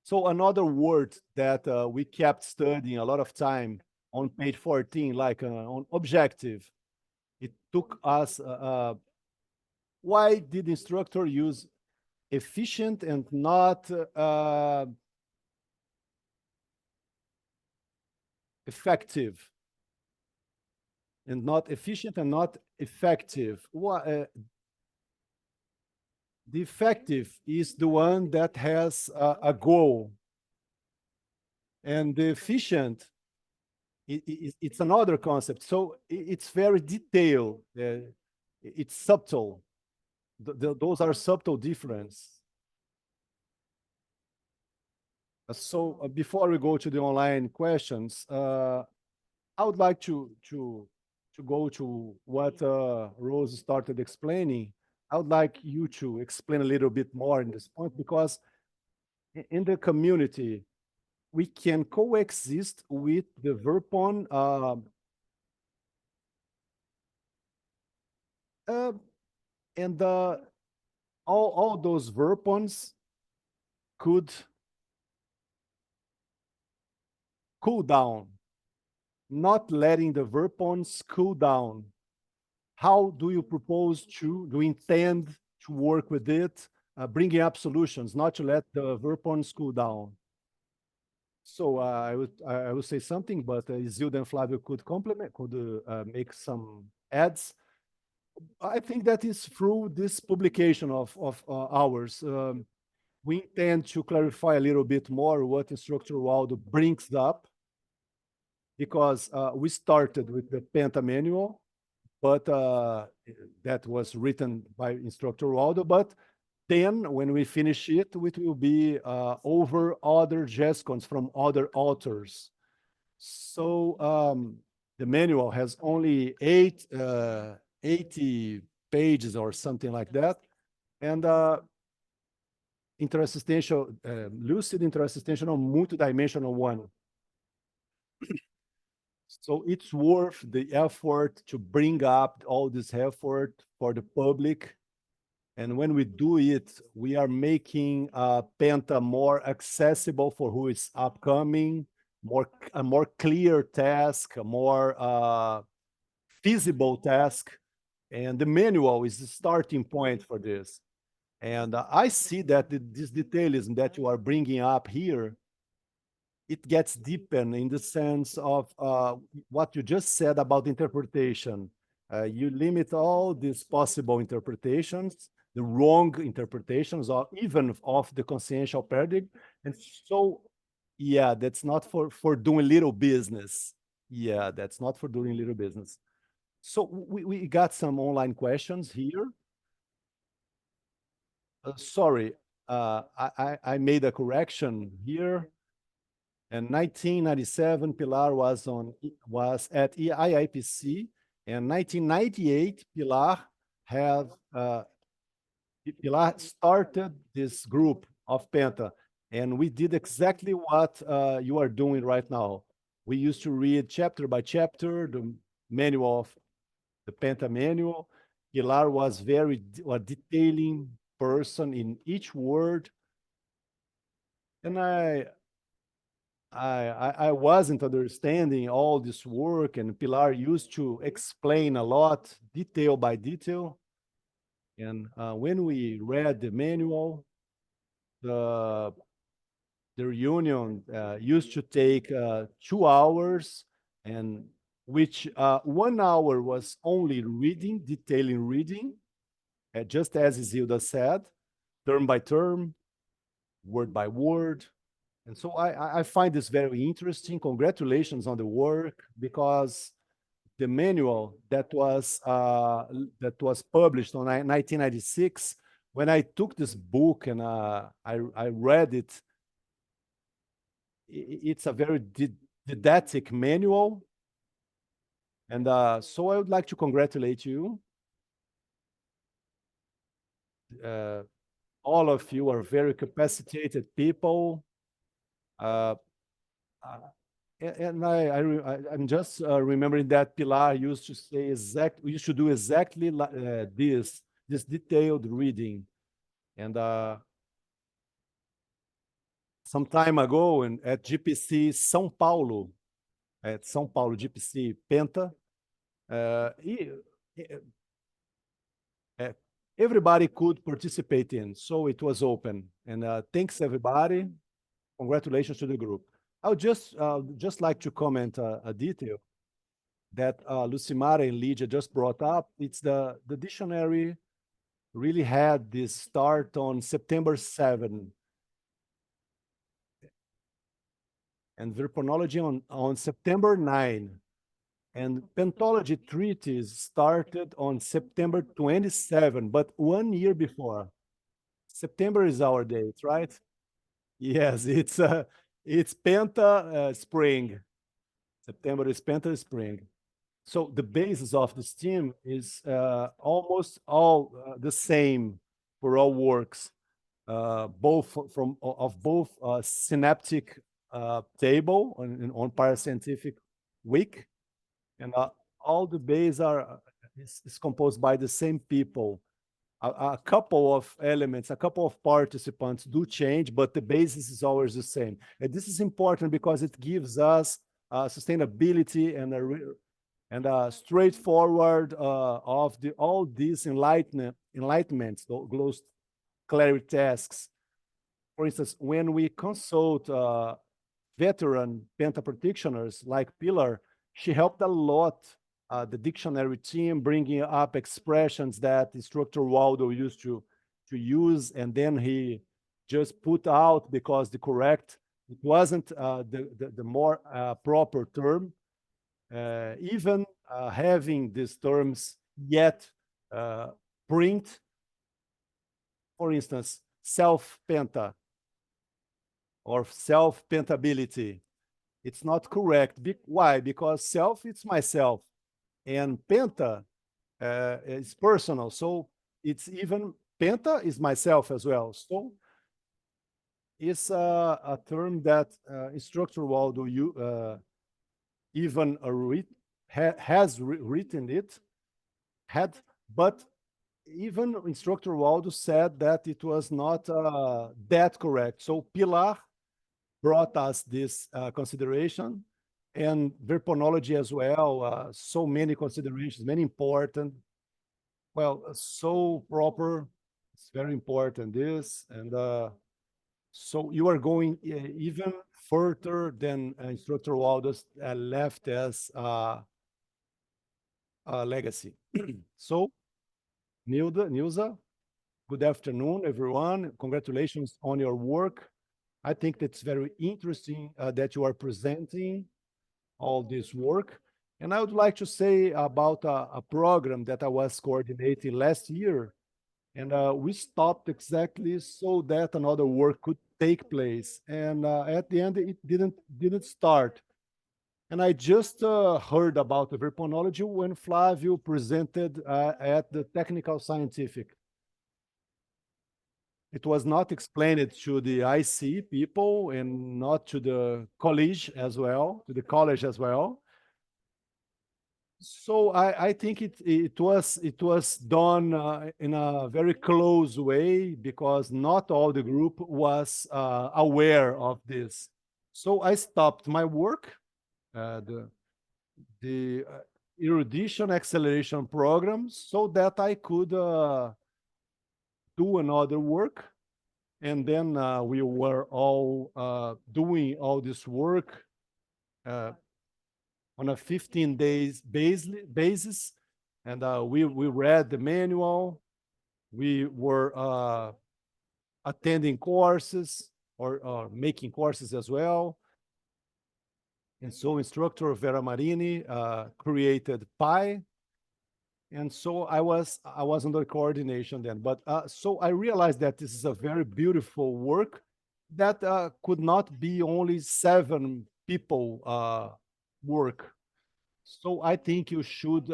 Speaker 5: So another word that we kept studying a lot of time on page 14, like on objective, it took us, why did instructor use efficient and not effective? And not efficient and not effective. The effective is the one that has a goal. And the efficient, it's another concept. So it's very detailed. It's subtle. Those are subtle differences. So before we go to the online questions, I would like to go to what Rose started explaining. I would like you to explain a little bit more in this point, because in the community, we can coexist with the verpon And all those verb points could cool down, not letting the verb points cool down. How do you propose to, do you intend to work with it, bringing up solutions, not to let the verb points cool down? So I would say something, but Isilda and Flavio could complement, could make some adds. I think that is through this publication of ours. We intend to clarify a little bit more what Instructor Waldo brings up, because we started with the Penta manual, but that was written by Instructor Waldo. But then when we finish it, it will be over other JESCONs from other authors. So the manual has only 80 pages or something like that. And lucid intersistential multidimensional one. So it's worth the effort to bring up all this effort for the public. And when we do it, we are making Penta more accessible for who is upcoming, a more clear task, a more feasible task. And the manual is the starting point for this. And I see that this detailism that you are bringing up here, it gets deeper in the sense of what you just said about interpretation. You limit all these possible interpretations, the wrong interpretations, or even of the consciential paradigm. And so, yeah, that's not for doing little business. Yeah, that's not for doing little business. So we got some online questions here. Sorry, I made a correction here. In 1997, Pilar was at IIPC, and 1998, Pilar started this group of Penta, and we did exactly what you are doing right now. We used to read chapter by chapter the manual of the Penta manual. Pilar was very detailing person in each word, and I wasn't understanding all this work, and Pilar used to explain a lot, detail by detail. And when we read the manual, the reunion used to take 2 hours, and which 1 hour was only reading, detailing reading, just as Isilda said, term by term, word by word. And so I find this very interesting. Congratulations on the work, because the manual that was published in 1996, when I took this book and I read it, it's a very didactic manual. And so I would like to congratulate you. All of you are very capacitated people. And I'm just remembering that Pilar used to say you should do exactly this detailed reading. And some time ago at GPC São Paulo, GPC Penta, everybody could participate in, so it was open. And thanks everybody. Congratulations to the group. I would just like to comment a detail that Lucimara and Lydia just brought up. It's the dictionary really had this start on September 7, and verbonology on September 9, and pentology treatise started on September 27, but 1 year before. September is our date, right? Yes, it's Penta spring. September is Penta spring. So the basis of this team is almost all the same for all works, both synaptic table on Parascientific Week, and all the bases are is composed by the same people. A couple of elements, a couple of participants do change, but the basis is always the same. And this is important because it gives us sustainability and a straightforward of all these enlightenments, those clarity tasks. For instance, when we consult veteran Penta practitioners like Pilar, she helped a lot the dictionary team, bringing up expressions that instructor Waldo used to use, and then he just put out because it wasn't the more proper term. Even having these terms yet print, for instance, self-penta or self-pentability. It's not correct. Why? Because self, it's myself. And penta is personal. So it's even, penta is myself as well. So it's a term that instructor Waldo even has written it, but even instructor Waldo said that it was not that correct. So Pilar brought us this consideration, and verbonology as well. So many considerations, many important. Well, so proper. It's very important. This and so you are going even further than instructor Waldo's left as a legacy. So, Nilza, good afternoon, everyone. Congratulations on your work. I think that's very interesting that you are presenting all this work. And I would like to say about a program that I was coordinating last year. And we stopped exactly so that another work could take place. And at the end, it didn't start. And I just heard about the verbonology when Flavio presented at the Technical Scientific. It was not explained to the IC people and not to the college as well, So I think it was done in a very close way because not all the group was aware of this. So I stopped my work, the erudition acceleration program, so that I could do another work. And then we were all doing all this work on a 15 days basis. And we read the manual. We were attending courses or making courses as well. And so instructor Vera Marini created Pi. And so I was under coordination then. But so I realized that this is a very beautiful work that could not be only 7 people work. So I think you should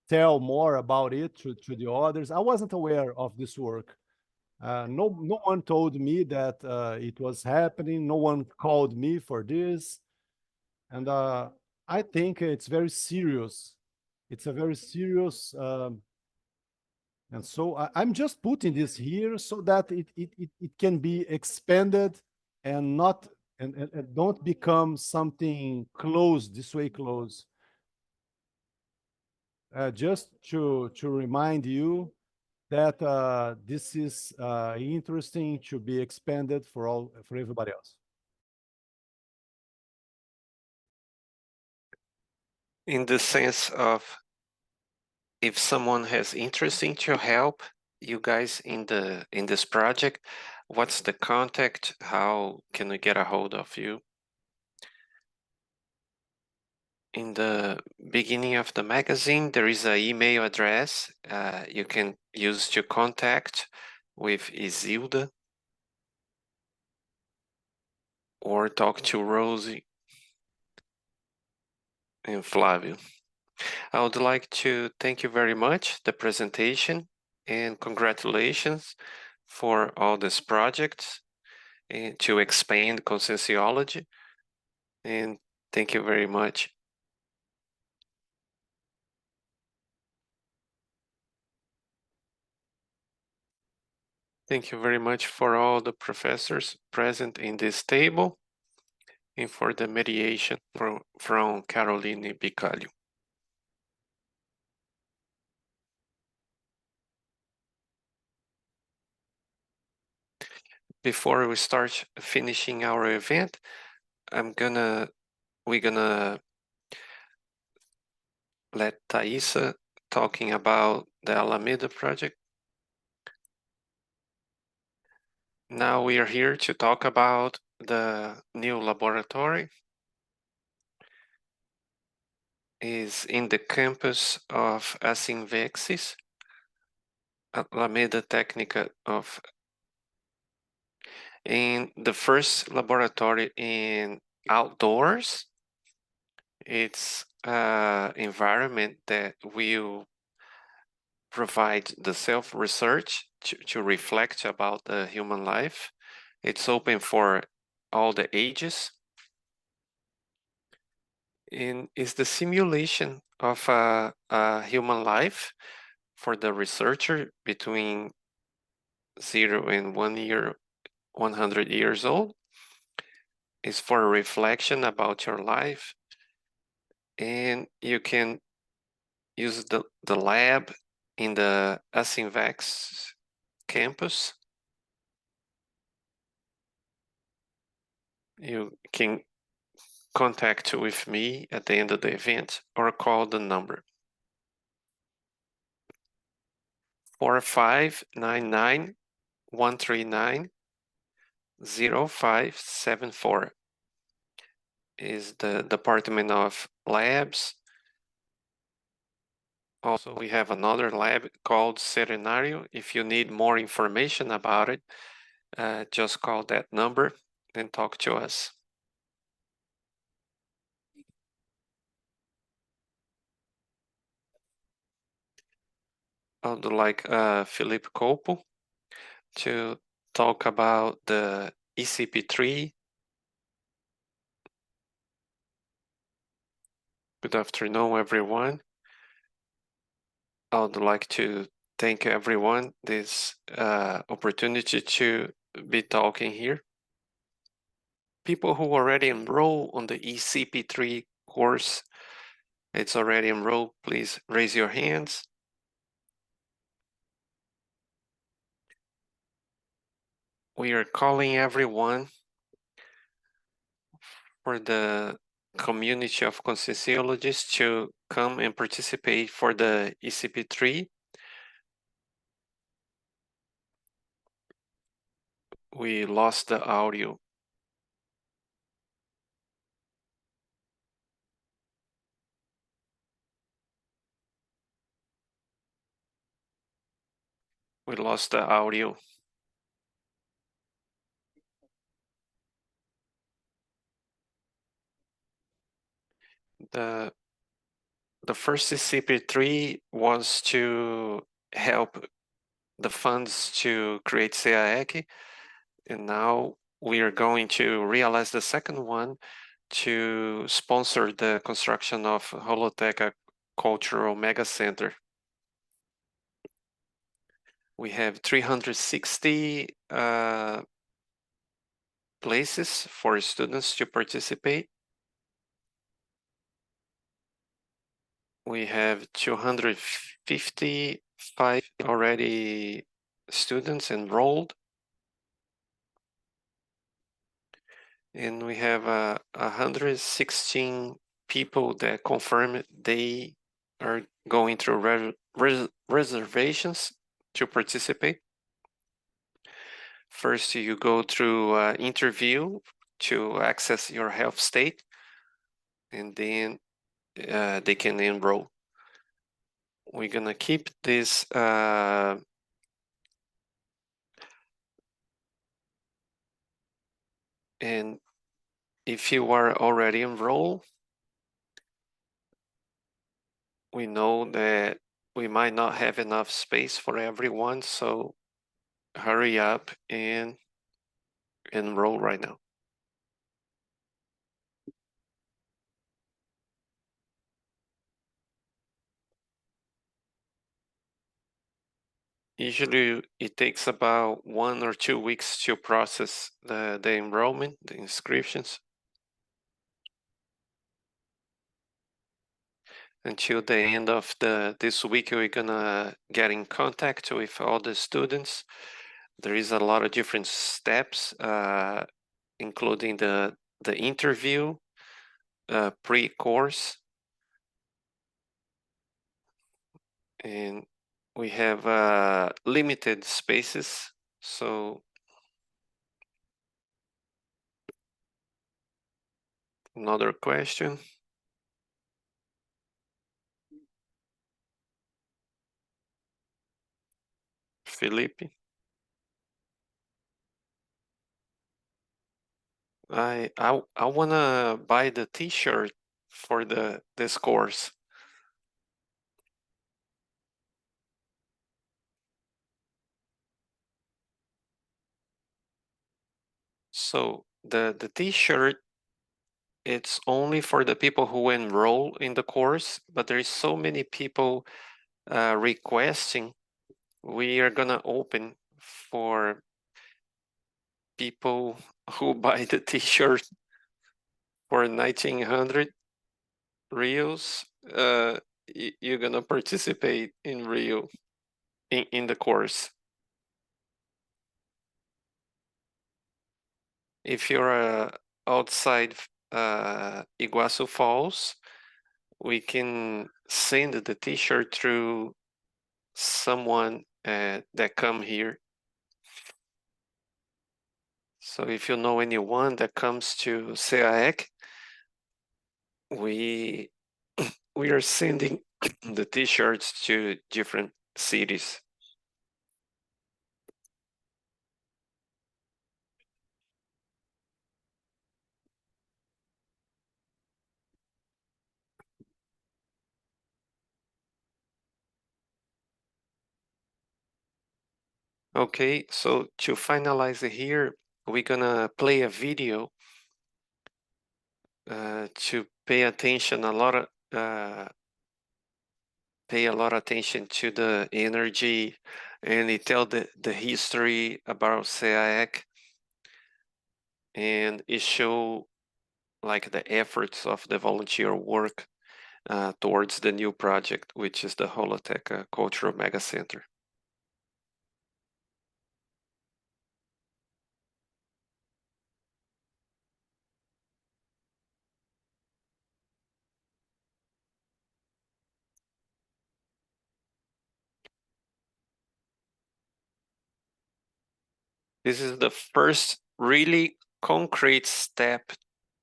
Speaker 5: tell more about it to the others. I wasn't aware of this work. No one told me that it was happening. No one called me for this. And I think it's very serious. It's a very serious, and so I'm just putting this here so that it can be expanded and not and don't become something closed, this way closed. Just to remind you that this is interesting to be expanded for everybody else.
Speaker 4: In the sense of if someone has interesting to help you guys in this project, what's the contact? How can we get a hold of you? In the beginning of the magazine, there is an email address you can use to contact with Isilda or talk to Rosie and Flavio. I would like to thank you very much, the presentation, and congratulations for all these projects and to expand conscienciology. And thank you very much. Thank you very much for all the professors present in this table and for the mediation from Caroline Bicalho. Before we start finishing our event, we're gonna let Thaisa talking about the Alameda project. Now we are here to talk about the new laboratory. Is in the campus of Asinvexis, Alameda Técnica of, in the first laboratory in outdoors. It's an environment that will provide the self-research to reflect about the human life. It's open for all the ages. And is the simulation of a human life for the researcher between 0 and 1 year, 100 years old. Is for a reflection about your life. And you can use the lab in the Asinvex campus. You can contact with me at the end of the event or call the number 4599-139-0574 is the Department of Labs. Also, we have another lab called Serenario. If you need more information about it, just call that number and talk to us. I would like Philippe Copo to talk about the ECP3. Good afternoon, everyone. I would like to thank everyone this opportunity to be talking here. People who already enroll on the ECP3 course, it's already enrolled, please raise your hands. We are calling everyone for the community of Conscienciologists to come and participate for the ECP3. We lost the audio. We lost the audio. The first CP3 was to help the funds to create CEAEC, and now we are going to realize the second one to sponsor the construction of Holoteca Cultural Mega Center. We have 360 places for students to participate. We have 255 already students enrolled. And we have 116 people that confirm they are going through reservations to participate. First, you go through interview to access your health state, and then they can enroll. We're gonna keep this and if you are already enrolled, we know that we might not have enough space for everyone, so hurry up and enroll right now. Usually it takes about 1 or 2 weeks to process the enrollment, the inscriptions. Until the end of this week, we're gonna get in contact with all the students. There is a lot of different steps, including the interview, pre-course, and we have limited spaces. So another question. Felipe. I wanna buy the T-shirt for this course. So the T-shirt, it's only for the people who enroll in the course, but there is so many people requesting. We are gonna open for people who buy the T-shirt for 1900 reals. You're gonna participate in real in the course. If you're outside Iguazu Falls, we can send the T-shirt through someone that come here. So if you know anyone that comes to CEAEC, we are sending the T-shirts to different cities. Okay, so to finalize it here, we're gonna play a video to pay attention pay a lot of attention to the energy, and it tell the history about CEAEC, and it show like the efforts of the volunteer work towards the new project, which is the Holoteca Cultural Mega Center. This is the first really concrete step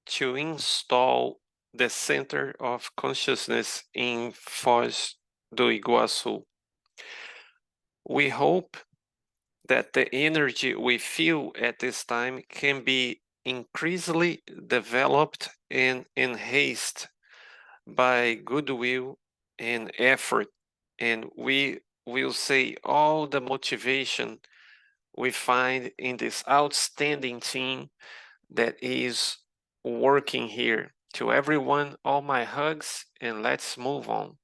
Speaker 4: to install the Center of Consciousness in Foz do Iguaçu. We hope that the energy we feel at this time can be increasingly developed and enhanced by goodwill and effort, and we will say all the motivation we find in this outstanding team that is working here. To everyone, all my hugs, and let's move on.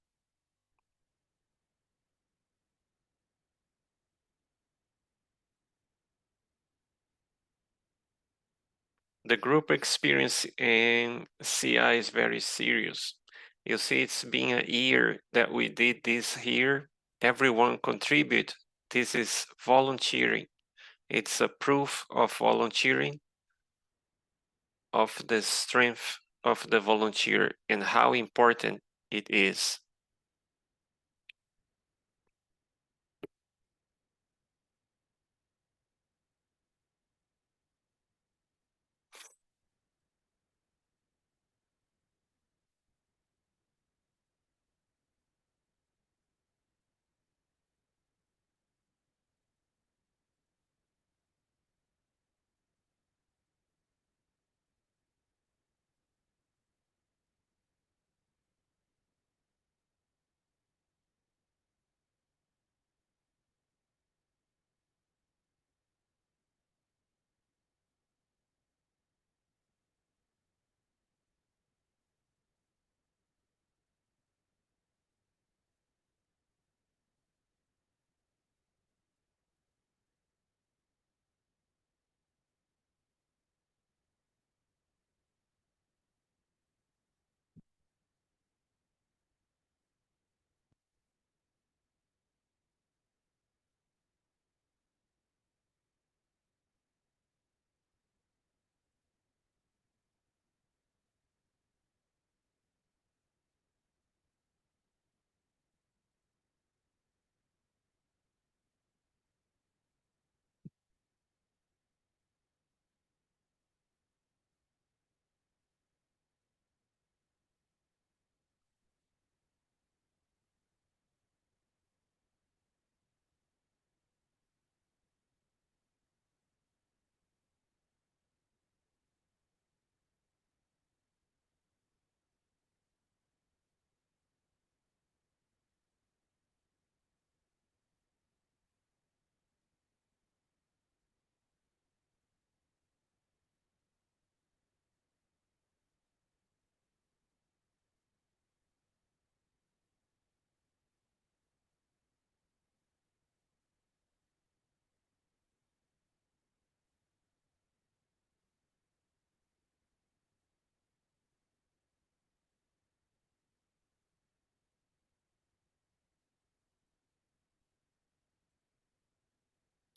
Speaker 4: The group experience in CI is very serious. You see, it's been a year that we did this here. Everyone contribute. This is volunteering. It's a proof of volunteering, of the strength of the volunteer and how important it is.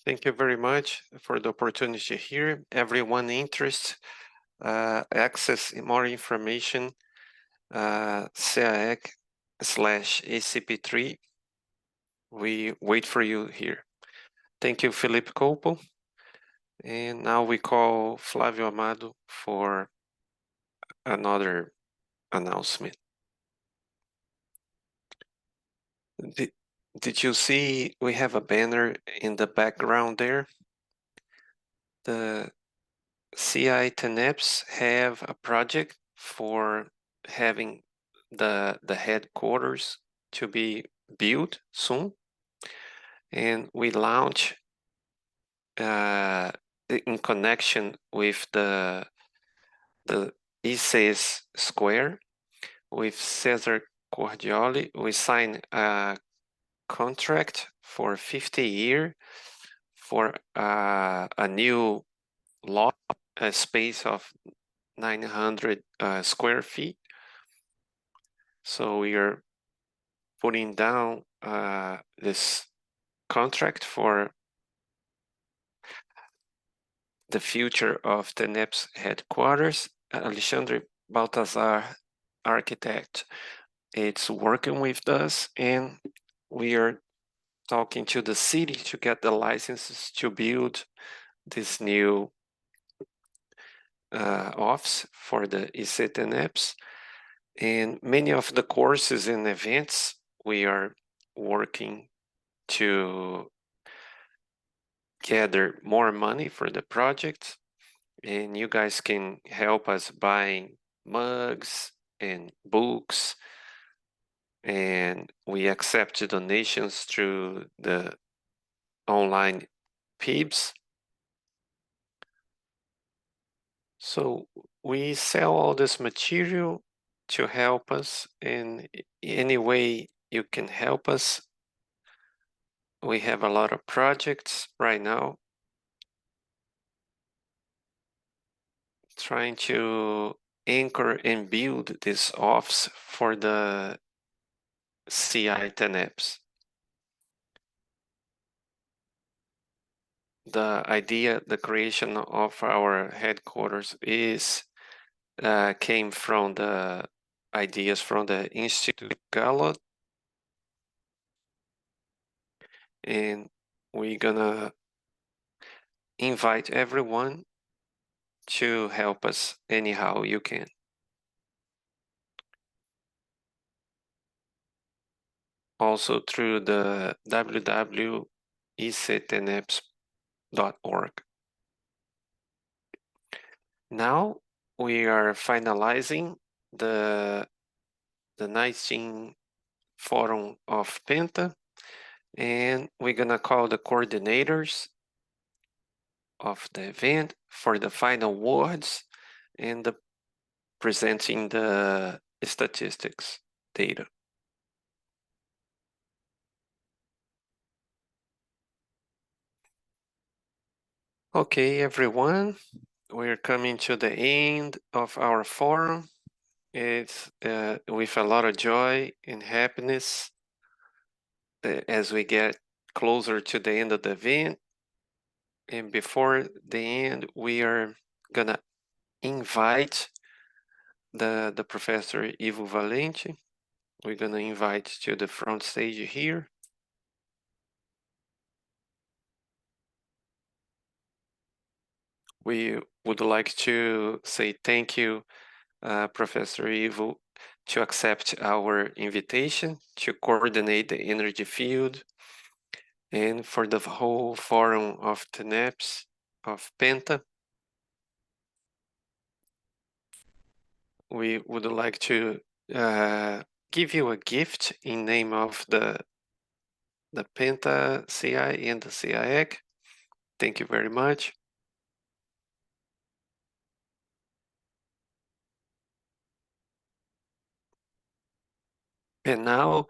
Speaker 4: Thank you very much for the opportunity here. Everyone interested, access more information, CEAEC/ACP3. We wait for you here. Thank you, Felipe Copo. And now we call Flávio Amado for another announcement. Did you see we have a banner in the background there? The CI Tenepes have a project for having the headquarters to be built soon. And we launch in connection with the ICES Square with Cesar Cordioli. We signed a contract for 50 years for a new lot, a space of 900 square feet. So we are putting down this contract for the future of the Tenepes headquarters. Alexandre Baltazar, architect, it's working with us, and we are talking to the city to get the licenses to build this new office for the IC Tenepes. And many of the courses and events we are working to gather more money for the project, and you guys can help us buying mugs and books, and we accept donations through the online PIBs. So we sell all this material to help us in any way you can help us. We have a lot of projects right now trying to anchor and build this office for the CI Tenepes. The idea, the creation of our headquarters came from the ideas from the Institute Gallup, and we're gonna invite everyone to help us anyhow you can. Also through the www.ictenepes.org. Now we are finalizing the 19th Fórum of Penta, and we're gonna call the coordinators of the event for the final words and the presenting the statistics data. Okay, everyone, we're coming to the end of our forum. It's with a lot of joy and happiness as we get closer to the end of the event. And before the end, we are gonna invite the Professor Ivo Valente. We're gonna invite to the front stage here. We would like to say thank you, Professor Ivo, to accept our invitation to coordinate the energy field and for the whole Forum of Tenepes of Penta. We would like to give you a gift in name of the Penta CI and the CEAEC. Thank you very much. And now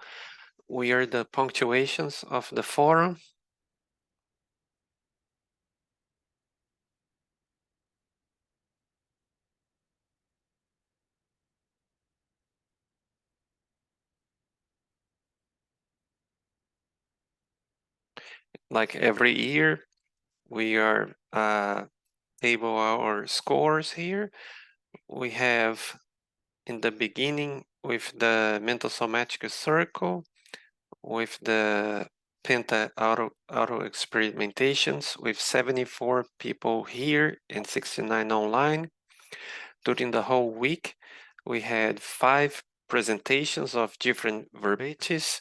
Speaker 4: we are the punctuations of the forum. Like every year, we are table our scores here. We have in the beginning with the mental somatic circle, with the Penta auto experimentations with 74 people here and 69 online. During the whole week, we had 5 presentations of different verbages.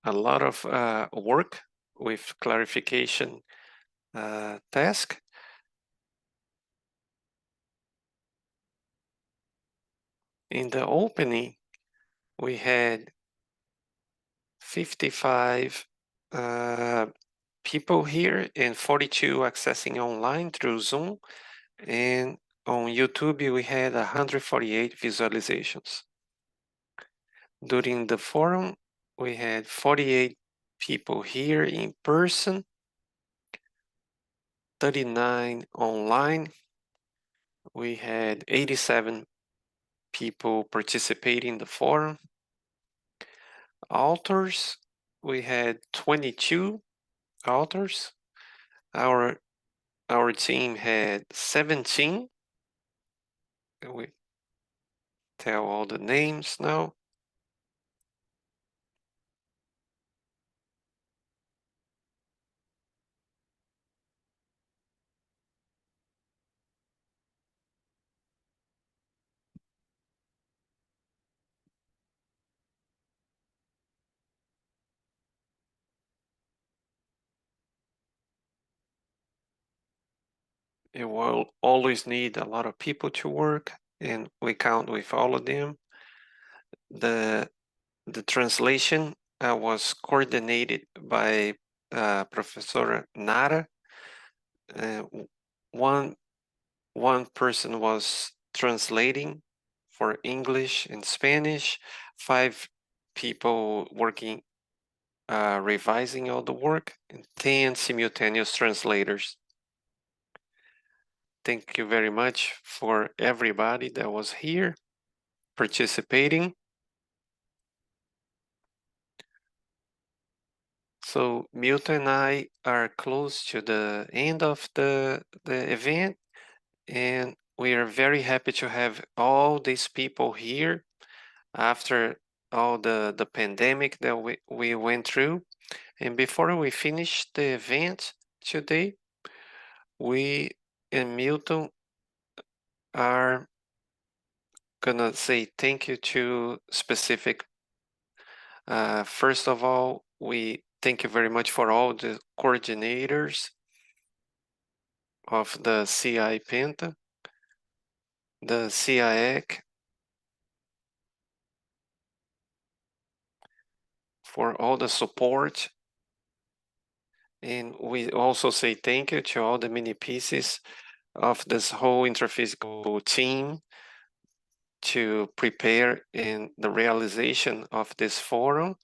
Speaker 4: A lot of work with clarification task. In the opening, we had 55 people here and 42 accessing online through Zoom. And on YouTube, we had 148 visualizations. During the forum, we had 48 people here in person, 39 online. We had 87 people participating in the forum. Authors, we had 22 authors. Our team had 17. We tell all the names now. It will always need a lot of people to work, and we count with all of them. The translation was coordinated by Professor Nara. One person was translating for English and Spanish, 5 people working revising all the work, and 10 simultaneous translators. Thank you very much for everybody that was here participating. So Milton and I are close to the end of the event, and we are very happy to have all these people here after all the pandemic that we went through. And before we finish the event today, we and Milton are gonna say thank you to specific. First of all, we thank you very much for all the coordinators of the CI Penta, the CEAEC, for all the support. And we also say thank you to all the mini pieces of this whole interphysical team to prepare in the realization of this forum.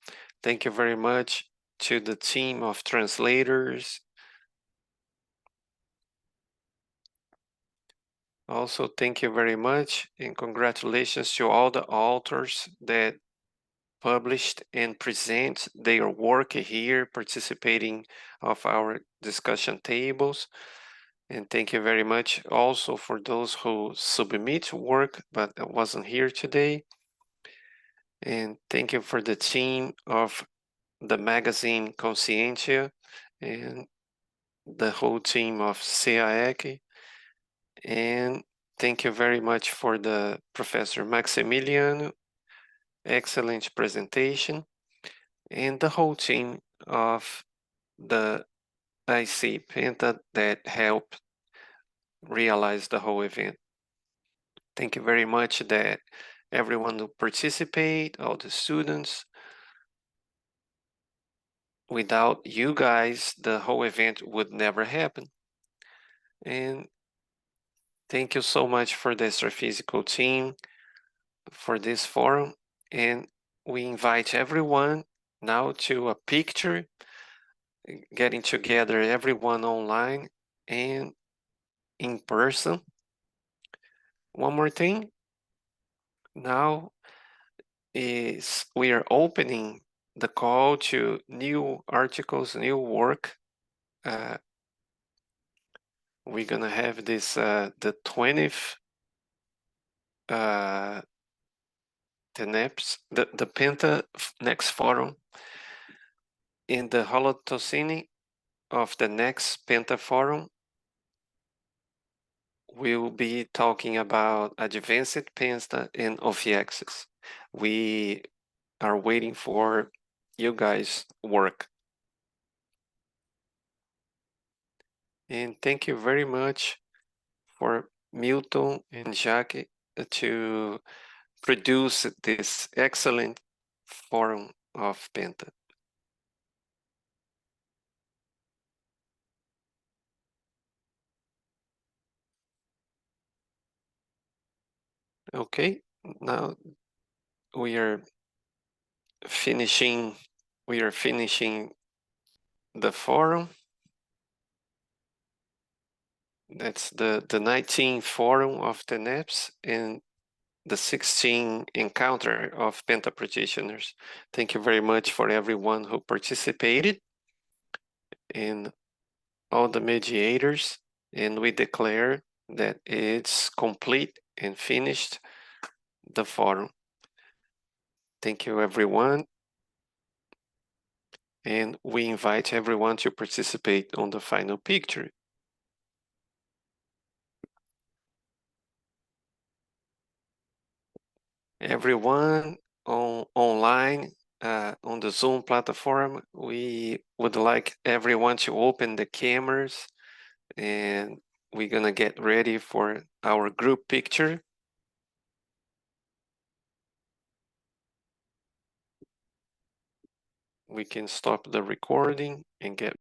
Speaker 4: Thank you very much to the team of translators. Also, thank you very much and congratulations to all the authors that published and present their work here, participating of our discussion tables. And thank you very much also for those who submit work but wasn't here today. And thank you for the team of the magazine Conscientia and the whole team of CEAEC. And thank you very much for the Professor Maximiliano. Excellent presentation. And the whole team of the IC Penta that helped realize the whole event. Thank you very much that everyone who participate, all the students. Without you guys, the whole event would never happen. And thank you so much for the astrophysical team for this forum. And we invite everyone now to a picture getting together everyone online and in person. One more thing, now is we are opening the call to new articles, new work. We're gonna have this the 20th Tenepes, the Penta next forum in the Holotocene of the next Penta forum. We'll be talking about advanced Penta and Ophiaxis. We are waiting for you guys' work. And thank you very much for Milton and Jacques to produce this excellent forum of Penta. Okay, now we are finishing the forum. That's the 19th forum of the Tenepes and the 16th encounter of Penta practitioners. Thank you very much for everyone who participated and all the mediators. And we declare that it's complete and finished the forum. Thank you, everyone. And we invite everyone to participate on the final picture. Everyone online on the Zoom platform, we would like everyone to open the cameras and we're gonna get ready for our group picture. We can stop the recording and get